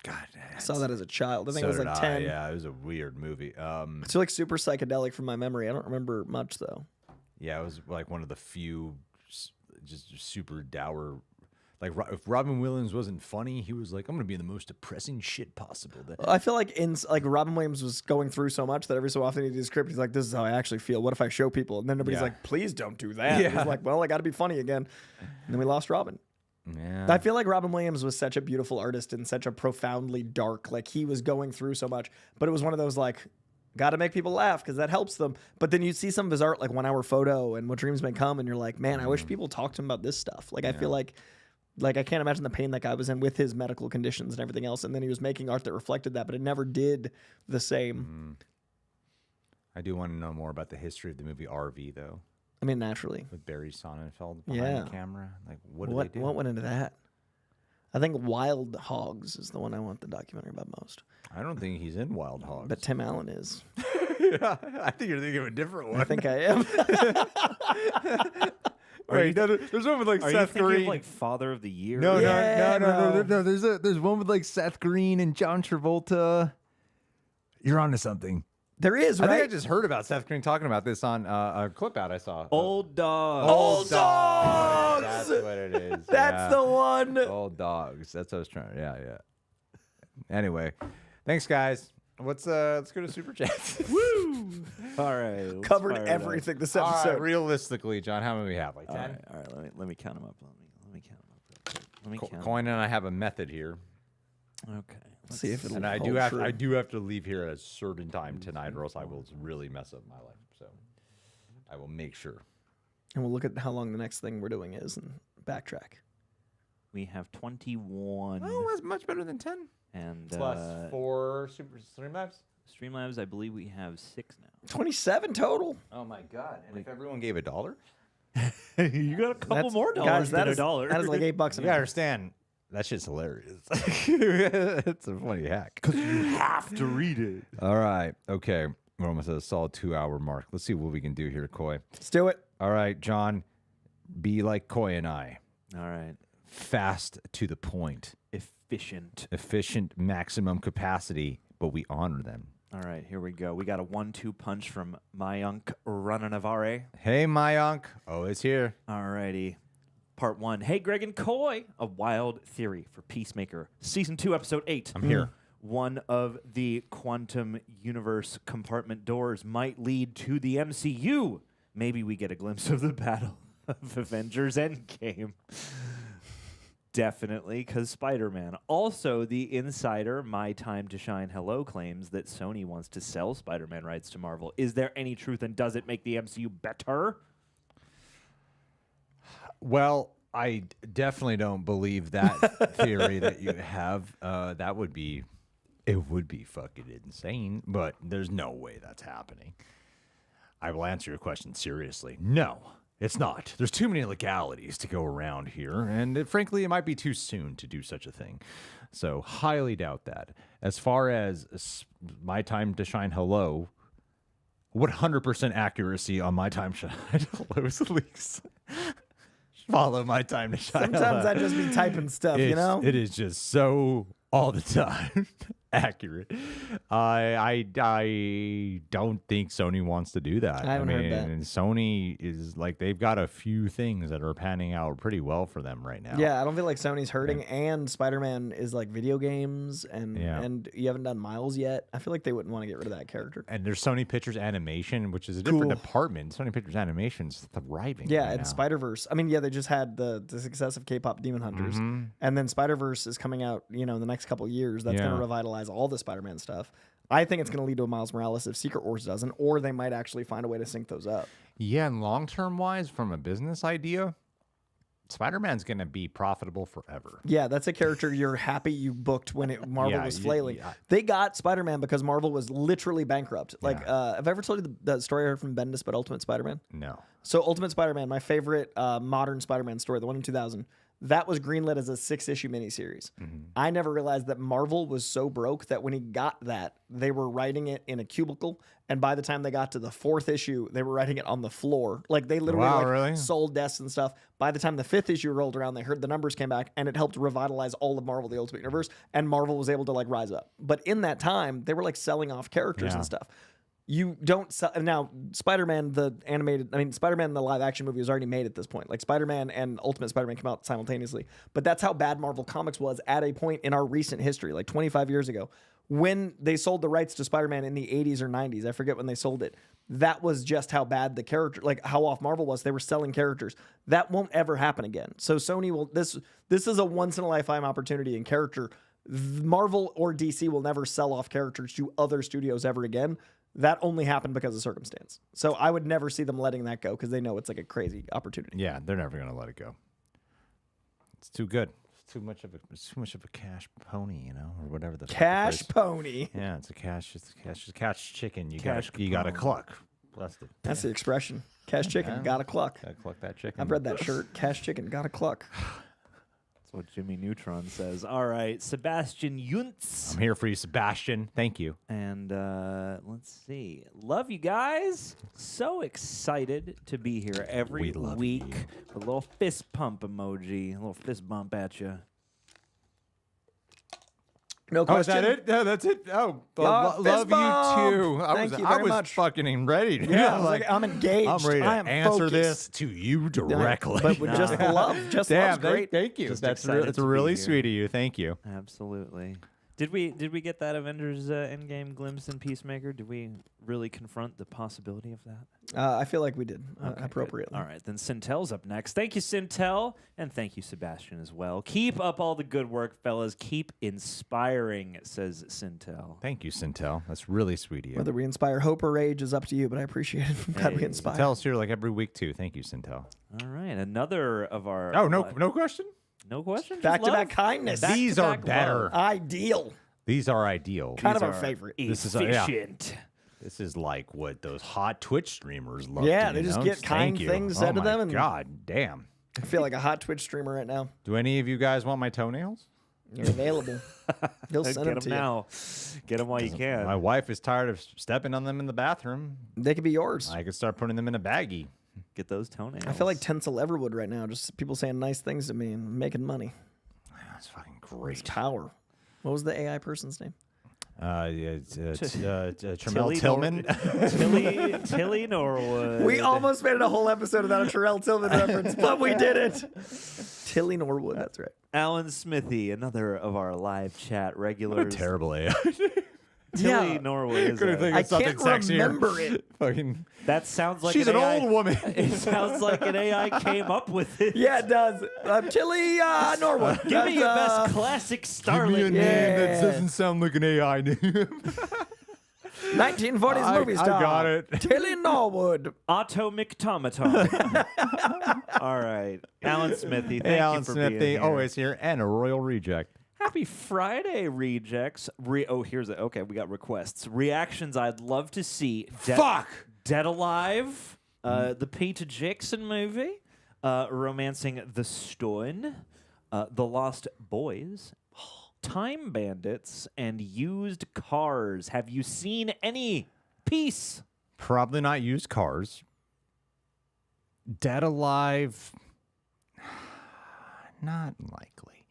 God, I saw that as a child. I think it was like 10. Yeah, it was a weird movie. It's like super psychedelic from my memory. I don't remember much though. Yeah, it was like one of the few just super dour. Like if Robin Williams wasn't funny, he was like, "I'm gonna be in the most depressing shit possible." I feel like Robin Williams was going through so much that every so often he did his script. He's like, "This is how I actually feel. What if I show people?" And then nobody's like, "Please don't do that." Yeah. He's like, "Well, I got to be funny again." And then we lost Robin. Yeah, I feel like Robin Williams was such a beautiful artist and such a profoundly dark. Like he was going through so much, but it was one of those like, got to make people laugh because that helps them. But then you see some of his art, like 1 Hour Photo and What Dreams May Come, and you're like, man, I wish people talked to him about this stuff. Like I feel like I can't imagine the pain that guy was in with his medical conditions and everything else. And then he was making art that reflected that, but it never did the same. I do want to know more about the history of the movie RV, though, I mean, naturally. with Barry Sonnenfeld behind the camera. Like, what do they do? What went into that? I think Wild Hogs is the one I want the documentary about most. I don't think he's in Wild Hogs. But Tim Allen is. Yeah, I think you're thinking of a different one. I think I am. Wait, no, there's one with like Are you Seth thinking Green. of like Father of the Year? No, Yeah, no. no. There's one with like Seth Green and John Travolta. You're onto something. There is, I right? think I just heard about Seth Green talking about this on a clip out I saw. Old Dog. Old Dogs! That's what it is. That's the one. Old Dogs. That's what I was trying. Yeah. Anyway, thanks guys. Let's go to Super Chats. Woo! All right. let's Covered fire it up. everything this All episode. right, realistically, John, how many we have? Like 10? All right. Let me count them up. Let me count them up. Let me count 'em. Coin and I have a method here. Okay. Let's see if it'll And I hold do have true. I do have to leave here at a certain time tonight, or else I will really mess up my life. So I will make sure. And we'll look at how long the next thing we're doing is and backtrack. We have 21. Oh, that's much better than 10. And Plus 4 Super Streamlabs. Streamlabs, I believe we have 6 now. 27 total. Oh my god! And if everyone gave $1, You got a couple That's- more dollars guys, than that a is- dollar. That is like $8 you an gotta hour. understand that shit's hilarious. It's a funny hack. You have to read it. All right, okay, we're almost at a solid 2-hour mark. Let's see what we can do here, Coy. Let's do it. All right, John, be like Coy and I, All right. fast to the point, efficient, maximum capacity, but we honor them. All right, here we go. We got a 1-2 punch from Mayank Rananavare. Hey, Mayank. Oh, it's here. All righty. Part 1. Hey, Greg and Coy. A wild theory for Peacemaker. Season 2, Episode 8. I'm here. One of the quantum universe compartment doors might lead to the MCU. Maybe we get a glimpse of the battle of Avengers Endgame. Definitely, because Spider-Man. Also, the insider, My Time to Shine Hello, claims that Sony wants to sell Spider-Man rights to Marvel. Is there any truth, and does it make the MCU better? Well, I definitely don't believe that theory that you have. That would be, it would be fucking insane, but there's no way that's happening. I will answer your question seriously. No, it's not. There's too many legalities to go around here, and frankly, it might be too soon to do such a thing. So, highly doubt that. As far as My Time to Shine Hello, 100% accuracy on My Time to Shine Hello's leaks. Follow My Time to Shine Sometimes Hello. I just be typing stuff, you know? It is just so all the time. accurate. I don't think Sony wants to do that. I haven't heard that. And Sony is like, they've got a few things that are panning out pretty well for them right now. Yeah, I don't feel like Sony's hurting, and Spider-Man is like video games, and Yeah. and you haven't done Miles yet. I feel like they wouldn't want to get rid of that character. And there's Sony Pictures Animation, which is a different Cool. department. Sony Pictures Animation's thriving. Yeah, right and now. Spider-Verse. I mean, yeah, they just had the success of K-pop Demon Hunters, and then Spider-Verse is coming out, in the next couple of years. That's going Yeah. to revitalize all the Spider-Man stuff. I think it's going to lead to a Miles Morales if Secret Wars doesn't, or they might actually find a way to sync those up. Yeah, and long-term wise, from a business idea, Spider-Man's going to be profitable forever. Yeah, that's a character you're happy you booked when Marvel Yeah, was flailing. yeah. They got Spider-Man because Marvel was literally bankrupt. Like, have I ever told you the story I heard from Bendis about Ultimate Spider-Man? No. So Ultimate Spider-Man, my favorite modern Spider-Man story, the one in 2000, that was greenlit as a 6-issue miniseries. I never realized that Marvel was so broke that when he got that, they were writing it in a cubicle, and by the time they got to the 4th issue, they were writing it on the floor. Like, they literally Wow, really? sold desks and stuff. By the time the 5th issue rolled around, they heard the numbers came back, and it helped revitalize all of Marvel, the Ultimate Universe, and Marvel was able to like rise up. But in that time, they were like selling off characters Yeah. and stuff. You don't sell now. Spider-Man, Spider-Man, the live-action movie was already made at this point. Like, Spider-Man and Ultimate Spider-Man came out simultaneously. But that's how bad Marvel Comics was at a point in our recent history, like 25 years ago, when they sold the rights to Spider-Man in the 80s or 90s. I forget when they sold it. That was just how bad the character, like how off Marvel was. They were selling characters. That won't ever happen again. So Sony will. This is a once-in-a-lifetime opportunity in character. Marvel or DC will never sell off characters to other studios ever again. That only happened because of circumstance. So I would never see them letting that go because they know it's like a crazy opportunity. Yeah, they're never going to let it go. It's too good. It's too much of a cash pony, or whatever the fuck the Cash phrase- pony. Yeah, it's a cash chicken. You Cash gotta capone. cluck. Busted. That's the expression. Cash chicken, gotta cluck. Gotta cluck that chicken. I've read that shirt. Cash chicken, gotta cluck. That's what Jimmy Neutron says. All right, Sebastian Yuntz. I'm here for you, Sebastian. Thank you. And let's see. Love you guys. So excited to be here every We love week. you. A little fist pump emoji. A little fist bump at you. No Oh, is question. that it? No, that's it. Oh, Yeah, fist love bump. you too. Thank you I very was much. fucking ready. Yeah, I was like, I'm engaged. I'm ready to I am answer focused. this to you directly. But with just the love. Just love's great. Thank you. Just That's excited it's to be really here. sweet of you. Thank you. Absolutely. Did we get that Avengers Endgame glimpse in Peacemaker? Did we really confront the possibility of that? I feel like we did Okay, good. appropriately. All right, then Sintel's up next. Thank you, Sintel, and thank you, Sebastian, as well. Keep up all the good work, fellas. Keep inspiring, says Sintel. Thank you, Sintel. That's really sweet of you. Whether we inspire hope or rage is up to you, but I appreciate it. I'm glad we Hey, inspire. Tell us here like every week too. Thank you, Sintel. All right, another of our. Oh, no question. No question. Back-to-back kindness. These are Back-to-back better. love. Ideal. These are ideal. Kind These of our are favorite. This is yeah. Efficient. This is like what those hot Twitch streamers love. Yeah, to, they you just know? get kind Thank you. things Oh said to my them and- God damn. I feel like a hot Twitch streamer right now. Do any of you guys want my toenails? You're available. He'll send Get them them to now. Get them while you can. My wife is tired of stepping on them in the bathroom. you. They could be yours. I could start putting them in a baggie. Get those toenails. I feel like Tencel Everwood right now. Just people saying nice things to me and making money. That's fucking It's great. power. What was the AI person's name? Yeah, it's, Tremel Tilly Tillman. Tilly Norwood. We almost made it a whole episode without a Terrell Tillman reference, but we did it. Tilly Norwood, that's right. Alan Smithy, another of our live chat regulars. Terrible AI. Tilly Yeah. Norwood is Couldn't think a, of something can't sexier. remember it. Fucking. that sounds like She's an AI old woman. It sounds like an AI came up with it. Yeah, it does. Tilly Norwood. Give me your That's, best classic Give me a starlet. name that Yeah. doesn't sound like an AI name. 1940s movie I star. got it. Tilly Norwood. Otto McTomaton. All right. Alan Smithy, thank Hey, you Alan for Smith, being the here. always here, and a royal reject. Happy Friday, rejects. Here's it. Okay, we got requests. Reactions I'd love to see. Fuck! Dead Alive, the Peter Jackson movie, Romancing the Stone, The Lost Boys, Time Bandits, and Used Cars. Have you seen any? Peace. Probably not used cars. Dead Alive, not likely.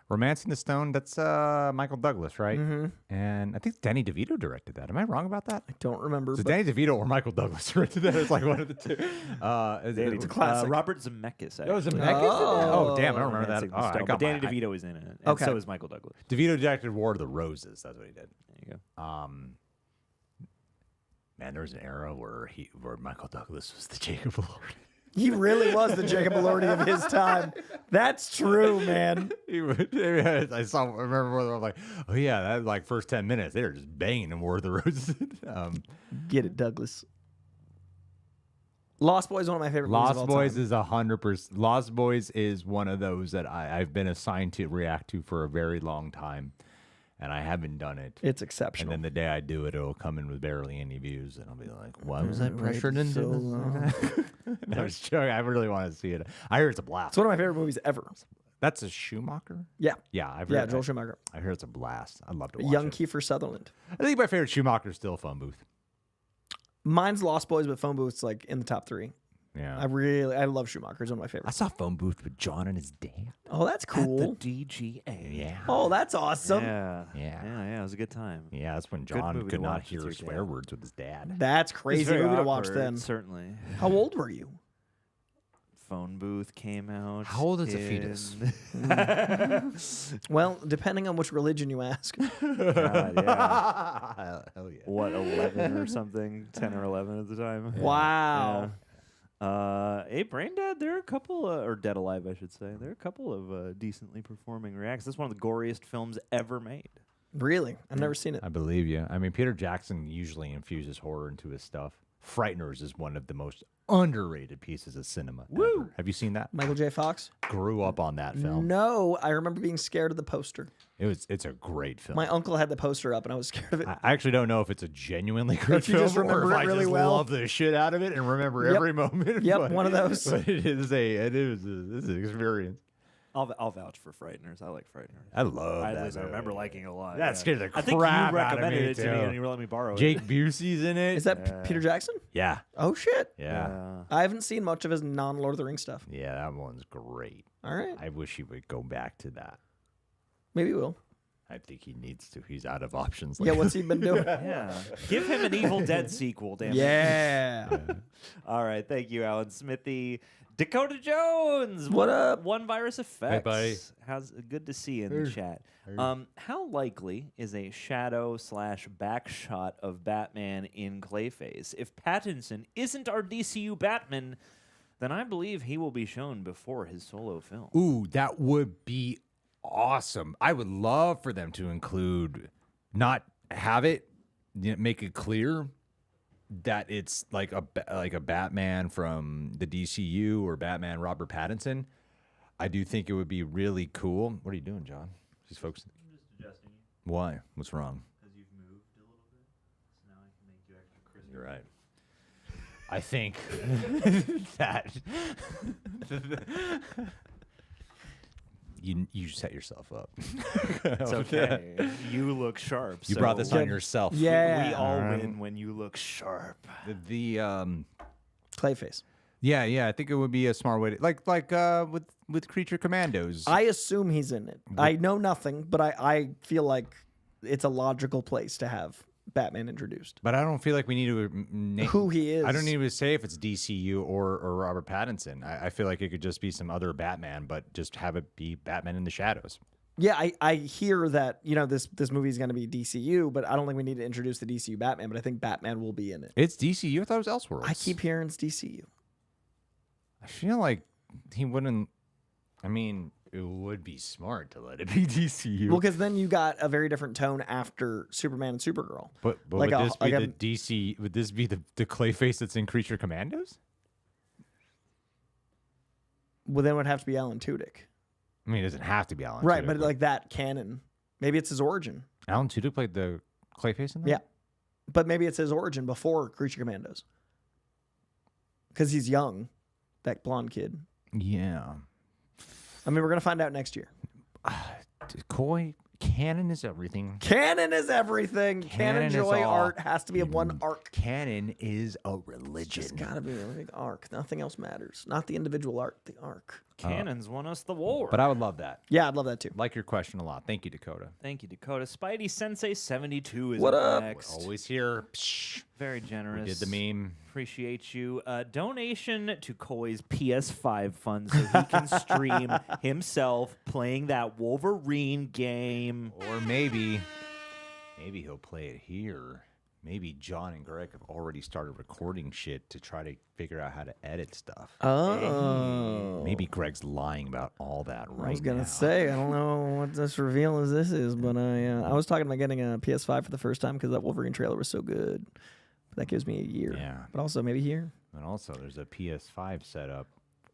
Romancing the Stone, that's Michael Douglas, right? Mm-hmm. And I think Danny DeVito directed that. Am I wrong about that? I don't remember. So Danny DeVito or Michael Douglas directed that? It's like one of the two. It's a classic. Robert Zemeckis. Oh, Actually. Zemeckis? Oh, damn, I don't remember that. Romancing the Oh, I Stone, got but Danny my- DeVito is in it. And Okay. so is Michael Douglas. DeVito directed War of the Roses. That's what he did. There you go. Man, there was an era where Michael Douglas was the Jacob Elordi. He really was the Jacob Elordi of his time. That's true, man. He would. I remember I'm like, oh yeah, that like first 10 minutes they were just banging in War of the Roses. Get it, Douglas. Lost Boys is one of my favorite movies of all Lost Boys time. is 100%. Lost Boys is one of those that I've been assigned to react to for a very long time, and I haven't done it. It's And exceptional. then the day I do it, it'll come in with barely any views, and I'll be like, "Why was I pressured into so this?" long. I was joking. I really want to see it. I hear it's a blast. It's one of my favorite movies ever. That's a Schumacher. Yeah. Yeah, I've Yeah, heard, Joel Schumacher. I hear it's a blast. I'd love to watch Young it. Kiefer Sutherland. I think my favorite Schumacher is still Phone Booth. Mine's Lost Boys, but Phone Booth's like in the top 3. Yeah, I love Schumacher. It's one of my I favorites. saw Phone Booth with John and his dad. Oh, that's cool. DGA. Yeah, Oh, that's awesome. Yeah. Yeah. Yeah. It was a good time. yeah. That's when Good John movie could to not watch with hear your swear dad. words with his dad. That's It's crazy very movie to watch awkward, then. Certainly. How old were you? Phone booth came out. How old is a fetus? Well, depending on which religion you ask. God, yeah. Hell yeah. What, 11 or something? 10 or 11 at the time? Wow. Yeah. Hey, Brain Dead, there are a couple, or Dead Alive, I should say. There are a couple of decently performing reacts. That's one of the goriest films ever made. Really? I've never seen it. I believe you. I mean, Peter Jackson usually infuses horror into his stuff. Frighteners is one of the most underrated pieces of cinema. Woo! Ever. Have you seen that? Michael J. Fox? Grew up on that film. No, I remember being scared of the poster. It's a great film. My uncle had the poster up, and I was scared of it. I actually don't know if it's a genuinely great If you film just remember or if it I really just well. love the shit out of it and remember Yep. every moment. Yep, but- one of those. But it is an experience. I'll vouch for Frighteners. I like Frighteners. I love At that. least I movie. remember liking it a lot. That scared the I think crap you out of recommended me, it to me too. and you let me borrow it. Jake Busey's in it. Is that Peter Jackson? Yeah. Oh, shit. Yeah. I haven't seen much of his non-Lord of the Rings stuff. Yeah, that one's great. All right. I wish he would go back to that. Maybe we'll. I think he needs to. He's out of options. Yeah, what's he been doing? Yeah. Give him an Evil Dead sequel, damn it. Yeah. All right. Thank you, Alan Smithy. Dakota Jones. What up? One Virus Effects. buddy. How's good to see you in the chat. How likely is a shadow/back shot of Batman in Clayface? If Pattinson isn't our DCU Batman, then I believe he will be shown before his solo film. Ooh, that would be awesome. I would love for them to include, not have it, make it clear that it's like a Batman from the DCU or Batman Robert Pattinson. I do think it would be really cool. What are you doing, John? He's focusing. I'm just adjusting you Why? What's wrong? because you've moved a little bit, so now I can make you extra crispy. You're right. I think that you set yourself up. It's okay. You look sharp. You so brought this on yourself. Yeah. We all win when you look sharp. The Clayface. yeah, I think it would be a smart way to like with Creature Commandos. I assume he's in it. I know nothing, but I feel like it's a logical place to have Batman introduced. But I don't feel like we need to name Who he is. I don't need to say if it's DCU or Robert Pattinson. I feel like it could just be some other Batman, but just have it be Batman in the shadows. Yeah, I hear that, this movie is going to be DCU, but I don't think we need to introduce the DCU Batman, but I think Batman will be in it. It's DCU. I thought it was Elseworlds. I keep hearing it's DCU. I feel like he wouldn't. I mean, it would be smart to let it be DCU. Well, because then you got a very different tone after Superman and Supergirl. but like would a- this be like the DC? Would this be the Clayface that's in Creature Commandos? Well, then it would have to be Alan Tudyk. I mean, it doesn't have to be Alan. Right, Tudyk, but like that canon. Maybe it's his origin. Alan Tudyk played the Clayface in that. Yeah. But maybe it's his origin before Creature Commandos. Because he's young, that blonde kid. Yeah. I mean, we're going to find out next year. Coy, canon is everything. Canon is everything. Canon is joy all. art has to be of one arc. Canon is a religion. It's got to be a big arc. Nothing else matters. Not the individual arc, the arc. Cannons won us the war. But I would love that. Yeah, I'd love that too. Like your question a lot. Thank you, Dakota. Thank you, Dakota. Spidey Sensei 72 is What up up? next. Always here. Psh, Very generous. we did the meme. Appreciate you. Donation to Coy's PS5 fund so he can stream himself playing that Wolverine game. Or maybe he'll play it here. Maybe John and Greg have already started recording shit to try to figure out how to edit stuff. Oh. Maybe Greg's lying about all that right now. I was gonna say I don't know what this reveal as this is, but I was talking about getting a PS5 for the first time because that Wolverine trailer was so good. That gives me a year. Yeah. But also maybe here. And also, there's a PS5 set up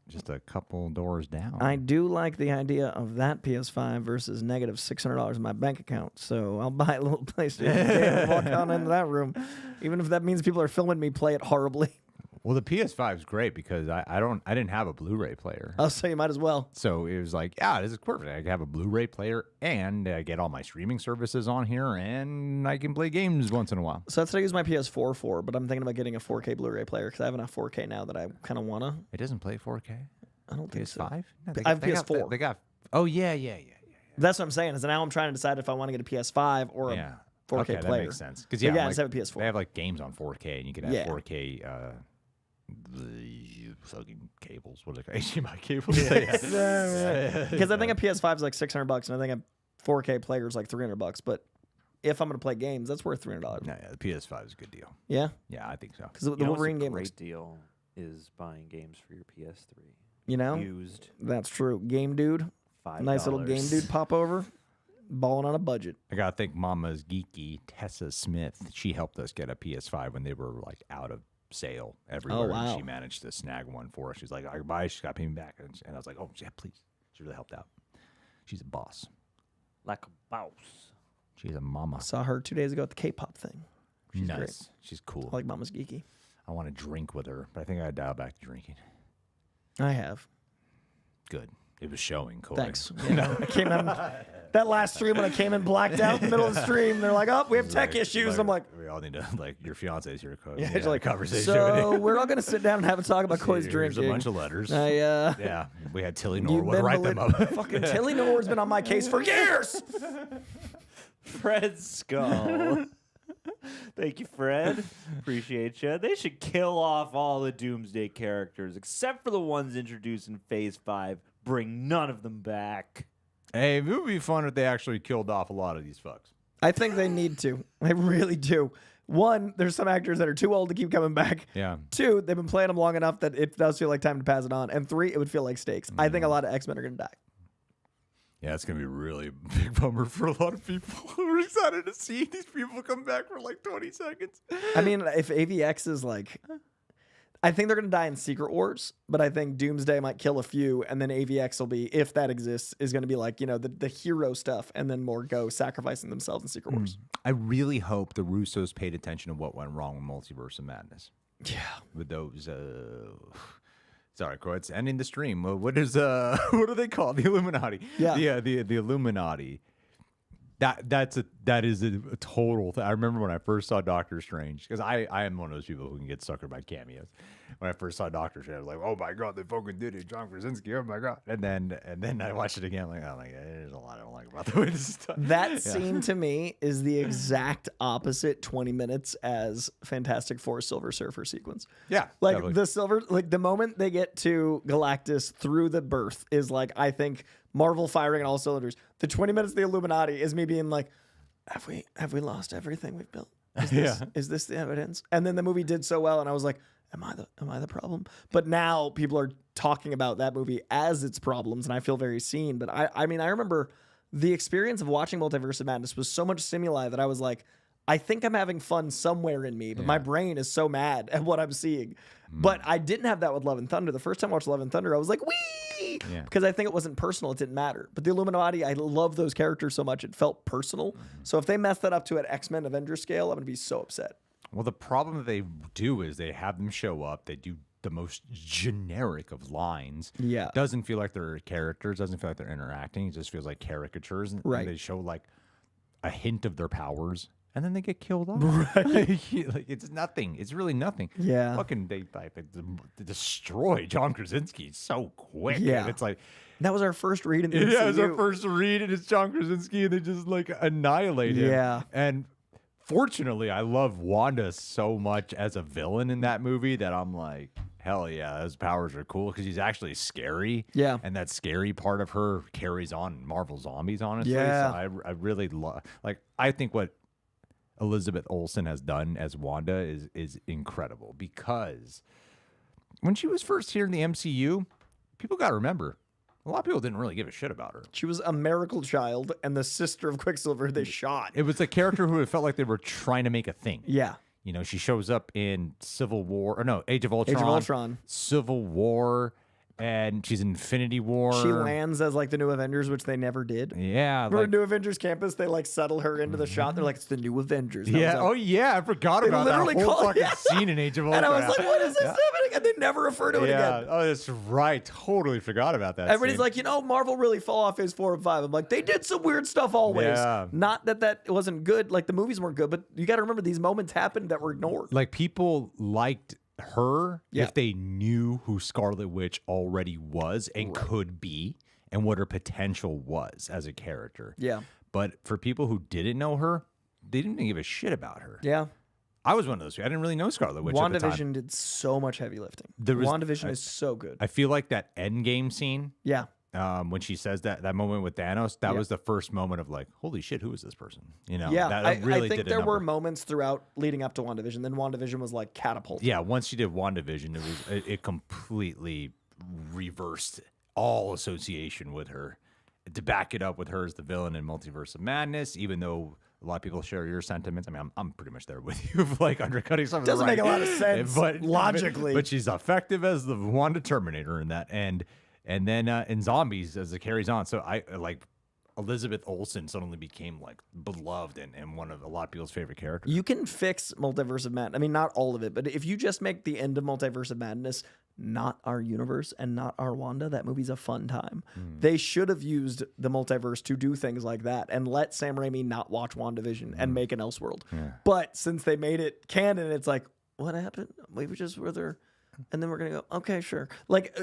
just a couple doors down. I do like the idea of that PS5 versus negative $600 in my bank account. So I'll buy a little PlayStation game and walk on into that room, even if that means people are filming me play it horribly. Well, the PS5 is great because I didn't have a Blu-ray player. I'll say you might as well. So it was like, yeah, this is perfect. I can have a Blu-ray player and I get all my streaming services on here and I can play games once in a while. So that's what I use my PS4 for, but I'm thinking about getting a 4K Blu-ray player because I have enough 4K now that I kind of want to. It doesn't play 4K? I don't think so. PS5? No, I have PS4. They got, oh, yeah. That's what I'm saying. Is now I'm trying to decide if I want to get a PS5 or a 4K okay, player. that makes sense. Because Yeah, yeah, I just have a PS4. They have like games on 4K and you can have Yeah. 4K the fucking cables. What are they called? HDMI cables? Yeah. Because I think a PS5 is like $600 and I think a 4K player is like $300. But if I'm going to play games, that's worth $300. No, yeah, the PS5 is a good deal. Yeah, Yeah, I think so. because the You know what's Wolverine a game great looks, deal is buying games for your PS3. you know, Used that's true. Game dude, $5. nice little game dude pop over, balling on a budget. I gotta thank Mama's geeky Tessa Smith. She helped us get a PS5 when they were like out of sale everywhere. wow. And she managed to snag one for us. She's like, I can buy it. She's got to pay me back. And I was like, oh, yeah, please. She really helped out. She's a boss. Like a boss. She's a mama. Saw her 2 days ago at the K-pop thing. She's nice. great. She's cool. I like Mama's geeky. I want to drink with her, but I think I dial back to drinking. I have. Good. It was showing, Coy. Thanks. Yeah, I came in that last stream when I came in blacked out in the middle of the stream. They're like, "Oh, we have tech issues." I'm like, we all need to like your fiance's here, Coy. "Yeah." Yeah, It's like conversation. So we're all gonna sit down and have a talk about Coy's Here's drinking. a bunch of letters. Yeah, we had Tilly you've Norwood been write them up. fucking Tilly Norwood's been on my case for years. Fred Skull. Thank you, Fred. Appreciate you. They should kill off all the Doomsday characters except for the ones introduced in Phase 5. Bring none of them back. Hey, it would be fun if they actually killed off a lot of these fucks. I think they need to. I really do. One, there's some actors that are too old to keep coming back. Yeah. Two, they've been playing them long enough that it does feel like time to pass it on. And three, it would feel like stakes. I think a lot of X-Men are going to die. Yeah, it's going to be a really big bummer for a lot of people who are excited to see these people come back for like 20 seconds. I mean, if AVX is like... I think they're going to die in Secret Wars, but I think Doomsday might kill a few, and then AVX will be, if that exists, is going to be like, you know, the hero stuff, and then more go sacrificing themselves in Secret Wars. I really hope the Russos paid attention to what went wrong with Multiverse of Madness. Yeah. With those, sorry, Crow, it's ending the stream. What is, what are they called? The Illuminati. Yeah. The Illuminati. That is a total thing. I remember when I first saw Doctor Strange, because I am one of those people who can get suckered by cameos. When I first saw Doctor Strange, I was like, oh my god, they fucking did it, John Krasinski, oh my god. And then I watched it again, like, oh my god, there's a lot I don't like about the way this is done. That scene to me is the exact opposite 20 minutes as Fantastic Four Silver Surfer sequence. Yeah, Like definitely. the moment they get to Galactus through the birth is like, I think Marvel firing on all cylinders. The 20 minutes of the Illuminati is me being like, have we lost everything we've built? Is this the evidence? And then the movie did so well, and I was like, am I the problem? But now people are talking about that movie as its problems, and I feel very seen. But I mean, I remember the experience of watching Multiverse of Madness was so much stimuli that I was like, I think I'm having fun somewhere in me, but my brain is so mad at what I'm seeing. But I didn't have that with Love and Thunder. The first time I watched Love and Thunder, I was like, wee! Yeah. Because I think it wasn't personal. It didn't matter. But the Illuminati, I love those characters so much. It felt personal. So if they mess that up to an X-Men Avengers scale, I'm going to be so upset. Well, the problem that they do is they have them show up. They do the most generic of lines. Yeah. Doesn't feel like they're characters. Doesn't feel like they're interacting. It just feels like caricatures. And Right. they show like a hint of their powers. and then they get killed off. Right. Like it's nothing. It's really nothing. Yeah. Fucking they destroy John Krasinski so quick. Yeah. And it's like. That was our first read in the Yeah, it was our MCU. first read, and it's John Krasinski, and they just like annihilate him. Yeah. And fortunately, I love Wanda so much as a villain in that movie that I'm like, hell yeah, those powers are cool because she's actually scary. Yeah. And that scary part of her carries on in Marvel Zombies, honestly. Yeah. So I really love, like, I think what Elizabeth Olsen has done as Wanda is incredible because when she was first here in the MCU, people got to remember, a lot of people didn't really give a shit about her. She was a miracle child and the sister of Quicksilver they shot. It was a character who it felt like they were trying to make a thing. Yeah. You know, she shows up in Civil War, or no, Age of Ultron. Age of Ultron. Civil War, and she's in Infinity War. She lands as like the new Avengers, which they never did. Yeah. Remember Like, New Avengers Campus? They like settle her into the shot. They're like, it's the new Avengers. And I yeah. was like- Oh, yeah. I forgot about that literally whole call- fucking yeah. scene in Age of Ultron. And I was like, what is this happening? And they never refer to it Yeah. again. Oh, that's right. Totally forgot about that. Everybody's scene. like, Marvel really fell off phase 4 and 5. I'm like, they did some weird stuff always. Yeah. Not that wasn't good. Like the movies weren't good, but you got to remember these moments happened that were ignored. Like people liked her Yeah. if they knew who Scarlet Witch already was and could be and what her potential was as a character. Yeah. But for people who didn't know her, they didn't give a shit about her. Yeah. I was one of those people. I didn't really know Scarlet Witch at the time. WandaVision did so much heavy lifting. There was- WandaVision is so good. I feel like that Endgame scene, Yeah. when she says that moment with Thanos, that Yeah. was the first moment of like, holy shit, who is this person? You know, Yeah. that I really think did a there were number. moments throughout leading up to WandaVision. Then WandaVision was like catapult. Yeah, once she did WandaVision, it completely reversed all association with her. To back it up with her as the villain in Multiverse of Madness, even though a lot of people share your sentiments. I mean, I'm pretty much there with you of like undercutting some of the Doesn't make a lot of sense logically. But she's effective as the Wanda Terminator in that. And then in Zombies as it carries on. So I like Elizabeth Olsen suddenly became like beloved and one of a lot of people's favorite characters. You can fix Multiverse of Madness. I mean, not all of it, but if you just make the end of Multiverse of Madness not our universe and not our Wanda, that movie's a fun time. They should have used the multiverse to do things like that and let Sam Raimi not watch WandaVision and make an Elseworld. Yeah. But since they made it canon, it's like, what happened? We were just with her. And then we're going to go, okay, sure. Like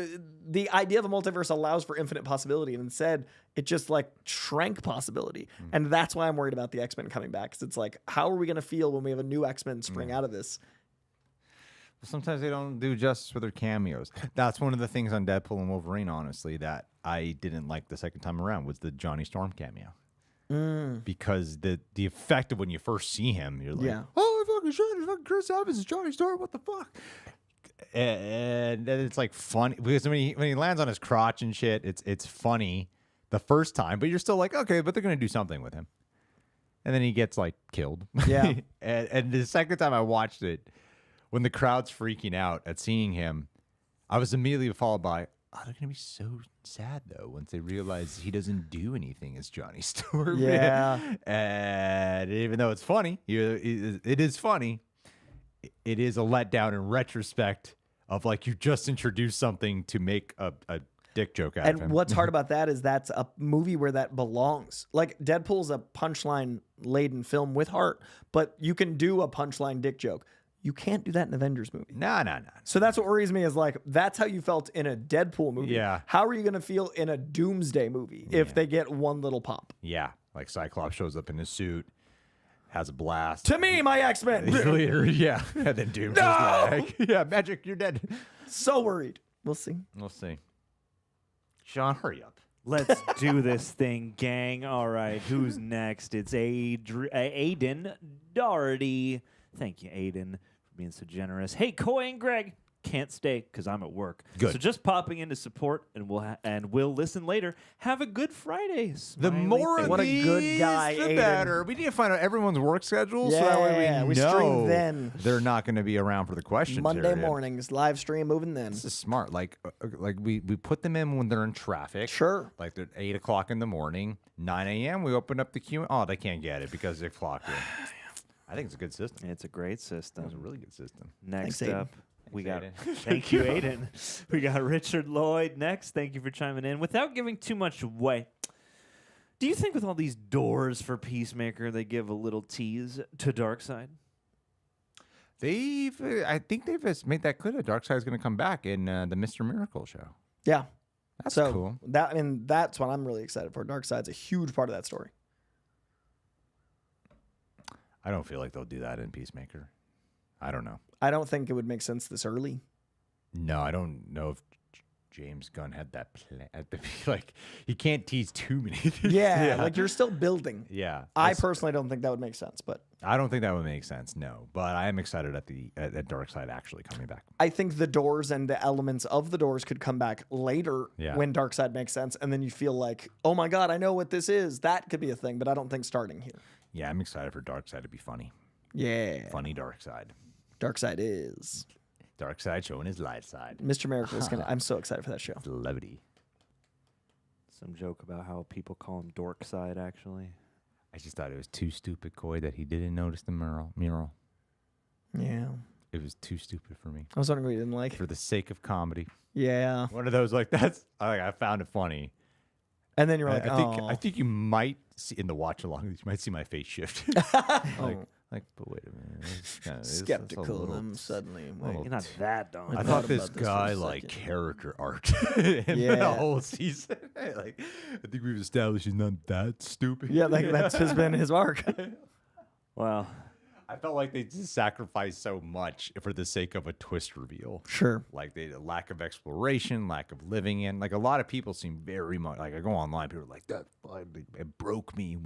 the idea of a multiverse allows for infinite possibility. And instead, it just like shrank possibility. And that's why I'm worried about the X-Men coming back. Because it's like, how are we going to feel when we have a new X-Men spring out of this? Sometimes they don't do justice with their cameos. That's one of the things on Deadpool and Wolverine, honestly, that I didn't like the second time around was the Johnny Storm cameo. Because the effect of when you first see him, you're like, Yeah. oh, fucking shit, it's fucking Chris Evans is Johnny Storm, what the fuck? And then it's like funny because when he lands on his crotch and shit, it's funny the first time, but you're still like, okay, but they're gonna do something with him. And then he gets like killed. Yeah. and the second time I watched it, when the crowd's freaking out at seeing him, I was immediately followed by, oh, they're gonna be so sad though once they realize he doesn't do anything as Johnny Storm. Yeah. And even though it's funny, it is funny. It is a letdown in retrospect of like you just introduced something to make a dick joke out of him. And what's hard about that is that's a movie where that belongs. Like Deadpool's a punchline laden film with heart, but you can do a punchline dick joke. You can't do that in an Avengers movie. No. So that's what worries me is like, that's how you felt in a Deadpool movie. Yeah. How are you going to feel in a Doomsday movie if they get one little pop? Yeah, like Cyclops shows up in his suit, has a blast. To me, my X-Men. Later, yeah. And then Doom No! just like, yeah, Magic, you're dead. So worried. We'll see. We'll see. Sean, hurry up. Let's do this thing, gang. All right, who's next? It's Aiden Doherty. Thank you, Aiden, for being so generous. Hey, Coy and Greg. Can't stay because I'm at work. Good. So just popping in to support, and we'll listen later. Have a good Friday. The Smiley more face. of What a these, good guy, the Aiden. better. We need to find out everyone's work schedule so that way Yeah, we we know stream then. they're not going to be around for the question Monday period. mornings, live stream, moving then. This is smart. Like we put them in when they're in traffic. Sure. Like they're 8 o'clock in the morning, 9 a.m. We open up the queue. Oh, they can't get it because they clocked in. I think it's a good system. It's a great system. It's a really good system. Next Thanks, Aiden. up, we got. Aiden. Thank you, Aiden. We got Richard Lloyd next. Thank you for chiming in. Without giving too much away, Do you think with all these doors for Peacemaker, they give a little tease to Darkseid? I think they've made that clear that Darkseid's going to come back in the Mr. Miracle show. Yeah. That's so cool. That's what I'm really excited for. Darkseid's a huge part of that story. I don't feel like they'll do that in Peacemaker. I don't know. I don't think it would make sense this early. No, I don't know if James Gunn had that plan. Like, he can't tease too many things. Yeah, like you're still building. Yeah. I personally don't think that would make sense, but I don't think that would make sense, no. But I am excited at Darkseid actually coming back. I think the doors and the elements of the doors could come back later when Darkseid makes sense, and then you feel like, oh my God, I know what this is. That could be a thing, but I don't think starting here. Yeah, I'm excited for Darkseid to be funny. Yeah. Funny Darkseid. Darkseid is. Darkseid showing his light side. Mr. Miracle is going to... I'm so excited for that show. Levity. Some joke about how people call him Dorkside, actually. I just thought it was too stupid, Coy, that he didn't notice the mural. Yeah. It was too stupid for me. I was wondering what you didn't like. For the sake of comedy. Yeah. One of those, like, I found it funny. And then you're like, I think you might see in the watch along, you might see my face shift. But wait a minute. Skeptical. I'm suddenly. You're not that dumb. I thought this guy like character art in the whole season. I think we've established he's not that stupid. Yeah, that's has been his arc. Well, I felt like they just sacrificed so much for the sake of a twist reveal. Sure. Like they lack of exploration, lack of living in. Like a lot of people seem very much like I go online, people are like that. It broke me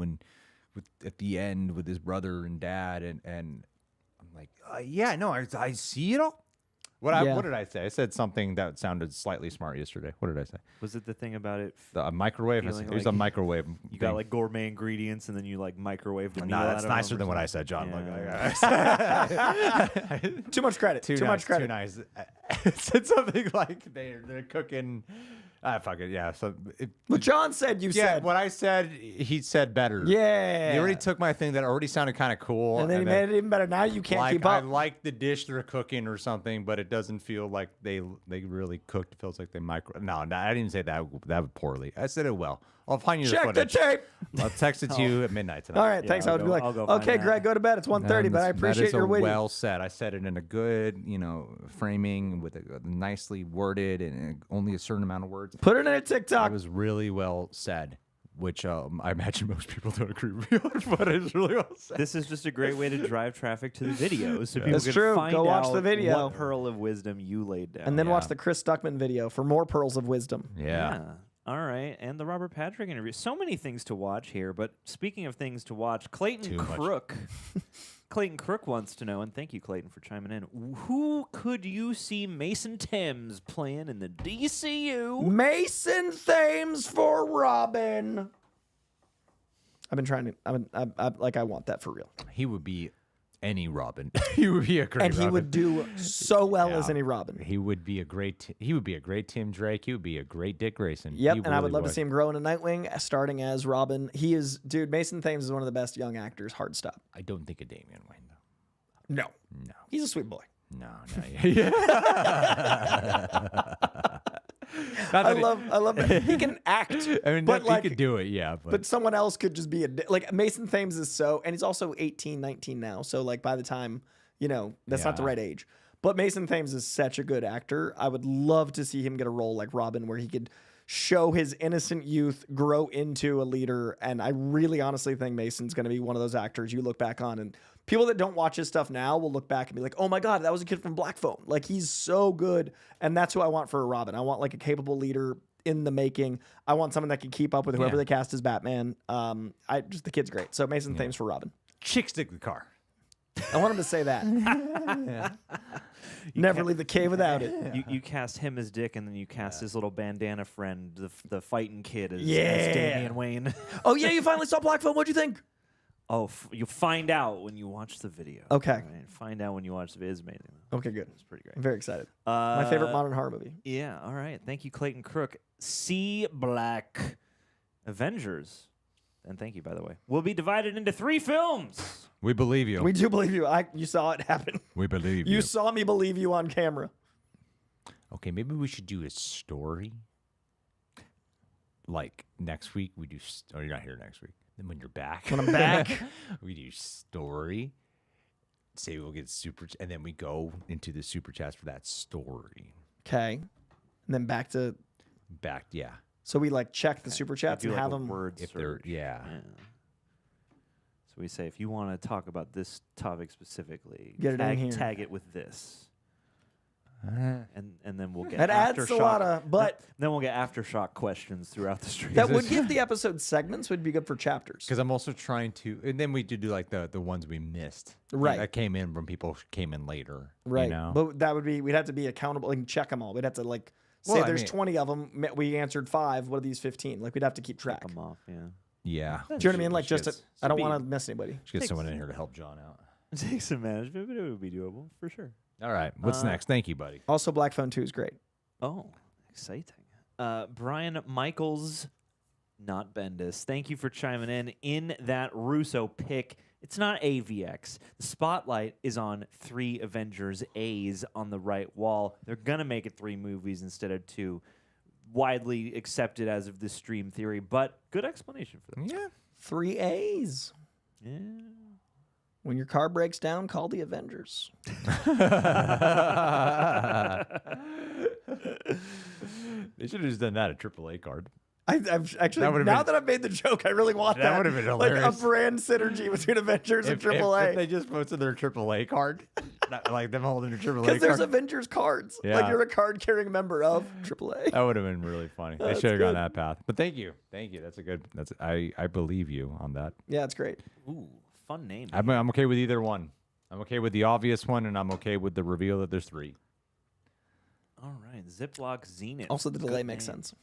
at the end with his brother and dad, and I'm like, yeah, no, I see it all. What did I say? I said something that sounded slightly smart yesterday. What did I say? was it the thing about it? The microwave. Feeling It was like a microwave. You got like gourmet ingredients, and then you like microwave the meal. No, out that's of nicer them or than what I something? said, John. Too much credit. Too much credit. Too nice. I said something like they're cooking. Fuck it. Yeah. So What John said, you yeah, said. what I said, he said better. Yeah. He already took my thing that already sounded kind of cool. And then he made it even better. Now you can't keep I up. like the dish they're cooking or something, but it doesn't feel like they really cooked. It feels like they micro. No, I didn't even say that poorly. I said it well. I'll find you the Check the footage. tape. I'll text it to you at midnight tonight. All right, thanks. I would be like, I'll go find okay, that. Greg, go to bed. It's 1:30, but I appreciate your witty. Well said. I said it in a good, framing with a nicely worded and only a certain amount of words. Put it in a TikTok. It was really well said, which I imagine most people don't agree with me on, but it was really well said. This is just a great way to drive traffic to the videos, so people That's can true. find Go watch out the video. what pearl of wisdom you laid down. And then watch the Chris Stuckman video for more pearls of wisdom. Yeah. All right, and the Robert Patrick interview. So many things to watch here, but speaking of things to watch, Clayton Crook. Clayton Crook wants to know, and thank you, Clayton, for chiming in. Who could you see Mason Thames playing in the DCU? Mason Thames for Robin. I've been trying to. I want that for real. He would be any Robin. He would be a great And he Robin. would do so well as Yeah. any Robin. He would be a great Tim Drake. He would be a great Dick Grayson. Yep, He and I would really love to see him grow into Nightwing, starting as Robin. He is, dude, Mason Thames is one of the best young actors. Hard stop. I don't think of Damian Wayne though. No. No. He's a sweet boy. No. Yeah. I love that he can act. I mean, but he could do it, yeah. But someone else could just be like Mason Thames is so, and he's also 18, 19 now. So like by the time, that's not the Yeah. right age. But Mason Thames is such a good actor. I would love to see him get a role like Robin where he could show his innocent youth grow into a leader. And I really honestly think Mason's going to be one of those actors you look back on, and people that don't watch his stuff now will look back and be like, oh my God, that was a kid from Black Phone. Like, he's so good. And that's who I want for a Robin. I want like a capable leader in the making. I want someone that can keep up with whoever they cast as Batman. The kid's great. So Mason Thames for Robin. Chick stick the car. I want him to say that. Never leave the cave without it. You cast him as Dick, and then you cast his little bandana friend, the fighting kid, as Yeah. Damian Wayne. Oh yeah, you finally saw Black Phone. What'd you think? Oh, you'll find out when you watch the video. Okay. All right? Find out when you watch the video. It's amazing. Okay, good. It's pretty great. I'm very excited. My favorite modern horror movie. Yeah, all right. Thank you, Clayton Crook. C Black Avengers. And thank you, by the way. Will be divided into 3 films. We believe you. We do believe you. You saw it happen. We believe You saw me believe you on camera. Okay, maybe we should do a story. like next week we do. Oh, you're not here next week. Then when you're back, When I'm back. we do story. Say we'll get super, and then we go into the super chats for that story. Okay. And then back to. Yeah. So we like check the super chats Do and like have a them. word If they're, search. yeah. So we say if you want to talk about this topic specifically, Get it in here. tag it with this, and then we'll get That adds aftershock. a lot of. But Then we'll get aftershock questions throughout the stream. that would give the episode segments. Would be good for chapters. Because I'm also trying to, and then we do like the ones we missed. Right. That came in when people came in later. Right. You know? But that would be. We'd have to be accountable and check them all. We'd have to like. Say Well, I there's mean- 20 of them. We answered 5. What are these 15? Like we'd have to keep track. Them off, yeah. yeah. Do you know what I mean? Like just, Should I don't be- want to miss anybody. get someone in here to help John out. Take some management, but it would be doable for sure. All right. What's next? Thank you, buddy. Also, Black Phone 2 is great. Oh, exciting. Brian Michaels, not Bendis. Thank you for chiming in that Russo pick. It's not AVX. The spotlight is on 3 Avengers A's on the right wall. They're going to make it 3 movies instead of 2. Widely accepted as of this stream theory, but good explanation for that. Yeah. 3 A's. Yeah. When your car breaks down, call the Avengers. They should have just done that at AAA card. I've actually, That would've now been- that I've made the joke, I really want that. That would've been Like a hilarious. brand synergy between Avengers and If AAA. they just posted their AAA card, not like them holding their AAA Because there's card, Avengers cards. Like Yeah. you're a card carrying member of AAA. that would have been really funny. They That's should have gone good. that path. But thank you. That's a good. I believe you on that. Yeah, it's great. Ooh, fun name. I'm okay with either one. I'm okay with the obvious one, and I'm okay with the reveal that there's 3. All right, Ziploc Zenith. Also, the delay Good makes name. sense.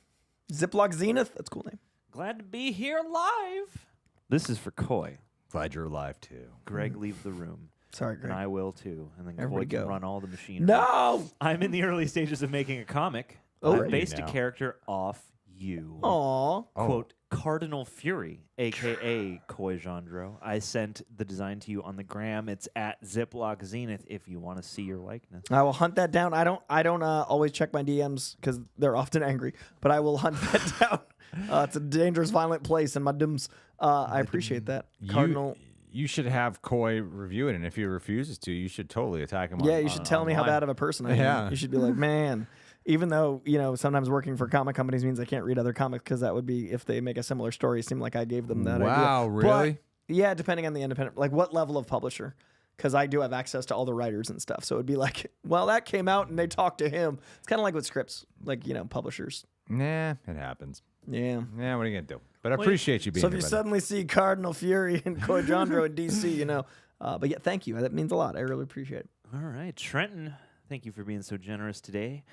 Ziploc Zenith. That's a cool name. Glad to be here live. This is for Coy. Glad you're alive too. Greg, leave the room. Sorry, And Greg. I will too. And then Everybody Coy can go. run all the machinery. No! I'm in the early stages of making a comic. Oh, I are you based a now? character off you. Aw. Quote, Cardinal Fury, a.k.a. Coy Jandreau. I sent the design to you on the gram. It's at Ziploc Zenith if you want to see your likeness. I will hunt that down. I don't always check my DMs because they're often angry, but I will hunt that down. It's a dangerous, violent place in my DMs. I appreciate that. Cardinal. You should have Coy review it, and if he refuses to, you should totally attack him. Yeah, on, you should tell me how online. bad of a person I am. Yeah. You should be like, man, even though, sometimes working for comic companies means I can't read other comics because that would be, if they make a similar story, seem like I gave them that idea. Wow, really? But, yeah, depending on the independent, like what level of publisher. Because I do have access to all the writers and stuff. So it'd be like, well, that came out and they talked to him. It's kind of like with scripts, like, publishers. Nah, it happens. Yeah. Yeah, what are you gonna do? But I appreciate you being So if here. you buddy. suddenly see Cardinal Fury and Coy Jandreau in DC, but yeah, thank you. That means a lot. I really appreciate it. All right, Trenton, thank you for being so generous today.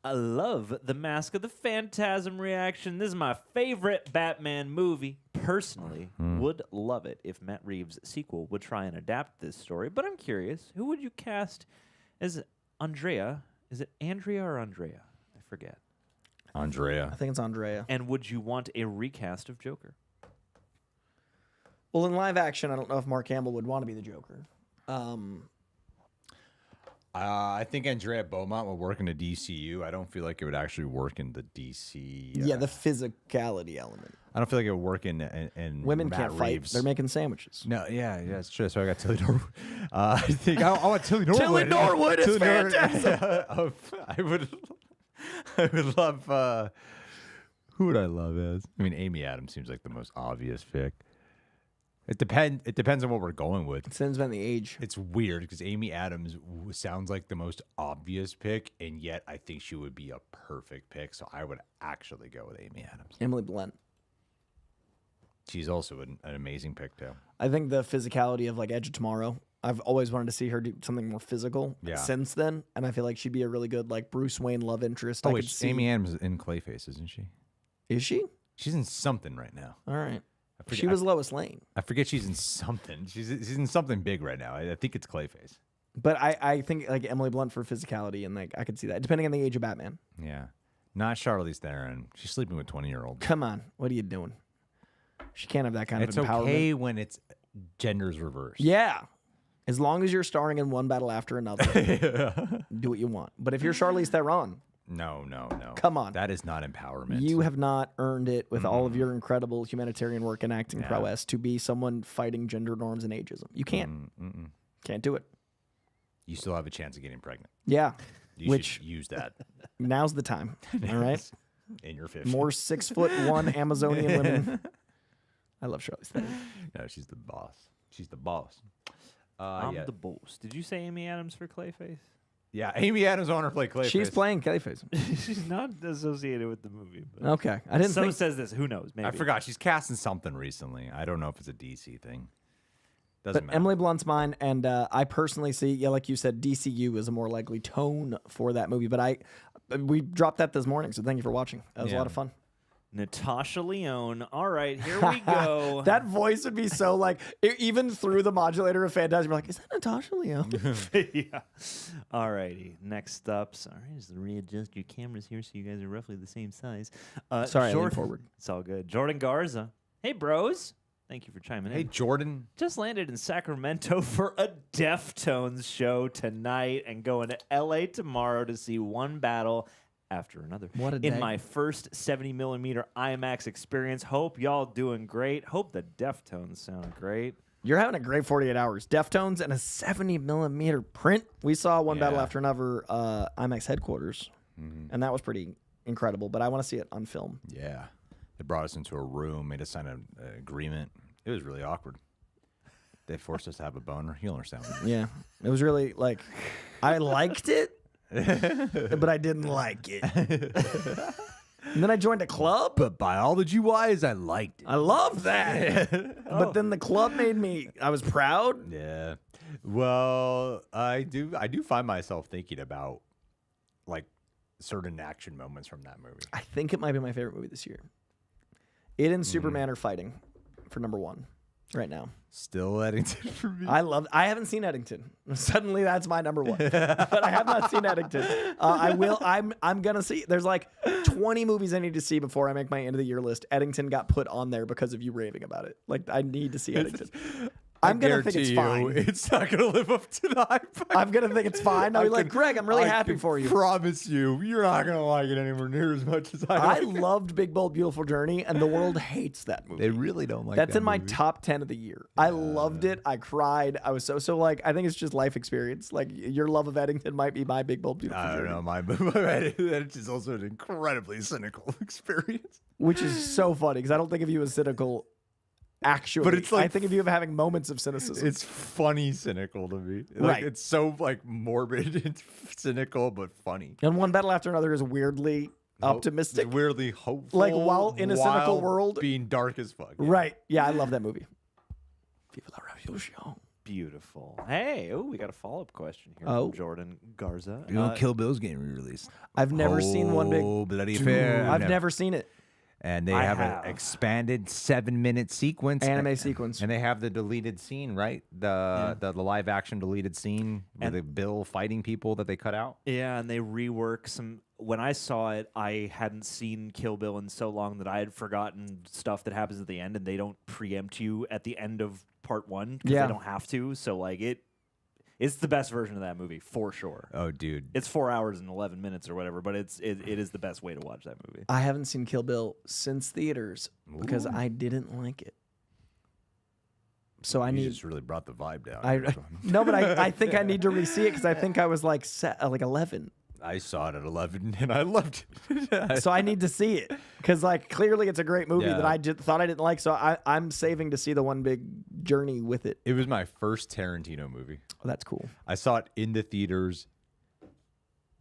I love the Mask of the Phantasm reaction. This is my favorite Batman movie. Personally, would love it if Matt Reeves' sequel would try and adapt this story. But I'm curious, who would you cast as Andrea? Is it Andrea or Andrea? I forget. Andrea. I think it's Andrea. And would you want a recast of Joker? Well, in live action, I don't know if Mark Hamill would want to be the Joker. I think Andrea Beaumont will work in the DCU. I don't feel like it would actually work in the DC. Yeah, the physicality element. I don't feel like it would work in Women Matt can't fight. Reeves. They're making sandwiches. No, yeah, it's true. So I got Tilly Norwood. I think I want Tilly Norwood. Tilly Norwood is fantastic. I would love. Who would I love as? I mean, Amy Adams seems like the most obvious pick. It depends on what we're going with. It depends on the age. It's weird because Amy Adams sounds like the most obvious pick, and yet I think she would be a perfect pick. So I would actually go with Amy Adams. Emily Blunt. She's also an amazing pick too. I think the physicality of like Edge of Tomorrow. I've always wanted to see her do something more physical since then, and I feel like she'd be a really good like Bruce Wayne love interest. Oh, I wait, could see. Amy Adams is in Clayface, isn't she? Is she? She's in something right now. All right. I forget, She was Lois Lane. I forget she's in something. She's in something big right now. I think it's Clayface. But I think like Emily Blunt for physicality, and like I could see that depending on the age of Batman. Yeah, not Charlize Theron. She's sleeping with 20-year-olds. Come on, what are you doing? She can't have that kind It's of empowerment. okay when it's genders reversed. Yeah, as long as you're starring in one battle after another, do what you want. But if you're Charlize Theron, No. Come on. That is not empowerment. You have not earned it with all of your incredible humanitarian work and acting prowess to be someone fighting gender norms and ageism. You can't. Can't do it. You still have a chance of getting pregnant. Yeah. You should use that. Now's the time. All right. In your 50s. More 6'1" Amazonian women. I love Charlize Theron. No, she's the boss. She's the boss. I'm the boss. Did you say Amy Adams for Clayface? Yeah, Amy Adams on her play Clayface. She's playing Clayface. She's not associated with the movie. But Okay. I didn't someone think. says this. Who knows? Maybe. I forgot. She's casting something recently. I don't know if it's a DC thing. Doesn't But matter. Emily Blunt's mine, and I personally see, like you said, DCU is a more likely tone for that movie. But we dropped that this morning, so thank you for watching. That was a lot of fun. Natasha Lyonne. All right, here we go. That voice would be so like, even through the modulator of Phantasm, you're like, is that Natasha Lyonne? Yeah. All righty. Next up. Sorry, just readjust your cameras here so you guys are roughly the same size. Sorry, I leaned Jordan, forward. It's all good. Jordan Garza. Hey, bros. Thank you for chiming Hey, in. Jordan. Just landed in Sacramento for a Deftones show tonight and going to LA tomorrow to see one battle after another. What a In day. my first 70mm IMAX experience. Hope y'all doing great. Hope the Deftones sound great. You're having a great 48 hours. Deftones and a 70mm print. We saw one battle after another IMAX headquarters, and that was pretty incredible. But I want to see it on film. Yeah. They brought us into a room, made us sign an agreement. It was really awkward. They forced us to have a boner. You'll understand. Yeah, it was really like, I liked it, but I didn't like it. And then I joined a club. But biology-wise, I liked it. I love that. But then the club made me, I was proud. Yeah. Well, I do find myself thinking about like certain action moments from that movie. I think it might be my favorite movie this year. It and Superman are fighting for number one right now. Still Eddington for me. I haven't seen Eddington. Suddenly that's my number one. But I have not seen Eddington. I will. I'm gonna see. There's like 20 movies I need to see before I make my end of the year list. Eddington got put on there because of you raving about it. Like, I need to see Eddington. I'm gonna think it's fine. It's not gonna live up to the hype. I'm gonna think it's fine. I'll be like, Greg, I'm really happy for you. Promise you're not gonna like it anywhere near as much as I I like it. loved Big Bold Beautiful Journey, and the world hates that movie. They really don't like That's that in my movie. top 10 of the year. I loved it. I cried. I was so like, I think it's just life experience. Like, your love of Eddington might be my Big Bold Beautiful I Journey. don't know. It's just also an incredibly cynical experience. Which is so funny because I don't think of you as cynical actually. But it's like- I think of you as having moments of cynicism. It's funny cynical to me. Like, Right. It's so like morbid and cynical, but funny. And one battle after another is weirdly optimistic. Weirdly hopeful. Like, while in a cynical while world. being dark as fuck. Yeah. Right. Yeah, I love that movie. Viva la revolution. Beautiful. Hey, we got a follow-up question here Oh. from Jordan Garza. You know, Kill Bill's getting re-released. I've never seen one big. Oh, bloody affair. I've never seen it. And they I have have. an expanded 7-minute sequence. Anime sequence. And they have the deleted scene, right? The live action deleted scene with the Bill fighting people that they cut out. Yeah, and they rework some. When I saw it, I hadn't seen Kill Bill in so long that I had forgotten stuff that happens at the end, and they don't preempt you at the end of part one because Yeah. they don't have to. So like it's the best version of that movie for sure. Oh, dude. It's 4 hours and 11 minutes or whatever, but it is the best way to watch that movie. I haven't seen Kill Bill since theaters because I didn't like it. So I You need. just really brought the vibe down. No, but I think I need to re-see it because I think I was like 11. I saw it at 11 and I loved it. So I need to see it because like clearly it's a great movie Yeah. that I just thought I didn't like. So I'm saving to see the one big journey with it. It was my first Tarantino movie. Oh, that's cool. I saw it in the theaters.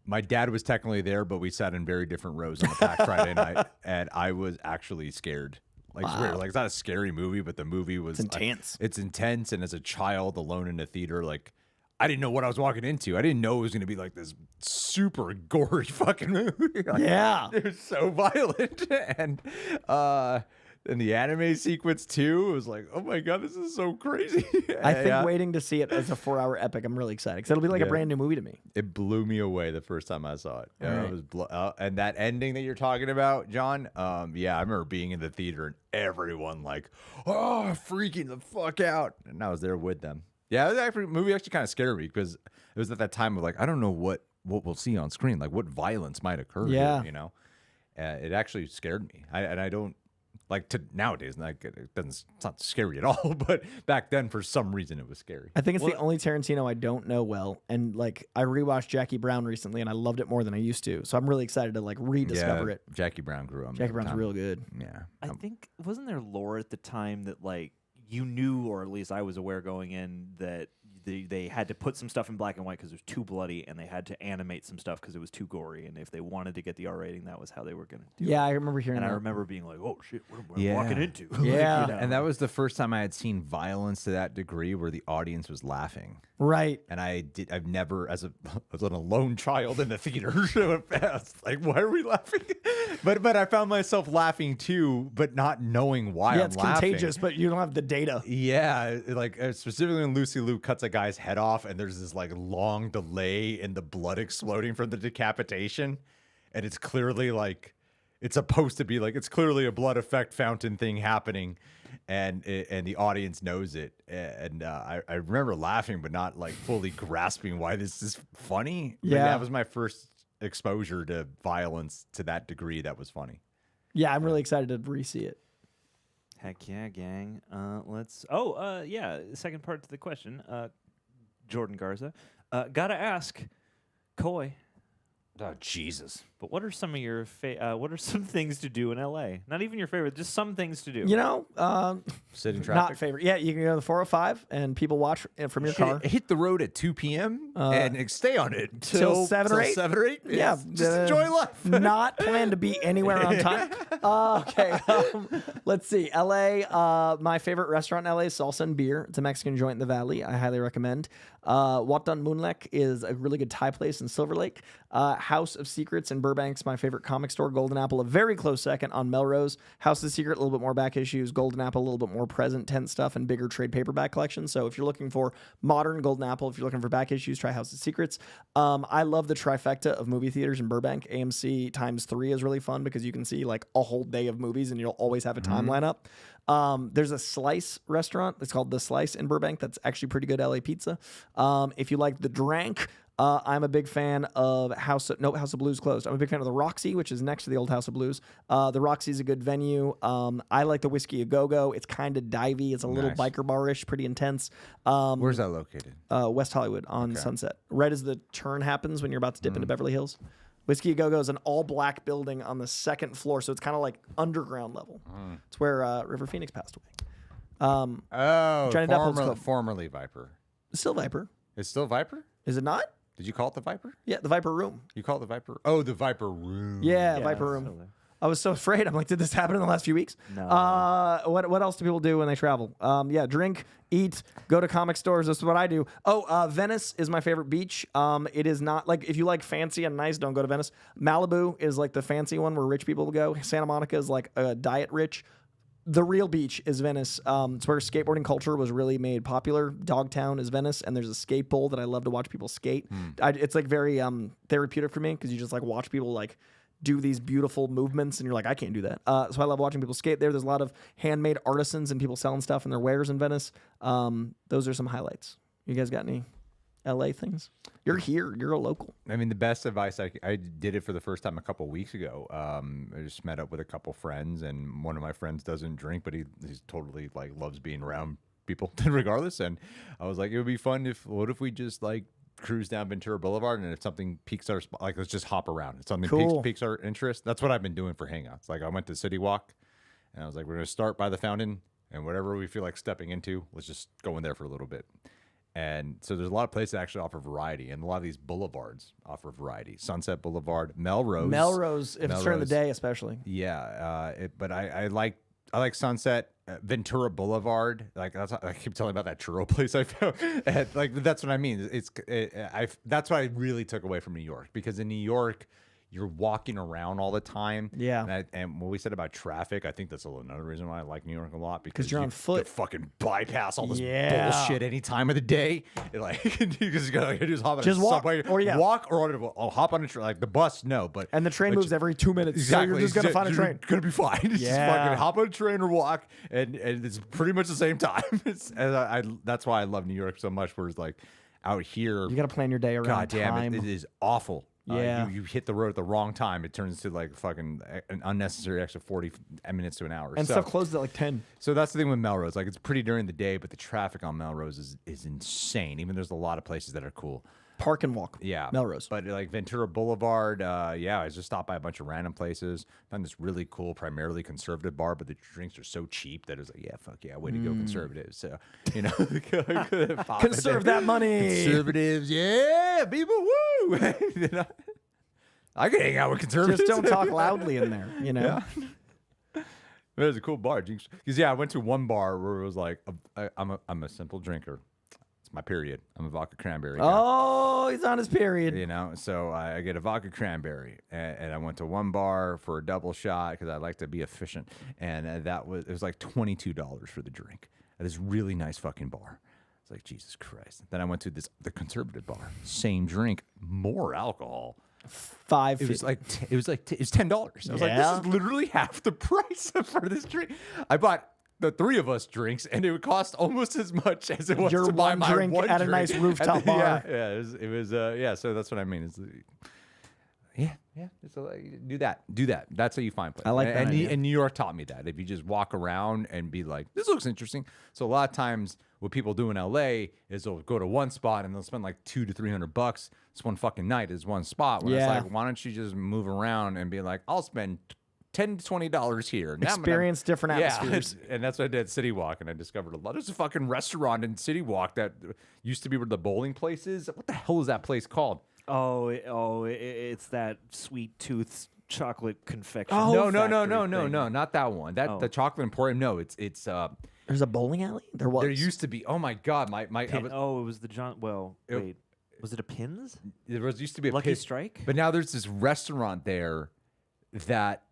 My dad was technically there, but we sat in very different rows on a packed Friday night, and I was actually scared. Like, it's weird. Like, it's not a scary movie, but the movie was It's intense. It's intense, and as a child alone in a theater, like, I didn't know what I was walking into. I didn't know it was going to be like this super gory fucking movie. Like, Yeah. it was so violent, and the anime sequence too. It was like, oh my god, this is so crazy. I think waiting to see it as a 4-hour epic, I'm really excited because it'll be like a brand new movie to me. It blew me away the first time I saw it. Right. It was and that ending that you're talking about, John. Yeah, I remember being in the theater and everyone like, oh, freaking the fuck out, and I was there with them. Yeah, the movie actually kind of scared me because it was at that time of like, I don't know what what we'll see on screen, like what violence might occur. Yeah. Here, you know, it actually scared me. I don't like to nowadays. Like it's not scary at all, but back then for some reason it was scary. I think it's the only Tarantino I don't know well, and like I rewatched Jackie Brown recently, and I loved it more than I used to. So I'm really excited to like rediscover it. Jackie Brown grew on me. Jackie Brown's real good. Yeah, I think wasn't there lore at the time that like you knew, or at least I was aware going in, that they had to put some stuff in black and white because it was too bloody, and they had to animate some stuff because it was too gory. And if they wanted to get the R rating, that was how they were going to do it. Yeah, I remember hearing And that. I remember being like, "Oh shit, what am I walking into?" Yeah. Like, you know. and that was the first time I had seen violence to that degree where the audience was laughing. Right. And I've never, as an alone child in the theater, like, why are we laughing? But I found myself laughing too, but not knowing why. Yeah, I'm it's laughing. contagious, but you don't have the data. Yeah, like specifically when Lucy Liu cuts a guy's head off, and there's this like long delay in the blood exploding from the decapitation, and it's clearly like it's supposed to be like it's clearly a blood effect fountain thing happening. And the audience knows it, and I remember laughing, but not like fully grasping why this is funny. Maybe Yeah, that was my first exposure to violence to that degree. That was funny. Yeah, I'm really excited to re-see it. Heck yeah, gang. Let's. Oh, yeah. Second part to the question. Jordan Garza. Gotta ask, Coy. Oh Jesus! But what are some of your what are some things to do in LA? Not even your favorite, just some things to do. You know, Sitting traffic. not favorite. Yeah, you can go to the 405 and people watch from your car. Hit the road at 2 p.m. and stay on it till 7 or 8? 7 or 8. Yeah, just enjoy life. Not plan to be anywhere on time. Okay, let's see. LA, my favorite restaurant in LA is Salsa and Beer. It's a Mexican joint in the Valley. I highly recommend. Wat Don Moonlek is a really good Thai place in Silver Lake. House of Secrets in Burbank's my favorite comic store. Golden Apple, a very close second on Melrose. House of Secret, a little bit more back issues. Golden Apple, a little bit more present tense stuff and bigger trade paperback collections. So if you're looking for modern Golden Apple, if you're looking for back issues, try House of Secrets. I love the trifecta of movie theaters in Burbank. AMC times 3 is really fun because you can see like a whole day of movies and you'll always have a timeline up. There's a Slice restaurant. It's called The Slice in Burbank. That's actually pretty good LA pizza. If you like the drank, I'm a big fan of House of Blues closed. I'm a big fan of the Roxy, which is next to the old House of Blues. The Roxy is a good venue. I like the Whiskey A Go-Go. It's kind of divey. It's a little biker bar-ish, pretty intense. Where's that located? West Hollywood on Sunset. Right as the turn happens when you're about to dip into Beverly Hills. Whiskey A Go-Go is an all-black building on the second floor, so it's kind of like underground level. It's where River Phoenix passed away. Johnny Depp's club. Formerly Viper. Still Viper. It's still Viper? Is it not? Did you call it the Viper? Yeah, the Viper Room. You call it the Viper? Oh, the Viper Room. Yeah, Yeah, Viper it's Room. still I was so afraid. I'm like, did this happen in the last few weeks? No. What else do people do when they travel? Yeah, drink, eat, go to comic stores. That's what I do. Oh, Venice is my favorite beach. It is not like if you like fancy and nice, don't go to Venice. Malibu is like the fancy one where rich people go. Santa Monica is like diet rich. The real beach is Venice. It's where skateboarding culture was really made popular. Dogtown is Venice, and there's a skate bowl that I love to watch people skate. It's like very therapeutic for me because you just like watch people like do these beautiful movements, and you're like, I can't do that. So I love watching people skate there. There's a lot of handmade artisans and people selling stuff and their wares in Venice. Those are some highlights. You guys got any LA things? You're here. You're a local. I mean, the best advice I did it for the first time a couple weeks ago. I just met up with a couple friends, and one of my friends doesn't drink, but he's totally like loves being around people regardless. And I was like, it would be fun what if we just like cruise down Ventura Boulevard, and if something piques our like let's just hop around. If something piques our interest. That's what I've been doing for hangouts. Like I went to City Walk, and I was like, we're gonna start by the fountain, and whatever we feel like stepping into, let's just go in there for a little bit. And so there's a lot of places that actually offer variety, and a lot of these boulevards offer variety. Sunset Boulevard, Melrose, if it's during the day, especially. Yeah, but I like Sunset, Ventura Boulevard. Like I keep telling about that churro place I found. And, like that's what I mean. That's what I really took away from New York, because in New York, you're walking around all the time. Yeah. And what we said about traffic, I think that's another reason why I like New York a lot, because you're on foot. You fucking bypass all this Yeah. bullshit any time of the day. Like you just hop on Just a walk, subway, or yeah. walk, or I'll hop on a train. Like the bus, no, but And the train moves every 2 minutes. exactly. So you're just gonna find a You're train. gonna be fine. Just Yeah. fucking hop on a train or walk, and it's pretty much the same time. That's why I love New York so much. Where it's like, Out here, You got to plan your day around God damn time. it is awful. Yeah. You hit the road at the wrong time. It turns to like fucking an unnecessary extra 40 minutes to an hour. And stuff closes at like 10. So that's the thing with Melrose. Like, it's pretty during the day, but the traffic on Melrose is insane. Even there's a lot of places that are cool. Park and walk. Yeah. Melrose. But like Ventura Boulevard, I just stopped by a bunch of random places. Found this really cool, primarily conservative bar, but the drinks are so cheap that it was like, yeah, fuck yeah, way to go conservatives. So, you know, Conserve that money. Conservatives, yeah, people, woo. You know? I can hang out with conservatives. Just don't talk loudly in there, you know? Yeah. It was a cool bar. Because, I went to one bar where it was like, I'm a simple drinker. It's my period. I'm a vodka cranberry guy. Oh, he's on his period. You know, so I get a vodka cranberry, and I went to one bar for a double shot because I like to be efficient, and it was like $22 for the drink at this really nice fucking bar. It's like, Jesus Christ. Then I went to the conservative bar, same drink, more alcohol. $5.50. It was $10. I was like, this is literally half the price for this drink. I bought the three of us drinks, and it would cost almost as much as it was Your to buy one my drink one at a drink nice rooftop bar. Yeah, it was so that's what I mean. It's like, do that. That's how you find places. I like that idea. And New York taught me that. If you just walk around and be like, this looks interesting. So a lot of times what people do in LA is they'll go to one spot and they'll spend like $200 to $300. It's one fucking night. It's one spot. When it's like, why don't you just move around and be like, I'll spend $10 to $20 here. Now Experience different atmospheres. Yeah, and that's what I did at City Walk, and I discovered a lot. There's a fucking restaurant in City Walk that used to be where the bowling place is. What the hell is that place called? It's that sweet tooth chocolate confection. No, thing. not that one. The Chocolate Emporium. No, it's There's a bowling alley? There was. there used to be. Oh my god, my It was the John. Well, wait, was it a Pins? there used to be a Lucky pit- Strike? but now there's this restaurant there that.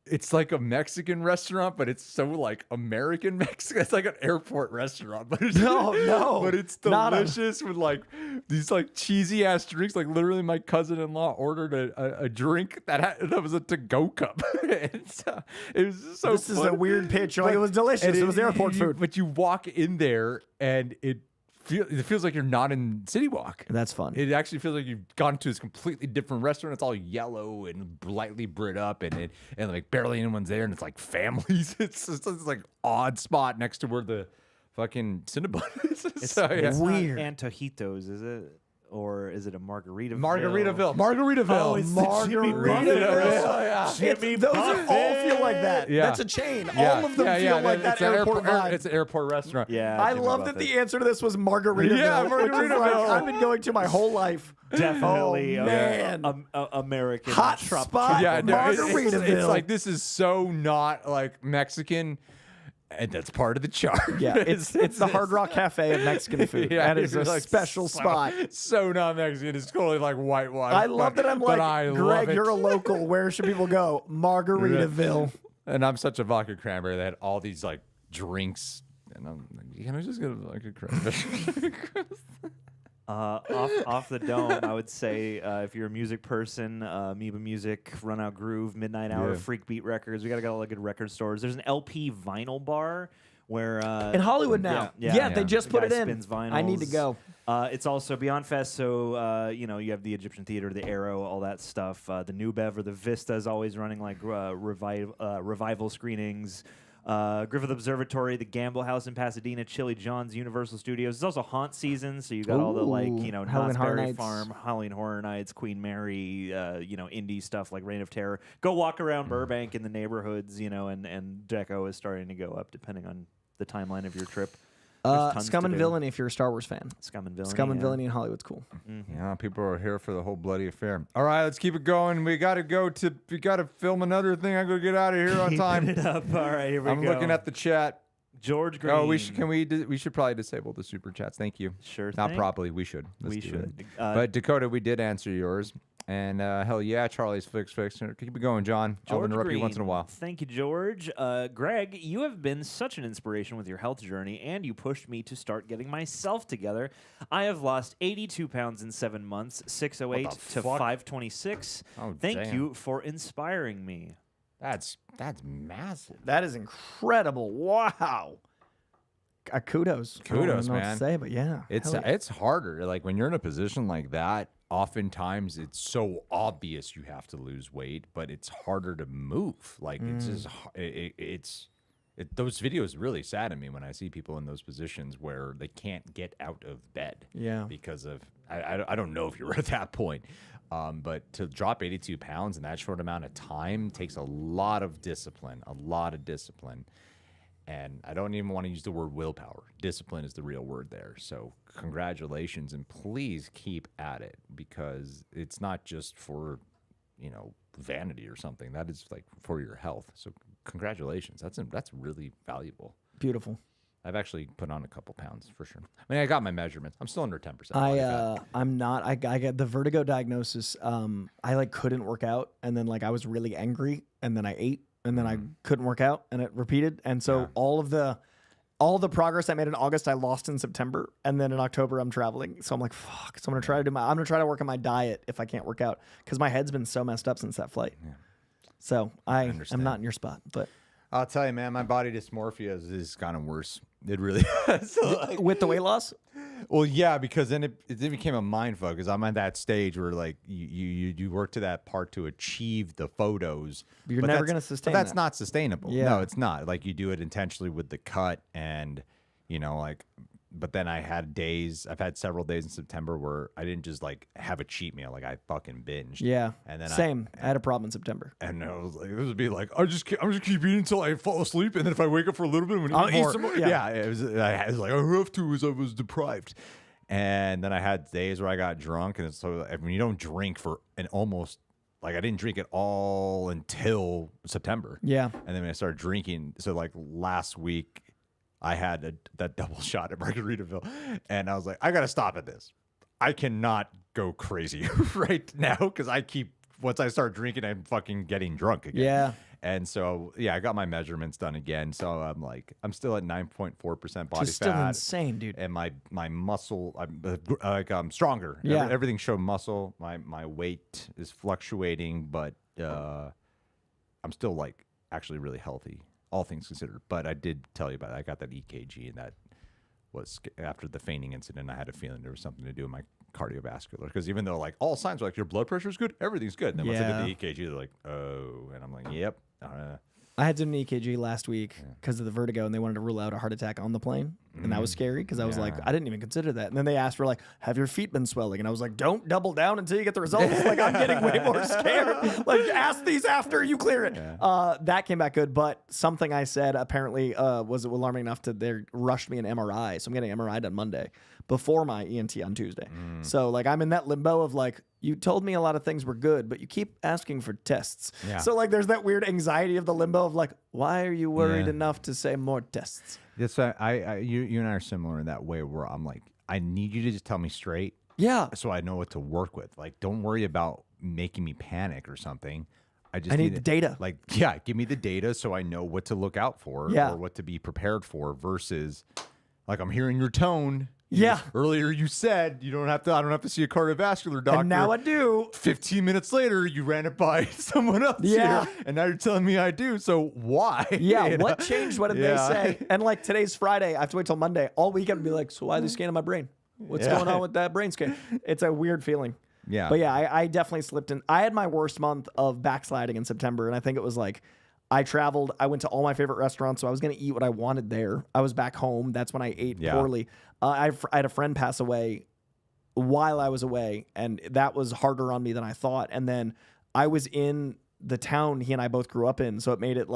It's like a Mexican restaurant, but it's so like American Mexican. It's like an airport restaurant, but it's No, but it's delicious with like these like cheesy ass drinks. Like literally, my cousin-in-law ordered a drink that was a to-go cup. It was so. This is a weird pitch. Like, it was delicious. and It was airport food. But you walk in there and it feels like you're not in City Walk. That's fun. It actually feels like you've gone to this completely different restaurant. It's all yellow and lightly brick up, and like barely anyone's there, and it's like families. It's like odd spot next to where the fucking Cinnabon is. It's weird. Not Antojitos, is it? Or is it a Margaritaville? Margaritaville. Oh, it's the Jimmy Margaritaville. Those all feel like that. Yeah. That's a chain. All of them feel like that airport vibe. It's an airport restaurant. Yeah. I love that the answer to this was Margaritaville. Yeah, which is like, Margaritaville. I've been going to my whole life. Definitely Oh, man. American Hot Trop- spot. Yeah, no, Margaritaville. it's like this is so not like Mexican. And that's part of the charm. Yeah, it's the Hard Rock Cafe of Mexican food. Yeah, that is a it's like special spot. So not Mexican. It's totally like whitewashed. I love that I'm but like, I love Greg, it. you're a local. Where should people go? Margaritaville. And I'm such a vodka cranberry. They had all these like drinks, and I'm like, can I just get a vodka cranberry? Off the dome, I would say if you're a music person, Amoeba Music, Run Out Groove, Midnight Hour, Yeah. Freak Beat Records. We got a lot of good record stores. There's an LP vinyl bar where In Hollywood now. Yeah, they just the put guy it in. spins vinyls. I need to go. It's also Beyond Fest, so you have the Egyptian Theater, the Arrow, all that stuff. The New Bev or the Vista is always running like revival screenings. Griffith Observatory, the Gamble House in Pasadena, Chili John's, Universal Studios. It's also haunt season, so you got all the Halloween Knott's Horror Berry Nights. Farm, Halloween Horror Nights, Queen Mary, indie stuff like Reign of Terror. Go walk around Burbank in the neighborhoods, and deco is starting to go up depending on the timeline of your trip. There's tons Scum to and do. Villainy if you're a Star Wars fan. Scum and Villainy. Scum and yeah. Villainy in Hollywood's cool. Yeah, people are here for the whole bloody affair. All right, let's keep it going. We got to film another thing. I'm gonna get out of here on Keeping time. it up. All right, here we I'm go. looking at the chat. George Green. Oh, we should probably disable the super chats. Thank you. Sure Not thing. properly. We should. Let's We do should. it. Uh, But Dakota, we did answer yours. And hell yeah, Charlie's fix. Keep it going, John. I'll George interrupt Green. you once in a while. Thank you, George. Greg, you have been such an inspiration with your health journey, and you pushed me to start getting myself together. I have lost 82 pounds in 7 months, 608 What to the fuck? 526. Oh, Thank damn. you for inspiring me. That's massive. That is incredible. Wow. Kudos. I don't Kudos, know what man. to say, but yeah. It's harder. Like when you're in a position like that, oftentimes it's so obvious you have to lose weight, but it's harder to move. Like it's just those videos really sadden me when I see people in those positions where they can't get out of bed. Yeah. Because of I don't know if you're at that point, but to drop 82 pounds in that short amount of time takes a lot of discipline. And I don't even want to use the word willpower. Discipline is the real word there. So congratulations, and please keep at it, because it's not just for, vanity or something. That is like for your health. So congratulations. That's really valuable. Beautiful. I've actually put on a couple pounds for sure. I mean, I got my measurements. I'm still under 10% body fat. I'm not. I got the vertigo diagnosis. I couldn't work out, and then I was really angry, and then I ate. And then I couldn't work out, and it repeated. And so all the progress I made in August, I lost in September. And then in October, I'm traveling. So I'm like, fuck. So I'm gonna try to work on my diet if I can't work out, because my head's been so messed up since that flight. Yeah. So I'm not in your spot, but I'll tell you, man, my body dysmorphia is kind of worse. It really has. With the weight loss. Well, yeah, because then it became a mind fuck, because I'm at that stage where you work to that part to achieve the photos. But you're never going to sustain But that's that. not sustainable. Yeah. No, it's not. Like, you do it intentionally with the cut, and but then I've had several days in September where I didn't just have a cheat meal. Like, I fucking binged. Yeah. And then Same. I had a problem in September. And I was like, it would be like, I'm just keep eating until I fall asleep, and then if I wake up for a little bit, I'm gonna eat more. Yeah. It was like, I have to, as I was deprived. And then I had days where I got drunk, and so when you don't drink for an almost, I didn't drink at all until September. Yeah. And then when I started drinking, so last week, I had that double shot at Margaritaville, and I was like, I got to stop at this. I cannot go crazy right now, because once I start drinking, I'm fucking getting drunk again. Yeah. And so, I got my measurements done again. So I'm still at 9.4% body Just fat. still insane, dude. And my muscle, I'm stronger. Yeah. Everything showed muscle. My weight is fluctuating, but I'm still actually really healthy, all things considered. But I did tell you about it. I got that EKG, and that was after the fainting incident. I had a feeling there was something to do with my cardiovascular, because even though all signs were your blood pressure is good, everything's good. And then once I did the EKG, they're like, oh, and I'm like, yep. I had to do an EKG last week because of the vertigo, and they wanted to rule out a heart attack on the plane. And that was scary, because I was like, I didn't even consider that. And then they asked for have your feet been swelling? And I was like, don't double down until you get the results. I'm getting way more scared. Ask these after you clear it. Yeah. That came back good, but something I said apparently was alarming enough to they rushed me an MRI. So I'm getting an MRI done Monday before my ENT on Tuesday. So I'm in that limbo of you told me a lot of things were good, but you keep asking for tests. Yeah. So there's that weird anxiety of the limbo of why are you worried enough to say more tests? That's why you and I are similar in that way, where I'm like, I need you to just tell me straight. Yeah. So I know what to work with. Don't worry about making me panic or something. I need the data. Give me the data so I know what to look out for or what to be prepared for, versus I'm hearing your tone. Yeah. Earlier you said I don't have to see a cardiovascular doctor. And now I do. 15 minutes later, you ran it by someone else here, and now you're telling me I do. So why? Yeah. What changed? What did they say? And today's Friday, I have to wait till Monday. All weekend, be so why are they scanning my brain? What's going on with that brain scan? It's a weird feeling. Yeah. But I definitely slipped in. I had my worst month of backsliding in September, and I think it was I traveled. I went to all my favorite restaurants, so I was going to eat what I wanted there. I was back home. That's when I ate poorly. I had a friend pass away while I was away, and that was harder on me than I thought. And then I was in the town he and I both grew up in, so it made it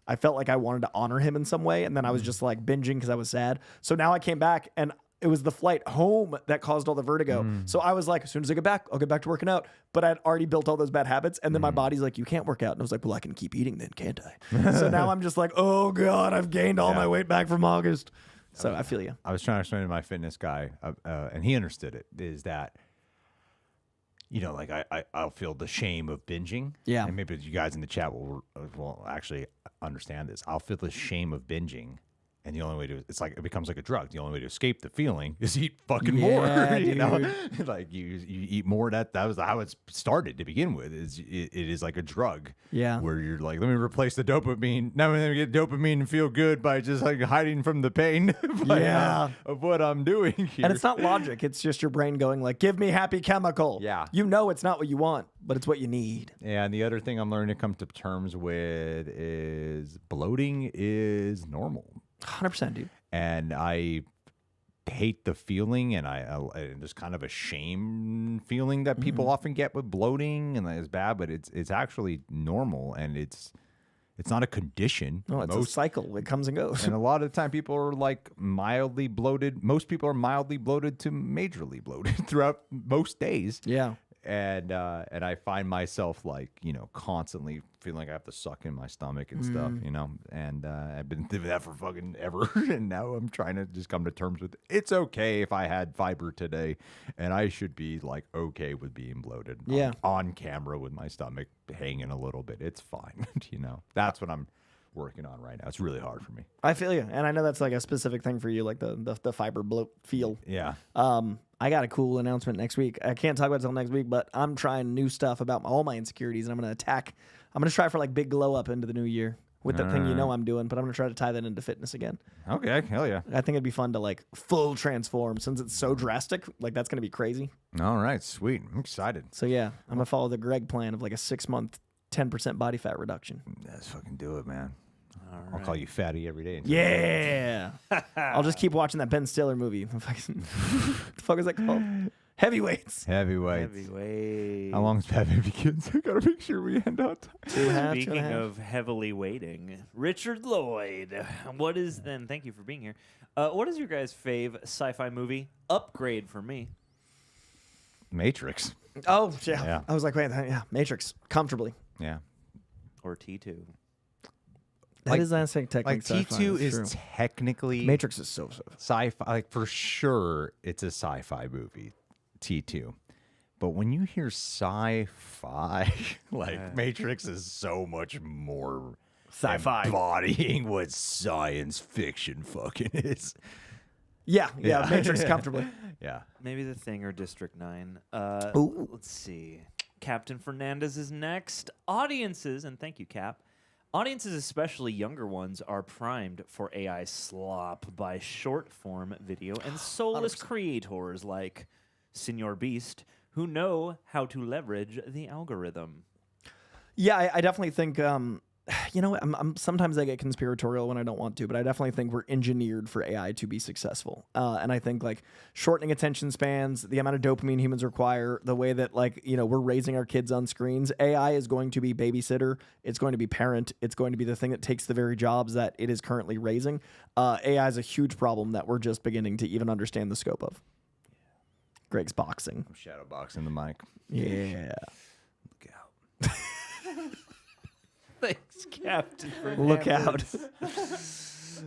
I felt like I wanted to honor him in some way, and then I was just binging because I was sad. So now I came back, and it was the flight home that caused all the vertigo. So I was as soon as I get back, I'll get back to working out. But I'd already built all those bad habits. And then my body's you can't work out. And I was well, I can keep eating then, can't I? So now I'm just oh God, I've gained all my weight back from August. So I feel you. I was trying to explain to my fitness guy, and he understood it, is that, I'll feel the shame of binging. Yeah. And maybe you guys in the chat will actually understand this. I'll feel the shame of binging And the only way to, it's like, it becomes like a drug. The only way to escape the feeling is eat fucking Yeah, more. You know, dude. like you eat more. That was how it started to begin with. It is like a drug. Yeah. Where you're like, let me replace the dopamine. Now I'm gonna get dopamine and feel good by just like hiding from the pain. Of what I'm doing here. And it's not logic. It's just your brain going like, give me happy chemical. Yeah. You know it's not what you want, but it's what you need. Yeah, and the other thing I'm learning to come to terms with is bloating is normal. 100%, dude. And I hate the feeling, and and there's kind of a shame feeling that people often get with bloating, and that is bad, but it's actually normal, and it's not a condition. No, it's a cycle. It comes and goes. And a lot of the time, people are like mildly bloated. Most people are mildly bloated to majorly bloated throughout most days. Yeah. And I find myself like, you know, constantly feeling like I have to suck in my stomach and stuff, you know, and I've been doing that for fucking ever. And now I'm trying to just come to terms with it's okay if I had fiber today, and I should be like okay with being bloated on camera with my stomach hanging a little bit. It's fine. You know, that's what I'm working on right now. It's really hard for me. I feel you. And I know that's like a specific thing for you, like the fiber bloat feel. Yeah. I got a cool announcement next week. I can't talk about it until next week, but I'm trying new stuff about all my insecurities, and I'm going to try for like big glow up into the new year with the thing I'm doing, but I'm going to try to tie that into fitness again. Okay. Hell yeah. I think it'd be fun to like full transform since it's so drastic. Like that's going to be crazy. All right. Sweet. I'm excited. So yeah, I'm going to follow the Greg plan of like a 6-month, 10% body fat reduction. Let's fucking do it, man. I'll call you fatty every day. Yeah. I'll just keep watching that Ben Stiller movie. What the fuck is that called? Heavyweights. Heavyweights. Heavyweight. How long is Batman Begins? I gotta make sure we end on time. 2.5. Speaking of heavily waiting, Richard Lloyd. Thank you for being here. What is your guys' fave sci-fi movie? Upgrade for me. Matrix. Oh, yeah. Yeah. I was like, wait, yeah, Matrix. Comfortably. Yeah. Or T2. That is, I think, technically Like sci-fi. T2 That's is true. technically Matrix is so sci-fi. Like for sure, it's a sci-fi movie. T2. But when you hear sci-fi, like Matrix is so much more sci-fi. embodying what science fiction fucking is. Yeah, Matrix comfortably. Yeah. Maybe The Thing or District 9. Ooh. Let's see. Captain Fernandez is next. Audiences, and thank you, Cap. Audiences, especially younger ones, are primed for AI slop by short-form video and soulless creators like Senor Beast, who know how to leverage the algorithm. Yeah, I definitely think, you know, sometimes I get conspiratorial when I don't want to, but I definitely think we're engineered for AI to be successful. And I think like shortening attention spans, the amount of dopamine humans require, the way that like, you know, we're raising our kids on screens, AI is going to be babysitter. It's going to be parent. It's going to be the thing that takes the very jobs that it is currently raising. AI is a huge problem that we're just beginning to even understand the scope of. Greg's boxing. I'm shadow boxing the mic. Yeah. Look out. Thanks, Captain Fernandez. Look out.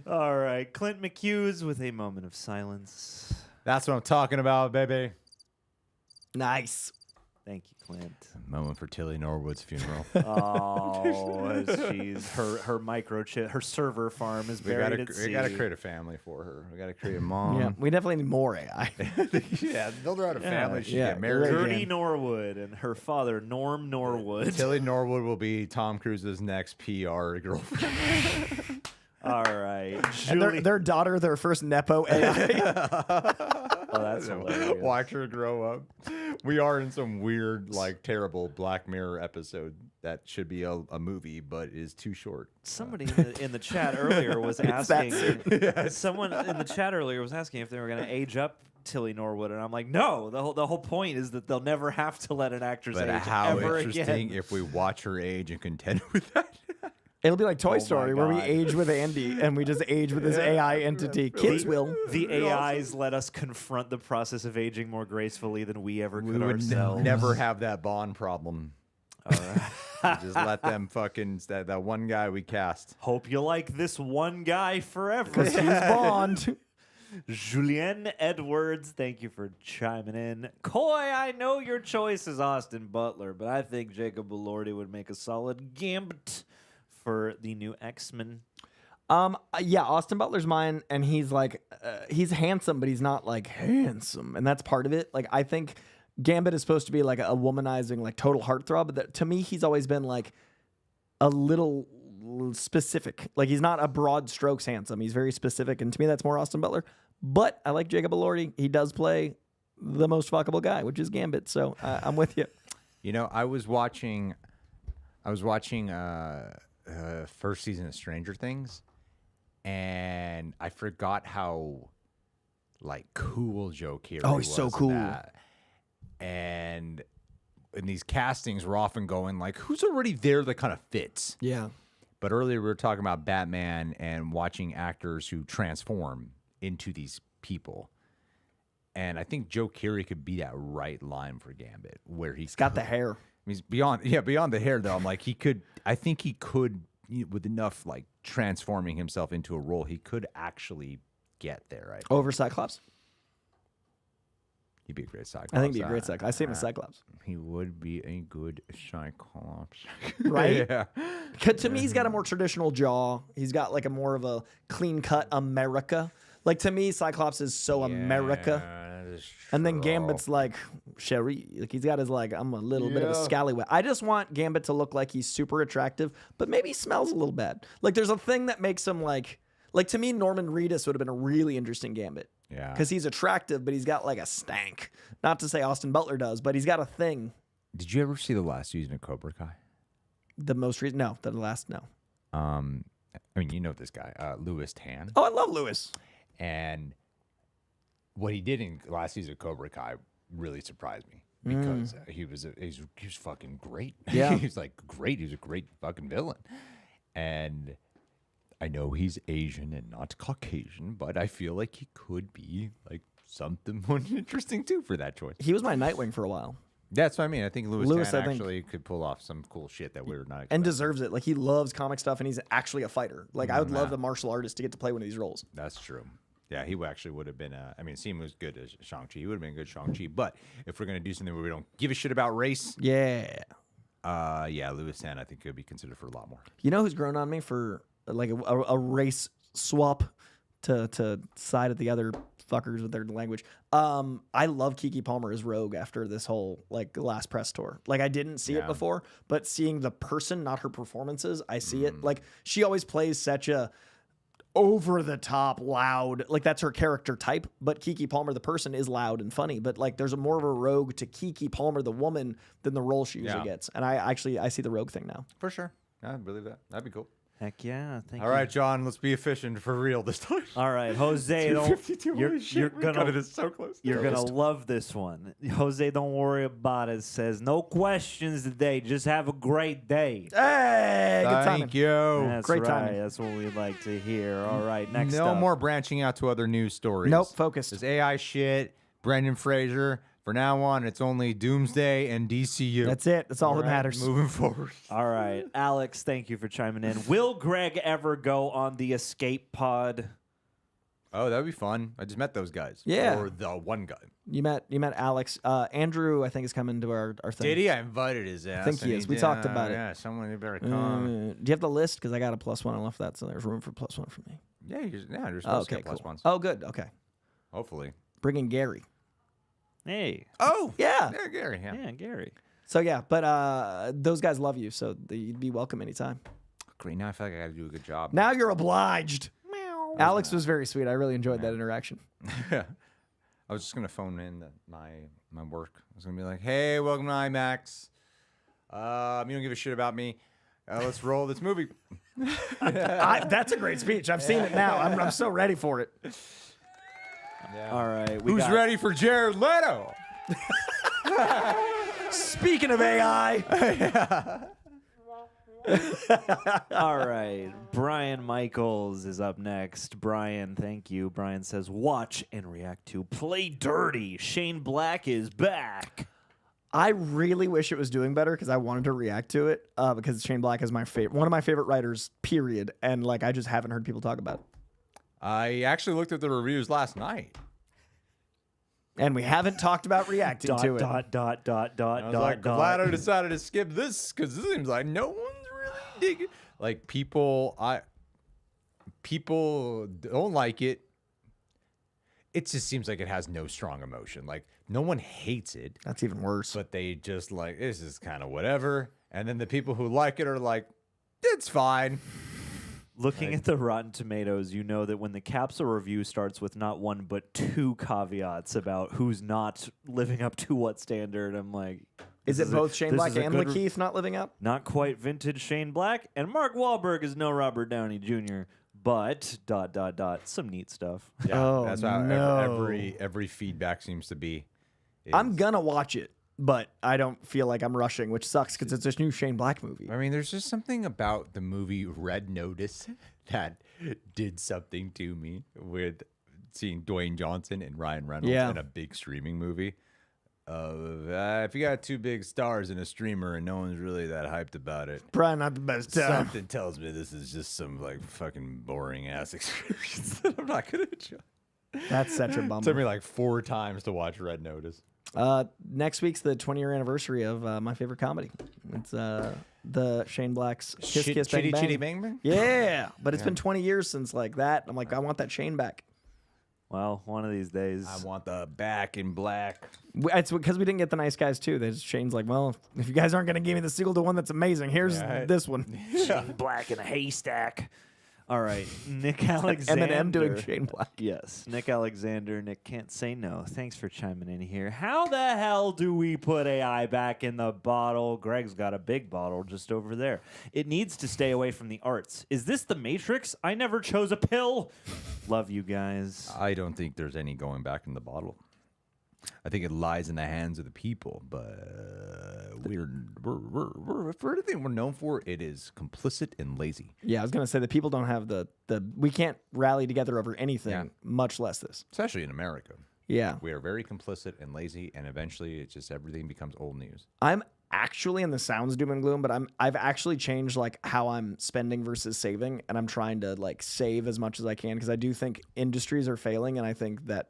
All right. Clint McHughes with a moment of silence. That's what I'm talking about, baby. Nice. Thank you, Clint. Moment for Tilly Norwood's funeral. Oh, she's her microchip, her server farm is buried at sea. We gotta create a family for her. We gotta create a mom. Yeah, we definitely need more AI. Yeah, build her out a family. She yeah, get married. Gertie Norwood and her father, Norm Norwood. Tilly Norwood will be Tom Cruise's next PR girlfriend. All right. And their daughter, their first Nepo AI. Oh, that's hilarious. Watch her grow up. We are in some weird, like, terrible Black Mirror episode that should be a movie, but is too short. Somebody in the chat earlier was asking. Someone in the chat earlier was asking if they were going to age up Tilly Norwood, and I'm like, no. The whole point is that they'll never have to let an actress But age how ever interesting again. if we watch her age and contend with that. It'll be like Toy Oh Story, my where we God. age with Andy and we just age with this AI entity. Kids will. The AIs let us confront the process of aging more gracefully than we ever We could would ourselves. never have that Bond problem. All right. Just let them fucking that one guy we cast. Hope you like this one guy forever. Because he's Bond. Julien Edwards, thank you for chiming in. Coy, I know your choice is Austin Butler, but I think Jacob Elordi would make a solid Gambit for the new X-Men. Yeah, Austin Butler's mine, and he's like, he's handsome, but he's not like handsome, and that's part of it. Like, I think Gambit is supposed to be like a womanizing, like total heartthrob, but to me, he's always been like a little specific. Like, he's not a broad strokes handsome. He's very specific, and to me, that's more Austin Butler. But I like Jacob Elordi. He does play the most fuckable guy, which is Gambit. So I'm with you. You know, I was watching first season of Stranger Things. And I forgot how, like, cool Joe Keery was. Oh, he's so cool. And these castings were often going, like, who's already there that kind of fits? Yeah. But earlier we were talking about Batman and watching actors who transform into these people. And I think Joe Keery could be that right line for Gambit, where he's got the hair. He's beyond the hair, though. I'm like, I think he could, with enough, like, transforming himself into a role, he could actually get there. Over Cyclops? He'd be a great Cyclops. I think he'd be a great Cyclops. I see him as Cyclops. He would be a good Cyclops. Right? Yeah. To me, he's got a more traditional jaw. He's got like a more of a clean-cut America. Like, to me, Cyclops is so America. And then Gambit's like, Sherry. Like, he's got his, like, I'm a little bit of a scallywag. I just want Gambit to look like he's super attractive, but maybe he smells a little bad. Like, there's a thing that makes him, like, to me, Norman Reedus would have been a really interesting Gambit. Yeah. Because he's attractive, but he's got, like, a stank. Not to say Austin Butler does, but he's got a thing. Did you ever see the last season of Cobra Kai? The most recent? No. The last? No. I mean, you know this guy, Louis Tan. Oh, I love Louis. And what he did in last season of Cobra Kai really surprised me because he was fucking great. Yeah. He was like great. He was a great fucking villain. And I know he's Asian and not Caucasian, but I feel like he could be like something more interesting too for that choice. He was my Nightwing for a while. That's what I mean. I think Louis Louis, Tan actually could pull off some cool shit that we're not expecting. And deserves it. Like, he loves comic stuff, and he's actually a fighter. Like, I would love a martial artist to get to play one of these roles. That's true. Yeah, he actually would have been. I mean, Seam was good as Shang-Chi. He would have been a good Shang-Chi. But if we're gonna do something where we don't give a shit about race, Yeah. Louis Tan I think could be considered for a lot more. You know who's grown on me for, like, a race swap to side at the other fuckers with their language? I love Kiki Palmer as Rogue after this whole, like, last press tour. Like, I didn't see it before, but seeing the person, not her performances, I see it. Like, she always plays such a over the top loud, like, that's her character type, but Kiki Palmer the person is loud and funny, but like there's more of a Rogue to Kiki Palmer the woman than the role she usually gets. And I see the Rogue thing now. For sure. I believe that. That'd be cool. Heck yeah. Thank All you. right, John, let's be efficient for real this time. All right, Jose, you're gonna so close. You're gonna love this one. Jose, don't worry about it. Says no questions today. Just have a great day. Hey, good timing. Thank you. That's Great right. timing. That's what we like to hear. All right, next No up. more branching out to other news stories. Nope, focused. This AI shit, Brendan Fraser. For now on, it's only Doomsday and DCU. That's it. That's all that right, matters. Moving forward. All right, Alex, thank you for chiming in. Will Greg ever go on the escape pod? Oh, that'd be fun. I just met those guys. Yeah. Or the one guy. You met Alex. Andrew, I think, is coming to our thing. Did he? I invited his ass. I think he is. We talked about it. Yeah, someone better come. Do you have the list? Because I got a +1 and left that, so there's room for +1 for me. Yeah, there's supposed to get plus ones. Oh, good. Okay. Hopefully. Bringing Gary. Hey. Oh, Yeah. yeah, Gary. Yeah. Yeah, Gary. So, yeah, but those guys love you, so you'd be welcome anytime. Great. Now I feel like I got to do a good job. Now you're obliged. Alex was very sweet. I really enjoyed that interaction. Yeah. I was just gonna phone in my work. I was gonna be like, "Hey, welcome to IMAX. You don't give a shit about me. Let's roll this movie." That's a great speech. I've seen it now. I'm so ready for it. All right. Who's ready for Jared Leto? Speaking of AI. All right. Brian Michaels is up next. Brian, thank you. Brian says, watch and react to Play Dirty. Shane Black is back. I really wish it was doing better because I wanted to react to it because Shane Black is one of my favorite writers, period. And like I just haven't heard people talk about it. I actually looked at the reviews last night. And we haven't talked about reacting to it. I was like, glad I decided to skip this because this seems like no one's really digging. Like people people don't like it. It just seems like it has no strong emotion. Like, no one hates it, That's even worse. but they just like, this is kind of whatever. And then the people who like it are like, it's fine. Looking at the Rotten Tomatoes, you know that when the capsule review starts with not one but two caveats about who's not living up to what standard, I'm like, Is it both Shane this Black is a and good Lakeith not living up? not quite vintage Shane Black, and Mark Wahlberg is no Robert Downey Jr., but ... some neat stuff. Yeah, Oh, that's how no. every feedback seems to be. I'm gonna watch it, but I don't feel like I'm rushing, which sucks because it's a new Shane Black movie. I mean, there's just something about the movie Red Notice that did something to me with seeing Dwayne Johnson and Ryan Reynolds in a big streaming movie. If you got two big stars and a streamer and no one's really that hyped about it, Probably not the best time. something tells me this is just some like fucking boring ass experience that I'm not gonna enjoy. That's such a It took bummer. me like 4 times to watch Red Notice. Next week's the 20-year anniversary of my favorite comedy. It's the Shane Black's Kiss Kiss Bang Chitty Bang. Chitty Bang Bang? Yeah, but it's been 20 years since like that. I'm like, I want that Shane back. Well, one of these days. I want the Back in Black. It's because we didn't get the Nice Guys too. Shane's like, well, if you guys aren't going to give me the sequel to one that's amazing, here's this one. Shane Black in a haystack. All right, Nick Alexander. Eminem doing Shane Black. Yes, Nick Alexander. Nick can't say no. Thanks for chiming in here. How the hell do we put AI back in the bottle? Greg's got a big bottle just over there. It needs to stay away from the arts. Is this the Matrix? I never chose a pill. Love you guys. I don't think there's any going back in the bottle. I think it lies in the hands of the people, but we're for anything we're known for, it is complicit and lazy. Yeah, I was going to say the people don't have the we can't rally together over anything, much less this. Especially in America. Yeah. We are very complicit and lazy, and eventually it's just everything becomes old news. I'm actually, and this sounds doom and gloom, but I've actually changed like how I'm spending versus saving, and I'm trying to like save as much as I can because I do think industries are failing, and I think that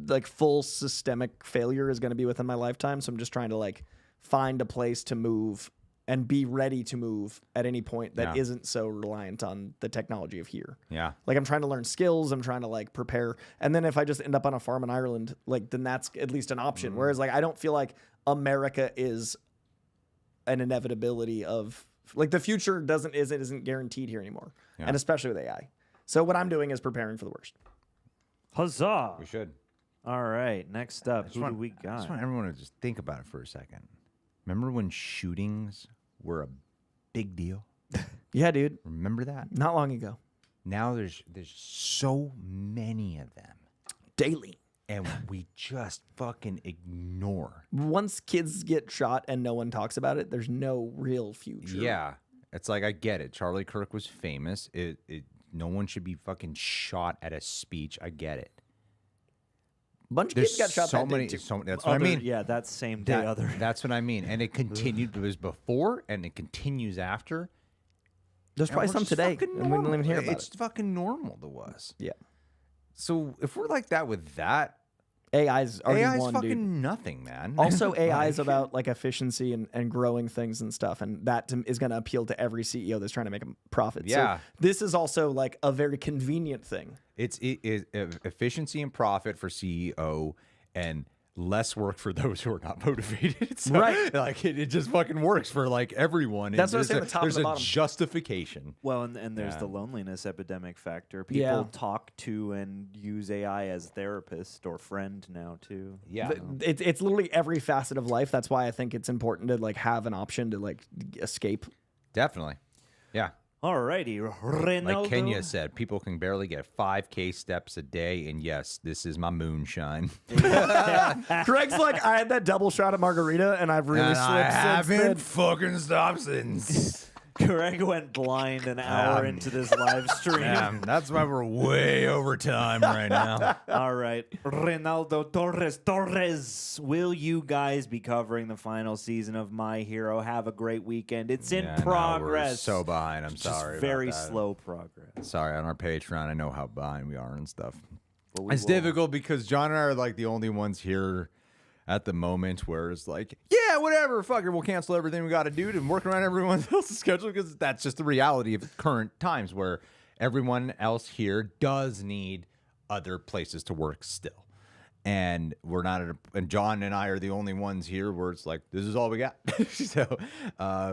like full systemic failure is going to be within my lifetime. So I'm just trying to like find a place to move and be ready to move at any point that isn't so reliant on the technology of here. Yeah. Like I'm trying to learn skills, I'm trying to like prepare. And then if I just end up on a farm in Ireland, like then that's at least an option. Whereas like I don't feel like America is an inevitability of like the future isn't guaranteed here anymore. Yeah. And especially with AI. So what I'm doing is preparing for the worst. Huzzah. We should. All right, next up, who do we I just got? want everyone to just think about it for a second. Remember when shootings were a big deal? Yeah, dude. Remember that? Not long ago. Now there's so many of them. Daily. And we just fucking ignore. Once kids get shot and no one talks about it, there's no real future. Yeah. It's like, I get it. Charlie Kirk was famous. No one should be fucking shot at a speech. I get it. Bunch of kids got shot that day, too. That's what I mean. Yeah, that same day. That's what I mean. And it continued. It was before and it continues after. There's probably we're some just today, fucking and we didn't even hear normal. about It's it. fucking normal to us. Yeah. So if we're like that with that, AI's already AI's won, fucking dude. nothing, man. Also, AI is about like efficiency and growing things and stuff, and that is going to appeal to every CEO that's trying to make a profit. Yeah. So this is also like a very convenient thing. It's efficiency and profit for CEO and less work for those who are not motivated. So, Right. Like it just fucking works for like everyone. That's what I was There's saying, the top and There's the a bottom. justification. Well, and there's the loneliness epidemic factor. People Yeah. talk to and use AI as therapist or friend now too. Yeah. It's literally every facet of life. That's why I think it's important to like have an option to like escape. Definitely. Yeah. Alrighty, Reynolds. Like Kenya said, people can barely get 5K steps a day. And yes, this is my moonshine. Greg's like, I had that double shot of margarita, and I've really And slipped I since haven't then. fucking stopped since. Greg went blind an hour into this live stream. That's why we're way over time right now. All right, Ronaldo Torres. Will you guys be covering the final season of My Hero? Have a great weekend. It's in Yeah, no, progress. we're so behind. I'm Just sorry. about very that. slow progress. Sorry, on our Patreon, I know how behind we are and stuff. But we It's will. difficult because John and I are like the only ones here at the moment where it's like, yeah, whatever, fuck it, we'll cancel everything we got to do to work around everyone else's schedule because that's just the reality of current times where everyone else here does need other places to work still. And we're not and John and I are the only ones here where it's like, this is all we got. So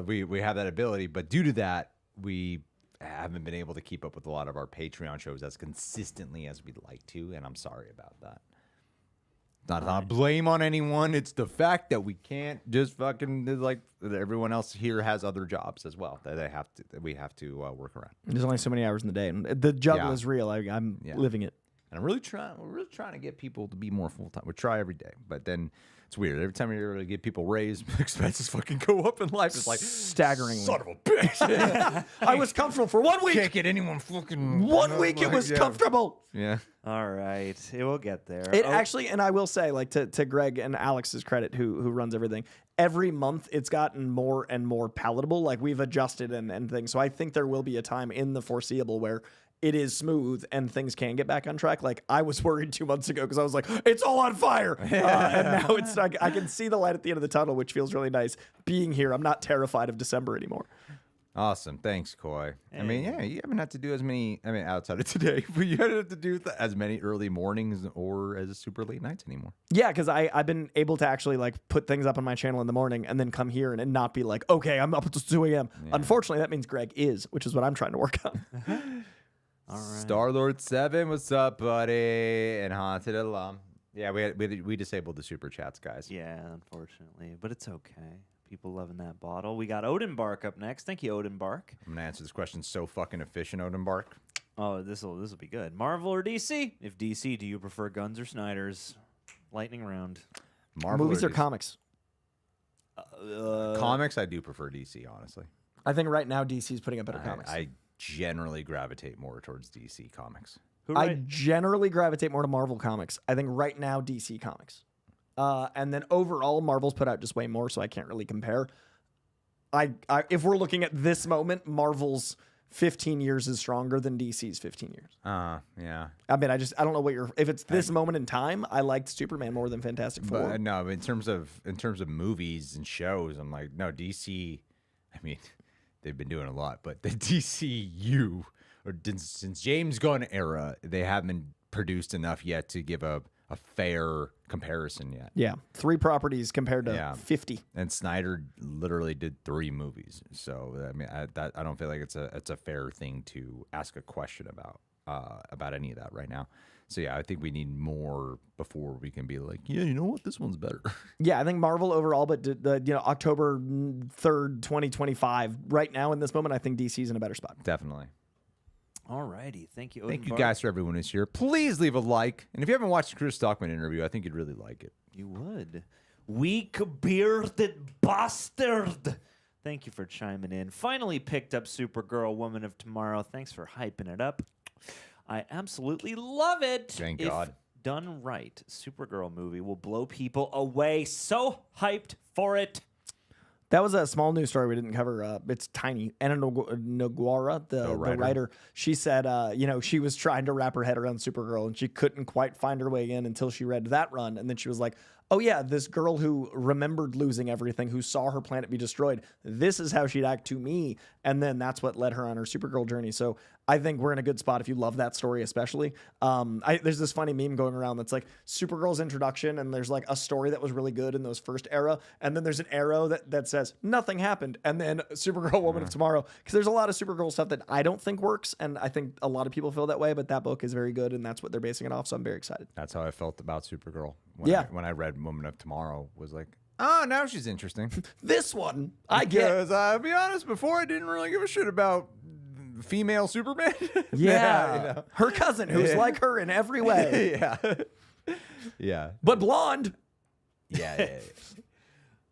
we have that ability. But due to that, we haven't been able to keep up with a lot of our Patreon shows as consistently as we'd like to. And I'm sorry about that. Not a blame on anyone. It's the fact that we can't just fucking, like, everyone else here has other jobs as well that we have to work around. There's only so many hours in the day, and the juggle is real. I'm living it. And we're really trying to get people to be more full time. We try every day, but then it's weird. Every time you're able to get people raised, expenses fucking go up in life. It's like staggeringly. Son of a bitch. I was comfortable for 1 week. Can't get anyone fucking 1 week. It was comfortable. Yeah. All right, it will get there. It actually, and I will say, like to Greg and Alex's credit, who runs everything, every month it's gotten more and more palatable. Like we've adjusted and things. So I think there will be a time in the foreseeable where it is smooth and things can get back on track. Like I was worried 2 months ago because I was like, it's all on fire. And now it's like, I can see the light at the end of the tunnel, which feels really nice. Being here, I'm not terrified of December anymore. Awesome. Thanks, Coy. I mean, yeah, you haven't had to do as many, outside of today, but you haven't had to do as many early mornings or as super late nights anymore. Yeah, because I've been able to actually like put things up on my channel in the morning and then come here and not be like, okay, I'm up until 2 a.m. Yeah. Unfortunately, that means Greg is, which is what I'm trying to work on. All right. Star-Lord 7, what's up, buddy? And Haunted Alum. Yeah, we disabled the super chats, guys. Yeah, unfortunately, but it's okay. People loving that bottle. We got Odin Bark up next. Thank you, Odin Bark. I'm gonna answer this question so fucking efficient, Odin Bark. Oh, this will be good. Marvel or DC? If DC, do you prefer Guns or Snyder's? Lightning round. Marvel movies or comics? Comics, I do prefer DC, honestly. I think right now DC is putting up better comics. I generally gravitate more towards DC comics. I generally gravitate more to Marvel comics. I think right now DC comics. And then overall, Marvel's put out just way more, so I can't really compare. If we're looking at this moment, Marvel's 15 years is stronger than DC's 15 years. Yeah. I mean, I don't know if it's this moment in time, I liked Superman more than Fantastic Four. But no, in terms of movies and shows, I'm like, no, DC, I mean, they've been doing a lot, but the DCU, or since James Gunn era, they haven't produced enough yet to give a fair comparison yet. Yeah, 3 properties compared to 50. And Snyder literally did 3 movies. So I mean, I don't feel like it's a fair thing to ask a question about any of that right now. So yeah, I think we need more before we can be like, yeah, you know what, this one's better. Yeah, I think Marvel overall, but October 3rd, 2025. Right now in this moment, I think DC's in a better spot. Definitely. All righty. Thank you, Thank you guys for everyone who's here. Please leave a like. And if you haven't watched the Chris Stuckman interview, I think you'd really like it. You would. Weak bearded bastard. Thank you for chiming in. Finally picked up Supergirl, Woman of Tomorrow. Thanks for hyping it up. I absolutely love it. Thank God. Done right, Supergirl movie will blow people away. So hyped for it. That was a small news story we didn't cover. It's tiny. Anna Noguara, the writer, she said, she was trying to wrap her head around Supergirl and she couldn't quite find her way in until she read that run. And then she was like, oh yeah, this girl who remembered losing everything, who saw her planet be destroyed, this is how she'd act to me. And then that's what led her on her Supergirl journey. So I think we're in a good spot if you love that story, especially. There's this funny meme going around that's like Supergirl's introduction, and there's like a story that was really good in those first era, and then there's an arrow that says nothing happened, and then Supergirl, Woman of Tomorrow, because there's a lot of Supergirl stuff that I don't think works, and I think a lot of people feel that way, but that book is very good, and that's what they're basing it off, so I'm very excited. That's how I felt about Supergirl. When I read Woman of Tomorrow, was like, oh, now she's interesting. This one, I get. Because I'll be honest, before I didn't really give a shit about female Superman. Yeah. Her cousin, who's like her in every way. Yeah. But blonde. Yeah.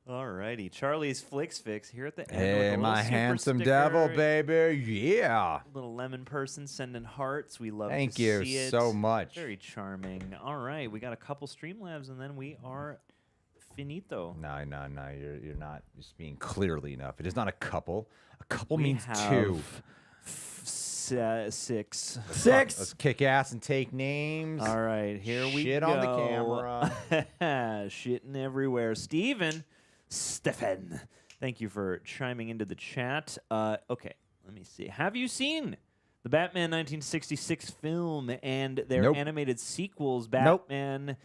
All righty. Charlie's Flicks Fix here at the end. Hey, with a my little super handsome sticker. devil, baby. Yeah. Little lemon person sending hearts. We love Thank to you see it. so much. Very charming. All right. We got a couple Streamlabs, and then we are finito. No. You're not just being clearly enough. It is not a couple. A couple We means have 2. 6. Let's kick ass and take names. All right, here we go. Shit on the camera. Shitting everywhere. Stephen, thank you for chiming into the chat. Okay, let me see. Have you seen The Batman 1966 film and their Nope. animated sequels, Nope. Batman,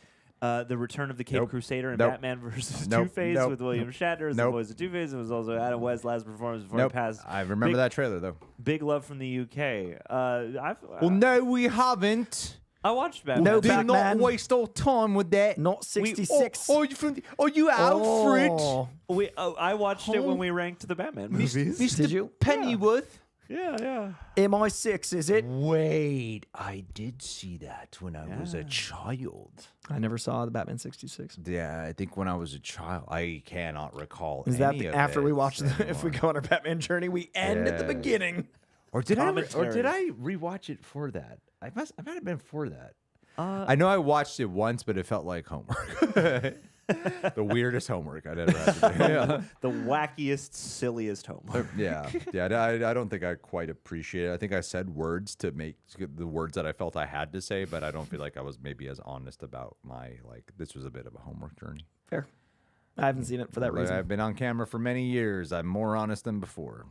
The Return of the Cape Nope. Crusader, and Nope. Batman versus Nope. Two-Face Nope. with William Shatner as the Nope. voice of Two-Face. It was also Adam West's last performance before Nope. he passed. I remember that trailer though. Big love from the UK. Well, no, we haven't. I watched Batman. No, Do Batman. not waste our time with that. Not 66. Oh, you Alfred? Oh. I watched it when we ranked the Batman movies. Mr. Did you? Pennyworth? Yeah. MI6, is it? Wait, I did see that when I was a child. I never saw the Batman 66. Yeah, I think when I was a child. I cannot recall. Is that any of after it we watch if we anymore. go on our Batman journey, we end at the Yeah. beginning? Or did I Commentary. rewatch it for that? I might have been for that. Uh, I know I watched it once, but it felt like homework. The weirdest homework I'd ever had to do. Yeah. The wackiest, silliest homework. Yeah. I don't think I quite appreciate it. I think I said words to make the words that I felt I had to say, but I don't feel like I was maybe as honest about my, like, this was a bit of a homework journey. Fair. I haven't seen it for that Like, reason. I've been on camera for many years. I'm more honest than before.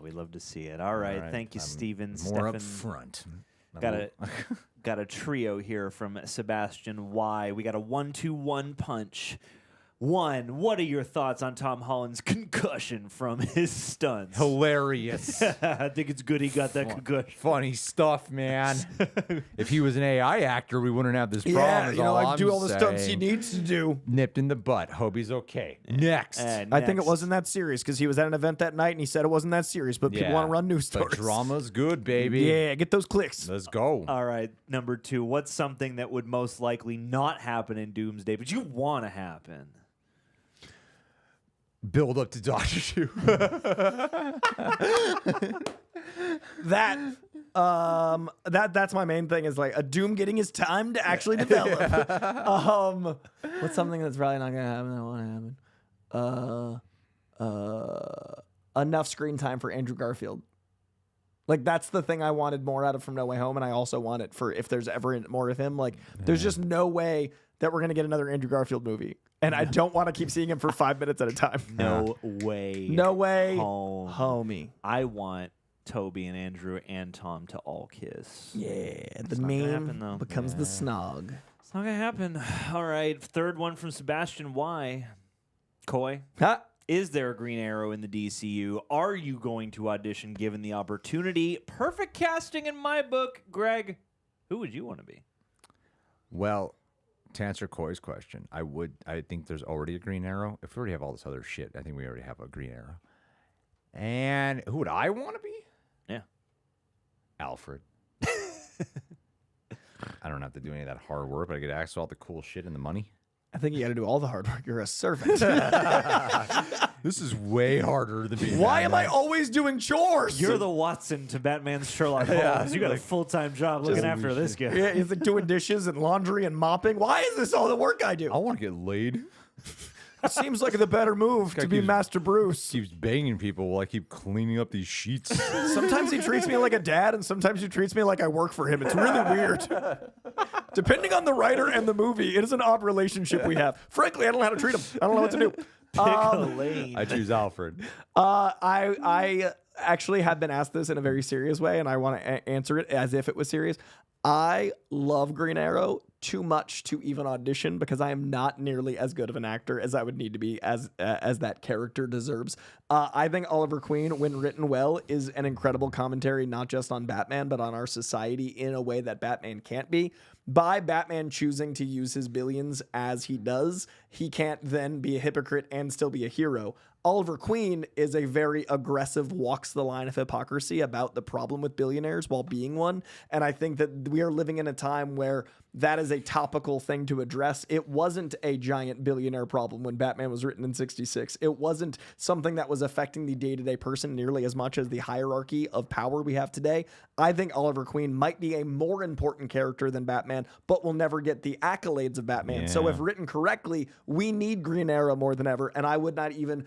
We love to see it. All right. Thank you, I'm Steven. More up Stefan. front. Got a trio here from Sebastian Y. We got a 1-2-1 punch. One, what are your thoughts on Tom Holland's concussion from his stunts? Hilarious. I think it's good he got that concussion. Funny stuff, man. If he was an AI actor, we wouldn't have this problem. Yeah, is you know, all like I'm do all the stunts he saying. needs to do. Nipped in the butt. Hope he's okay. Next. I think it Next. wasn't that serious because he was at an event that night and he said it wasn't that serious, but people want to run news But stories. drama's good, baby. Yeah, get those clicks. Let's go. All right, number two. What's something that would most likely not happen in Doomsday, but you want to happen? Build up to Doctor Who. That's my main thing is like a Doom getting his time to actually develop. What's something that's probably not gonna happen? I want to happen. Enough screen time for Andrew Garfield. Like that's the thing I wanted more out of from No Way Home, and I also want it for if there's ever more of him. Like there's just no way that we're gonna get another Andrew Garfield movie, and I don't want to keep seeing him for 5 minutes at a time. No way. No way, Home. homie. I want Toby and Andrew and Tom to all kiss. Yeah, the not gonna meme happen, though. becomes the snog. It's not gonna happen. All right, third one from Sebastian Y. Coy. Huh? Is there a Green Arrow in the DCU? Are you going to audition given the opportunity? Perfect casting in my book. Greg, who would you want to be? Well, to answer Coy's question, I think there's already a Green Arrow. If we already have all this other shit, I think we already have a Green Arrow. And who would I want to be? Yeah. Alfred. I don't have to do any of that hard work, but I get access to all the cool shit and the money. I think you got to do all the hard work. You're a servant. This is way harder than being Why am I Batman. always doing chores? You're the Watson to Batman's Sherlock Holmes. You got a full-time job looking after this guy. Yeah, he's like doing dishes and laundry and mopping. Why is this all the work I do? I want to get laid. It seems like the better move to be keeps- Master Bruce. Keeps banging people while I keep cleaning up these sheets. Sometimes he treats me like a dad, and sometimes he treats me like I work for him. It's really weird. Depending on the writer and the movie, it is an odd relationship we have. Frankly, I don't know how to treat him. I don't know what to do. Pick a lane. I choose Alfred. I actually have been asked this in a very serious way, and I want to answer it as if it was serious. I love Green Arrow too much to even audition because I am not nearly as good of an actor as I would need to be as that character deserves. I think Oliver Queen, when written well, is an incredible commentary not just on Batman but on our society in a way that Batman can't be. By Batman choosing to use his billions as he does, he can't then be a hypocrite and still be a hero. Oliver Queen is a very aggressive, walks the line of hypocrisy about the problem with billionaires while being one. And I think that we are living in a time where that is a topical thing to address. It wasn't a giant billionaire problem when Batman was written in 66. It wasn't something that was affecting the day-to-day person nearly as much as the hierarchy of power we have today. I think Oliver Queen might be a more important character than Batman, but will never get the accolades of Batman. Yeah. So if written correctly, we need Green Arrow more than ever. And I would not even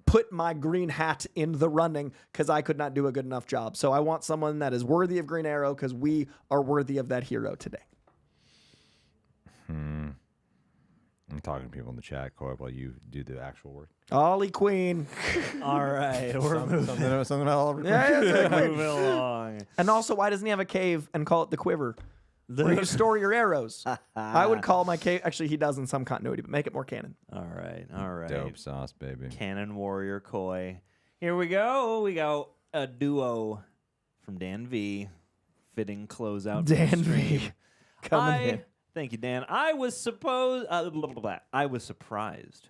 put my green hat in the running because I could not do a good enough job. So I want someone that is worthy of Green Arrow because we are worthy of that hero today. I'm talking to people in the chat, Coy, while you do the actual work. Ollie Queen. All right, we're moving. Something about all Moving along. And also, why doesn't he have a cave and call it the Quiver? Where you store your arrows. I would call my cave. Actually, he does in some continuity, but make it more canon. All right, all right. Dope sauce, baby. Cannon Warrior Coy. Here we go. We got a duo from Dan V. Fitting closeout. Dan from the V. stream. Coming in. Thank you, Dan. I was surprised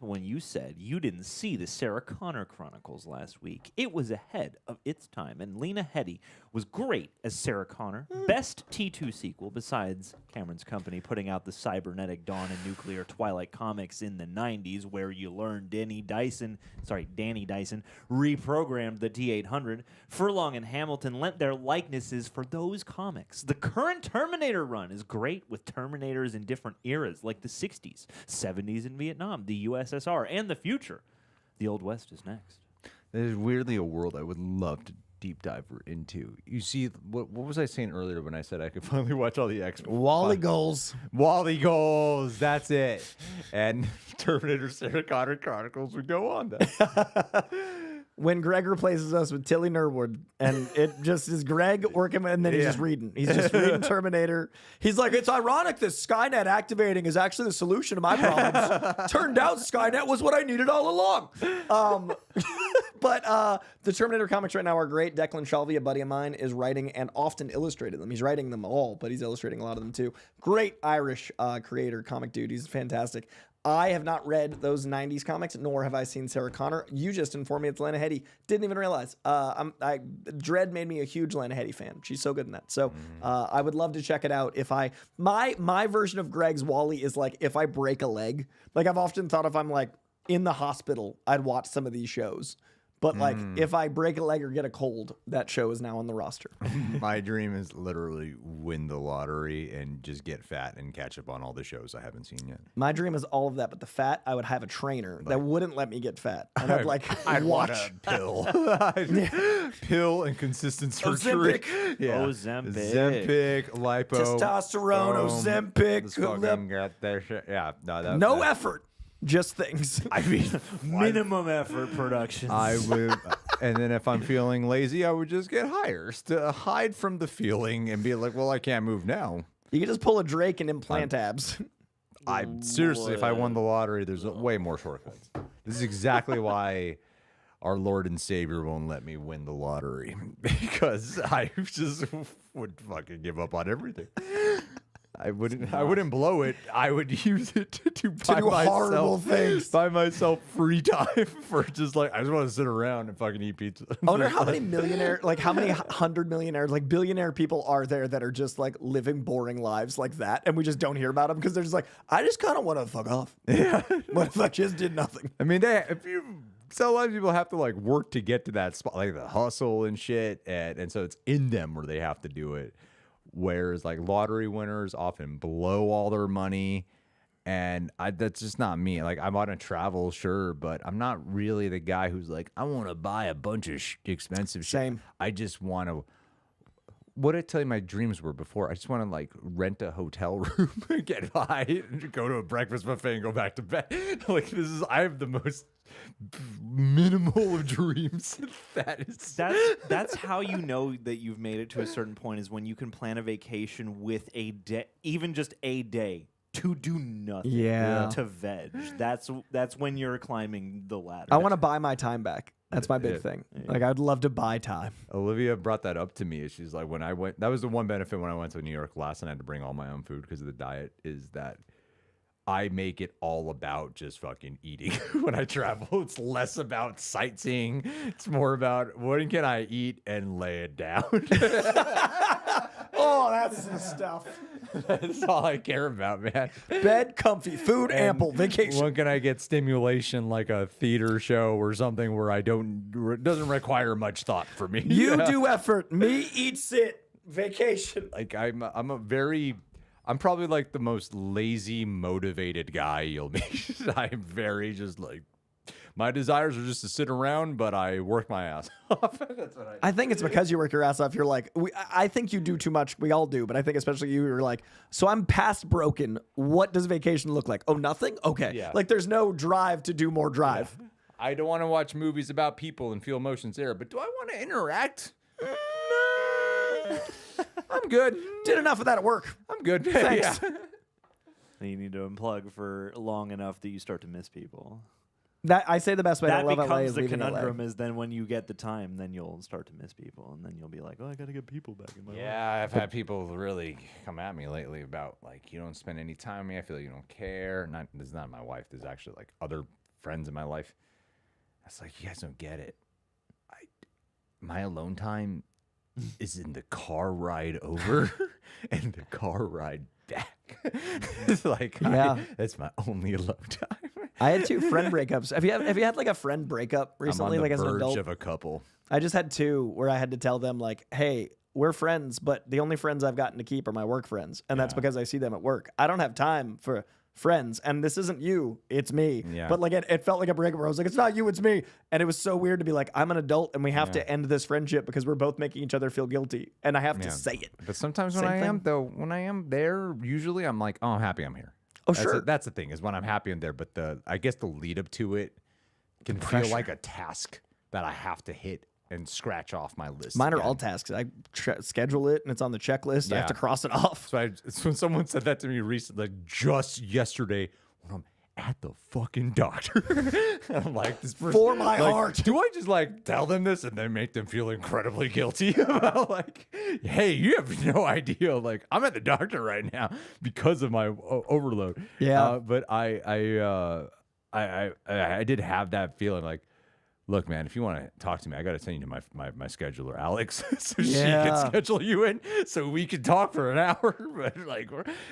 when you said you didn't see the Sarah Connor Chronicles last week. It was ahead of its time, and Lena Headey was great as Sarah Connor. Best T2 sequel besides Cameron's company putting out the Cybernetic Dawn and Nuclear Twilight comics in the 90s, where you learned Danny Dyson reprogrammed the T-800. Furlong and Hamilton lent their likenesses for those comics. The current Terminator run is great with Terminators in different eras, like the 60s, 70s in Vietnam, the USSR, and the future. The Old West is next. There's weirdly a world I would love to deep dive into. You see, what was I saying earlier when I said I could finally watch all the X-Men? Wally goals. Wally goals. That's it. And Terminator Sarah Connor Chronicles would go on then. When Greg replaces us with Tilly Norwood, and it just is Greg working, and then he's just reading. He's just reading Terminator. He's like, it's ironic that Skynet activating is actually the solution to my problems. Turned out Skynet was what I needed all along. But the Terminator comics right now are great. Declan Shalvey, a buddy of mine, is writing and often illustrated them. He's writing them all, but he's illustrating a lot of them too. Great Irish creator, comic dude. He's fantastic. I have not read those 90s comics, nor have I seen Sarah Connor. You just informed me it's Lena Headey. Didn't even realize. Dread made me a huge Lena Headey fan. She's so good in that. So I would love to check it out. My version of Greg's Wally is like if I break a leg. Like I've often thought if I'm like in the hospital, I'd watch some of these shows. But like if I break a leg or get a cold, that show is now on the roster. My dream is literally win the lottery and just get fat and catch up on all the shows I haven't seen yet. My dream is all of that, but the fat, I would have a trainer that wouldn't let me get fat. And I'd watch. Want a pill. Pill and consistent surgery. Ozempic. Yeah. Ozempic. Lipo. Testosterone, boom. Ozempic. Let's fucking get their shit. Yeah. No effort. Just things. I mean, Minimum effort productions. I would, and then if I'm feeling lazy, I would just get hires to hide from the feeling and be like, well, I can't move now. You can just pull a Drake and implant abs. I seriously, if I won the lottery, there's way more shortcuts. This is exactly why our Lord and Savior won't let me win the lottery, because I just would fucking give up on everything. I wouldn't blow it. I would use it to buy do horrible myself, things. buy myself free time for just like, I just want to sit around and fucking eat pizza. I wonder how many how many 100 millionaires, like billionaire people are there that are just like living boring lives like that. And we just don't hear about them because they're just like, I just kind of want to fuck off. Yeah. What if I just did nothing? I mean, so a lot of people have to like work to get to that spot, like the hustle and shit. And so it's in them where they have to do it. Whereas like lottery winners often blow all their money, and that's just not me. Like I want to travel, sure, but I'm not really the guy who's like, I want to buy a bunch of expensive shit. Same. I just want to. What did I tell you my dreams were before? I just want to like rent a hotel room, get by, go to a breakfast buffet, and go back to bed. Like I have the most minimal of dreams. That's how you know that you've made it to a certain point, is when you can plan a vacation with a day, even just a day, to do nothing. Yeah. To veg. That's when you're climbing the ladder. I want to buy my time back. That's my big thing. Like I'd love to buy time. Olivia brought that up to me. She's like, when I went, that was the one benefit when I went to New York last and I had to bring all my own food because of the diet, is that I make it all about just fucking eating when I travel. It's less about sightseeing. It's more about what can I eat and lay it down. Oh, that's the stuff. That's all I care about, man. Bed, comfy, food, ample, vacation. When can I get stimulation like a theater show or something where it doesn't require much thought for me? You do effort. Me eat, sit, vacation. Like I'm probably like the most lazy, motivated guy you'll meet. I'm very just like, my desires are just to sit around, but I work my ass off. That's what I do. I think it's because you work your ass off. You're like, I think you do too much. We all do, but I think especially you're like, so I'm past broken. What does vacation look like? Oh, nothing? Okay. Yeah. Like there's no drive to do more drive. Yeah. I don't want to watch movies about people and feel emotions there, but do I want to interact? No. I'm good. Did enough of that at work. I'm good. Thanks. Yeah. You need to unplug for long enough that you start to miss people. That I say the best way That to love LA becomes is the leaving LA. conundrum. Is then when you get the time, then you'll start to miss people, and then you'll be like, "Oh, I got to get people back in my life." Yeah, I've had people really come at me lately about like, you don't spend any time with me. I feel like you don't care. This is not my wife. There's actually like other friends in my life. It's like, you guys don't get it. My alone time is in the car ride over and the car ride back. It's like, Yeah. that's my only alone time. I had 2 friend breakups. Have you had like a friend breakup recently, I'm on like the as an verge adult? of a couple. I just had 2 where I had to tell them like, hey, we're friends, but the only friends I've gotten to keep are my work friends. And that's because I see them at work. I don't have time for friends. And this isn't you, it's me. Yeah. But like it felt like a breakup where I was like, it's not you, it's me. And it was so weird to be like, I'm an adult and we have to end this friendship because we're both making each other feel guilty. And I have to say it. But sometimes when Same I thing. am, though, when I am there, usually I'm like, oh, I'm happy I'm here. Oh, That's sure. That's the thing, is when I'm happy I'm there. But I guess the lead up to it can feel like a task that I have to hit and scratch off my list. Mine are again. all tasks. I schedule it and it's on the checklist. I have Yeah. to cross it off. So when someone said that to me recently, like just yesterday, when I'm at the fucking doctor, I'm like, this person, For my like, heart. do I just like tell them this and then make them feel incredibly guilty about like, hey, you have no idea, like I'm at the doctor right now because of my overload. Yeah. But I did have that feeling like, look, man, if you want to talk to me, I got to send you to my scheduler, Alex, so she Yeah. can schedule you in so we can talk for an hour. But like,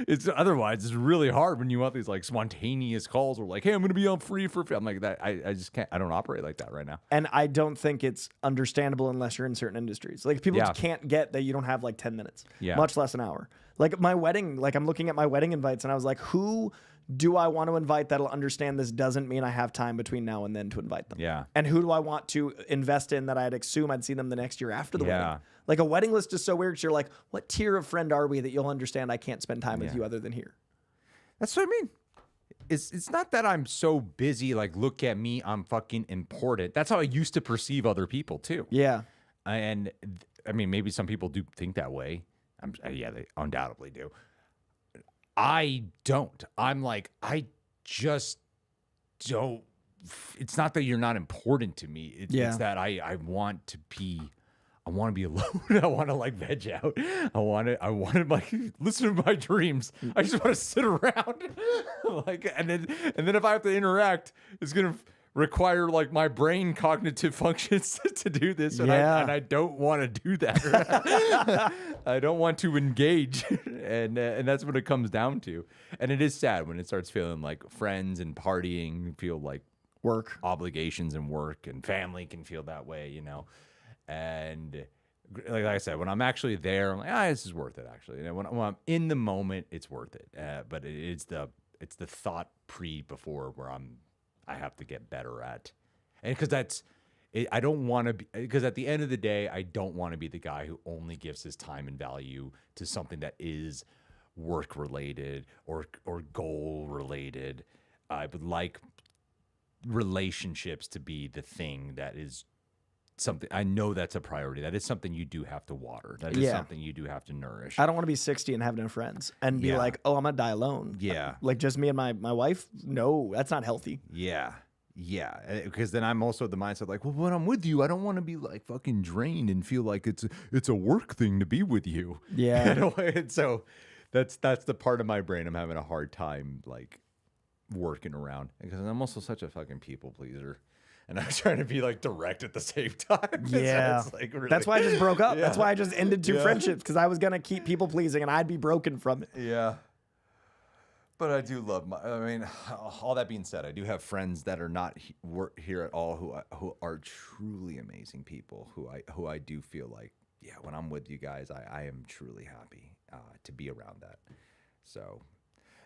it's otherwise it's really hard when you want these like spontaneous calls or like, hey, I'm going to be on free for. I'm like that. I just can't. I don't operate like that right now. And I don't think it's understandable unless you're in certain industries. Like people just can't get that you don't have like 10 minutes, much less an hour. Like my wedding, like I'm looking at my wedding invites and I was like, who do I want to invite that'll understand this doesn't mean I have time between now and then to invite them? Yeah. And who do I want to invest in that I'd assume I'd see them the next year after the Yeah. wedding? Like a wedding list is so weird 'cause you're like, what tier of friend are we that you'll understand I can't spend time with you other than here? That's what I mean. It's not that I'm so busy, like, look at me, I'm fucking important. That's how I used to perceive other people too. Yeah. And I mean, maybe some people do think that way. Yeah, they undoubtedly do. I don't. I'm like, I just don't. It's not that you're not important to me. It's that I want to be. I want to be alone. I want to like veg out. I want to like listen to my dreams. I just want to sit around, like, and then if I have to interact, it's gonna require like my brain cognitive functions to do this, and I don't want to do that. I don't want to engage, and that's what it comes down to. And it is sad when it starts feeling like friends and partying feel like Work. obligations, and work and family can feel that way, you know. And like I said, when I'm actually there, I'm like, this is worth it. Actually, when I'm in the moment, it's worth it. But it's the thought before where I have to get better at, and because I don't want to be, because at the end of the day, I don't want to be the guy who only gives his time and value to something that is work related or goal related. I would like relationships to be the thing that is something. I know that's a priority. That is something you do have to water. That is something you do have to nourish. I don't want to be 60 and have no friends and be like, oh, I'm going to die alone. Yeah. Like just me and my wife? No, that's not healthy. Yeah. Yeah. Because then I'm also the mindset like, well, when I'm with you, I don't want to be like fucking drained and feel like it's a work thing to be with you. Yeah. You know? And so that's the part of my brain I'm having a hard time like working around, because I'm also such a fucking people pleaser. And I'm trying to be like direct at the same time. Yeah. So it's like really, That's why I just broke up. Yeah. That's why I just ended 2 Yeah. friendships, because I was going to keep people pleasing and I'd be broken from it. Yeah. But I do love I mean, all that being said, I do have friends that are not here at all who are truly amazing people who I do feel like, yeah, when I'm with you guys, I am truly happy to be around that. So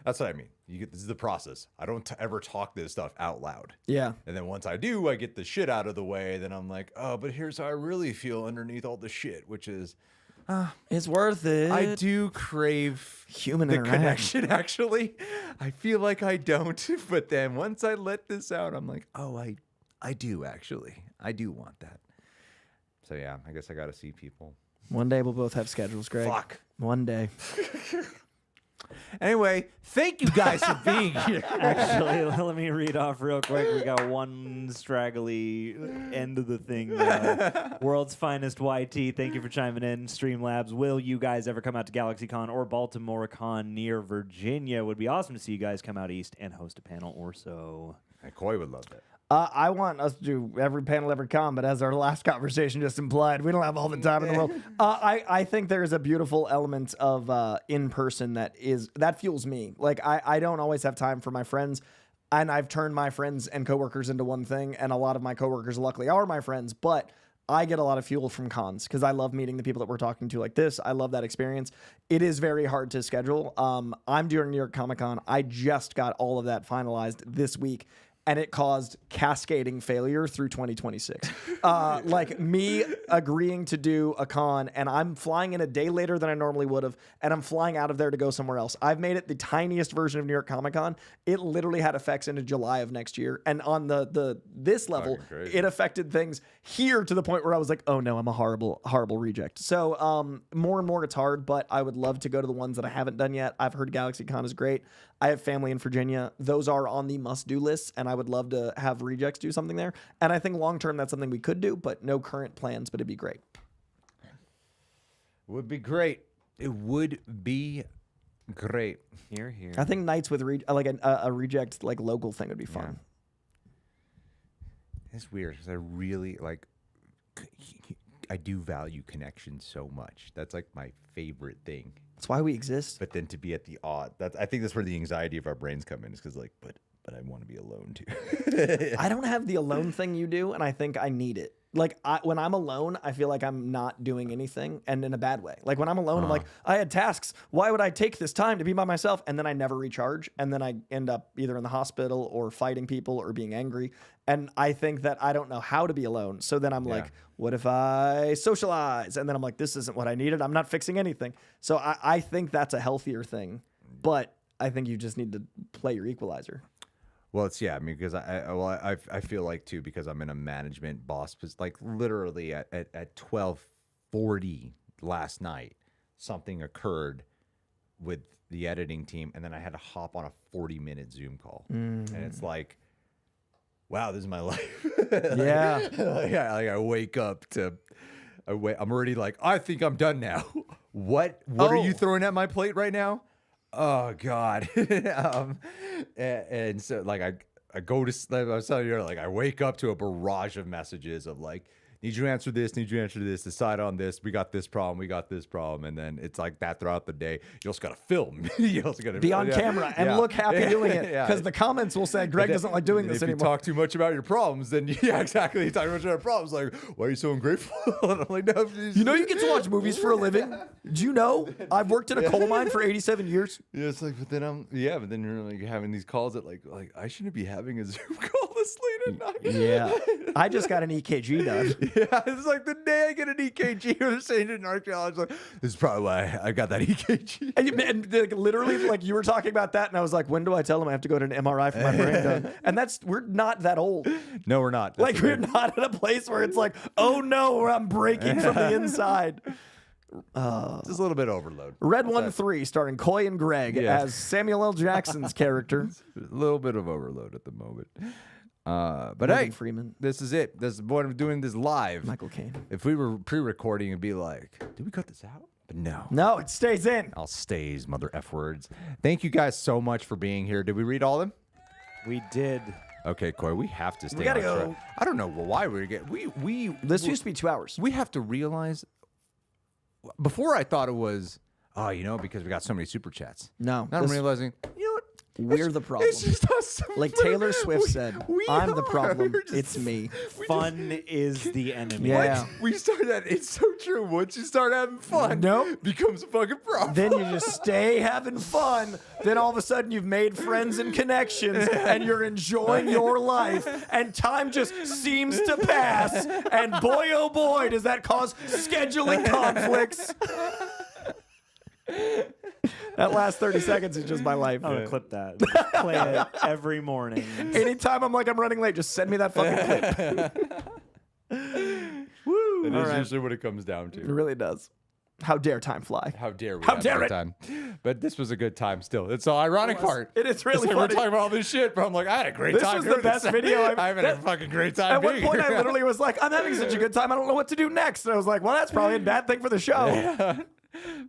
That's what I mean. This is the process. I don't ever talk this stuff out loud. Yeah. And then once I do, I get the shit out of the way. Then I'm like, oh, but here's how I really feel underneath all the shit, which is, It's worth it. I do crave Human the interaction. connection, actually. I feel like I don't. But then once I let this out, I'm like, oh, I do, actually. I do want that. So, yeah, I guess I got to see people. One day we'll both have schedules, Greg. Fuck. One day. Anyway, thank you guys for being here. Actually, let me read off real quick. We got one straggly end of the thing. World's Finest YT, thank you for chiming in. Streamlabs, will you guys ever come out to GalaxyCon or BaltimoreCon near Virginia? Would be awesome to see you guys come out east and host a panel or so. And Coy would love that. I want us to do every panel, every con, but as our last conversation just implied, we don't have all the time in the world. I think there is a beautiful element of in person that fuels me. Like I don't always have time for my friends, and I've turned my friends and coworkers into one thing, and a lot of my coworkers luckily are my friends, but I get a lot of fuel from cons because I love meeting the people that we're talking to like this. I love that experience. It is very hard to schedule. I'm doing New York Comic Con. I just got all of that finalized this week. And it caused cascading failure through 2026. Like me agreeing to do a con, and I'm flying in a day later than I normally would have, and I'm flying out of there to go somewhere else. I've made it the tiniest version of New York Comic Con. It literally had effects into July of next year, and on this level, it affected things here to the point where I was like, oh no, I'm a horrible reject. So more and more it's hard, but I would love to go to the ones that I haven't done yet. I've heard GalaxyCon is great. I have family in Virginia. Those are on the must-do list, and I would love to have Rejects do something there. And I think long-term that's something we could do, but no current plans, but it'd be great. Would be great. It would be great. Here. I think nights with a Reject like local thing would be fun. Yeah. It's weird because I really I do value connection so much. That's like my favorite thing. That's why we exist. But then to be at the odd, I think that's where the anxiety of our brains come in. Is because but I want to be alone too. I don't have the alone thing you do, and I think I need it. Like when I'm alone, I feel like I'm not doing anything, and in a bad way. Like when I'm alone, I'm like, I had tasks. Why would I take this time to be by myself? And then I never recharge, and then I end up either in the hospital or fighting people or being angry. And I think that I don't know how to be alone. So then I'm like, what if I socialize? And then I'm like, this isn't what I needed. I'm not fixing anything. So I think that's a healthier thing, but I think you just need to play your equalizer. Well, because I feel like too, because I'm in a management boss, like literally at 12:40 last night, something occurred with the editing team, and then I had to hop on a 40-minute Zoom call, and it's like, wow, this is my life. I wake up to, I'm already like, I think I'm done now. What are you throwing at my plate right now? Oh God. And so like I go to sleep. I was telling you, like I wake up to a barrage of messages of like, need you to answer this, need you to answer this, decide on this, we got this problem, and then it's like that throughout the day. You also got to film. You also got to be on camera and look happy doing it, because the comments will say Greg doesn't like doing this anymore. If you talk too much about your problems, then exactly. You talk too much about your problems, like, why are you so ungrateful? And I'm like, no, you know, you get to watch movies for a living. Do you know? I've worked in a coal mine for 87 years. Yeah, it's like, but then you're like having these calls that like I shouldn't be having a Zoom call this late at night. Yeah, I just got an EKG done. Yeah, it's like the day I get an EKG, they're saying in archaeology, like, this is probably why I got that EKG. And like, literally, like you were talking about that, and I was like, when do I tell them I have to go to an MRI for my brain done? And we're not that old. No, we're not. Like we're not at a place where it's like, oh no, I'm breaking from the inside. Just a little bit overload. Red 1-3, starring Coy and Greg as Samuel L. Jackson's character. A little bit of overload at the moment. But Morgan hey, Freeman. This is it. This is what I'm doing this live. Michael Caine. If we were pre-recording, it'd be like, did we cut this out? But no, it stays in. I'll stays, mother F words. Thank you guys so much for being here. Did we read all of them? We did. Okay, Coy, we have to stay. We gotta on go. track. I don't know why we're getting. This used to be 2 hours. We have to realize. Before I thought it was, because we got so many super chats. No, Now I'm realizing, you know what? We're the problem. It's just us. Like Taylor Swift said, I'm the problem. We're just- It's me. Fun is the enemy. Yeah. We start that. It's so true. Once you start having fun, Nope. becomes a fucking problem. Then you just stay having fun. Then all of a sudden you've made friends and connections and you're enjoying your life and time just seems to pass. And boy, oh boy, does that cause scheduling conflicts. That last 30 seconds is just my life. I'm gonna clip that. Play it every morning. Anytime I'm like, I'm running late, just send me that fucking clip. That All is right. usually what it comes down It to. really does. How dare time fly? How dare we? How have dare a good it? Time. But this was a good time still. It's the ironic part. It is really It's like we're funny. talking about all this shit, but I'm like, I had a great This time. was the doing best this. video I've- I haven't had a fucking great time. At one being point, here. I literally was like, I'm having such a good time, I don't know what to do next. And I was like, well, that's probably a bad thing for the show.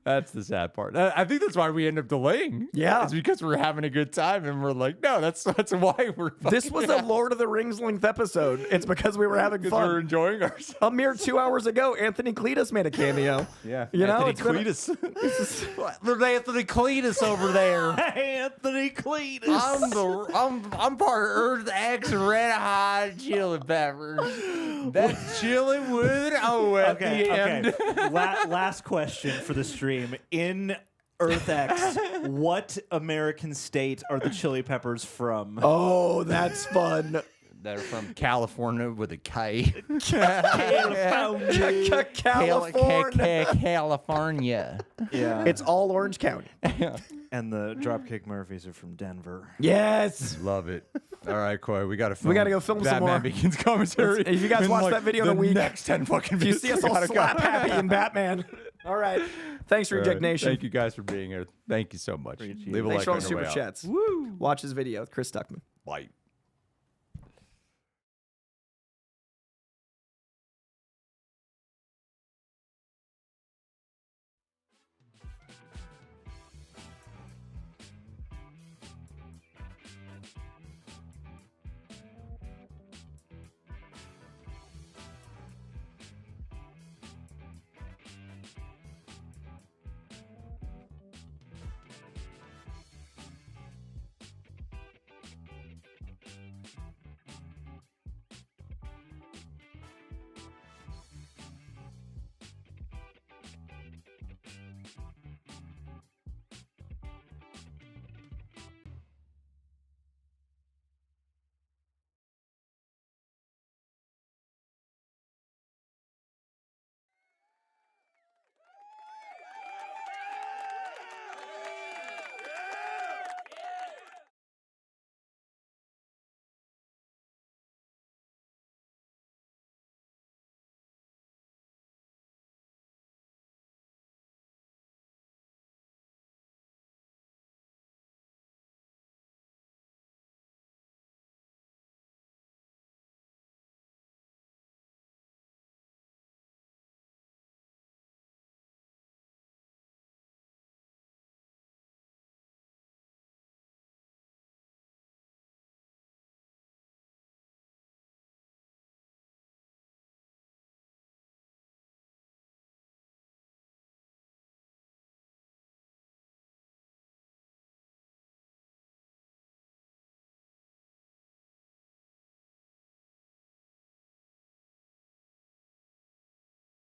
That's the sad part. I think that's why we end up delaying. Yeah. It's because we're having a good time and we're like, no, that's why we're This was a Lord of the Rings length episode. It's because we were having because we're fun. enjoying ourselves. A mere 2 hours ago, Anthony Cletus made a cameo. Yeah. You know, Anthony it's been- Cletus. There's Anthony Cletus over there. Anthony Cletus. I'm part Earth X Red Hot Chili Peppers. That's chili with an O at the end. Last question for the stream. In Earth X, what American state are the Chili Peppers from? Oh, that's fun. They're from California with a K. California. California. Yeah. It's all Orange County. And the Dropkick Murphys are from Denver. Yes. Love it. All right, Coy, we got to film. We gotta go film some Batman more. Begins commentary. If you guys in, watch like, that video in the a week, next 10 fucking If you videos, see us we all gotta go. slap happy in Batman. All right. Thanks, All Reject right. Nation. Thank you guys for being here. Thank you so much. Appreciate it. Leave a Thanks like for all on the your way super out. chats. Woo. Watch his video with Chris Stuckman. Bye.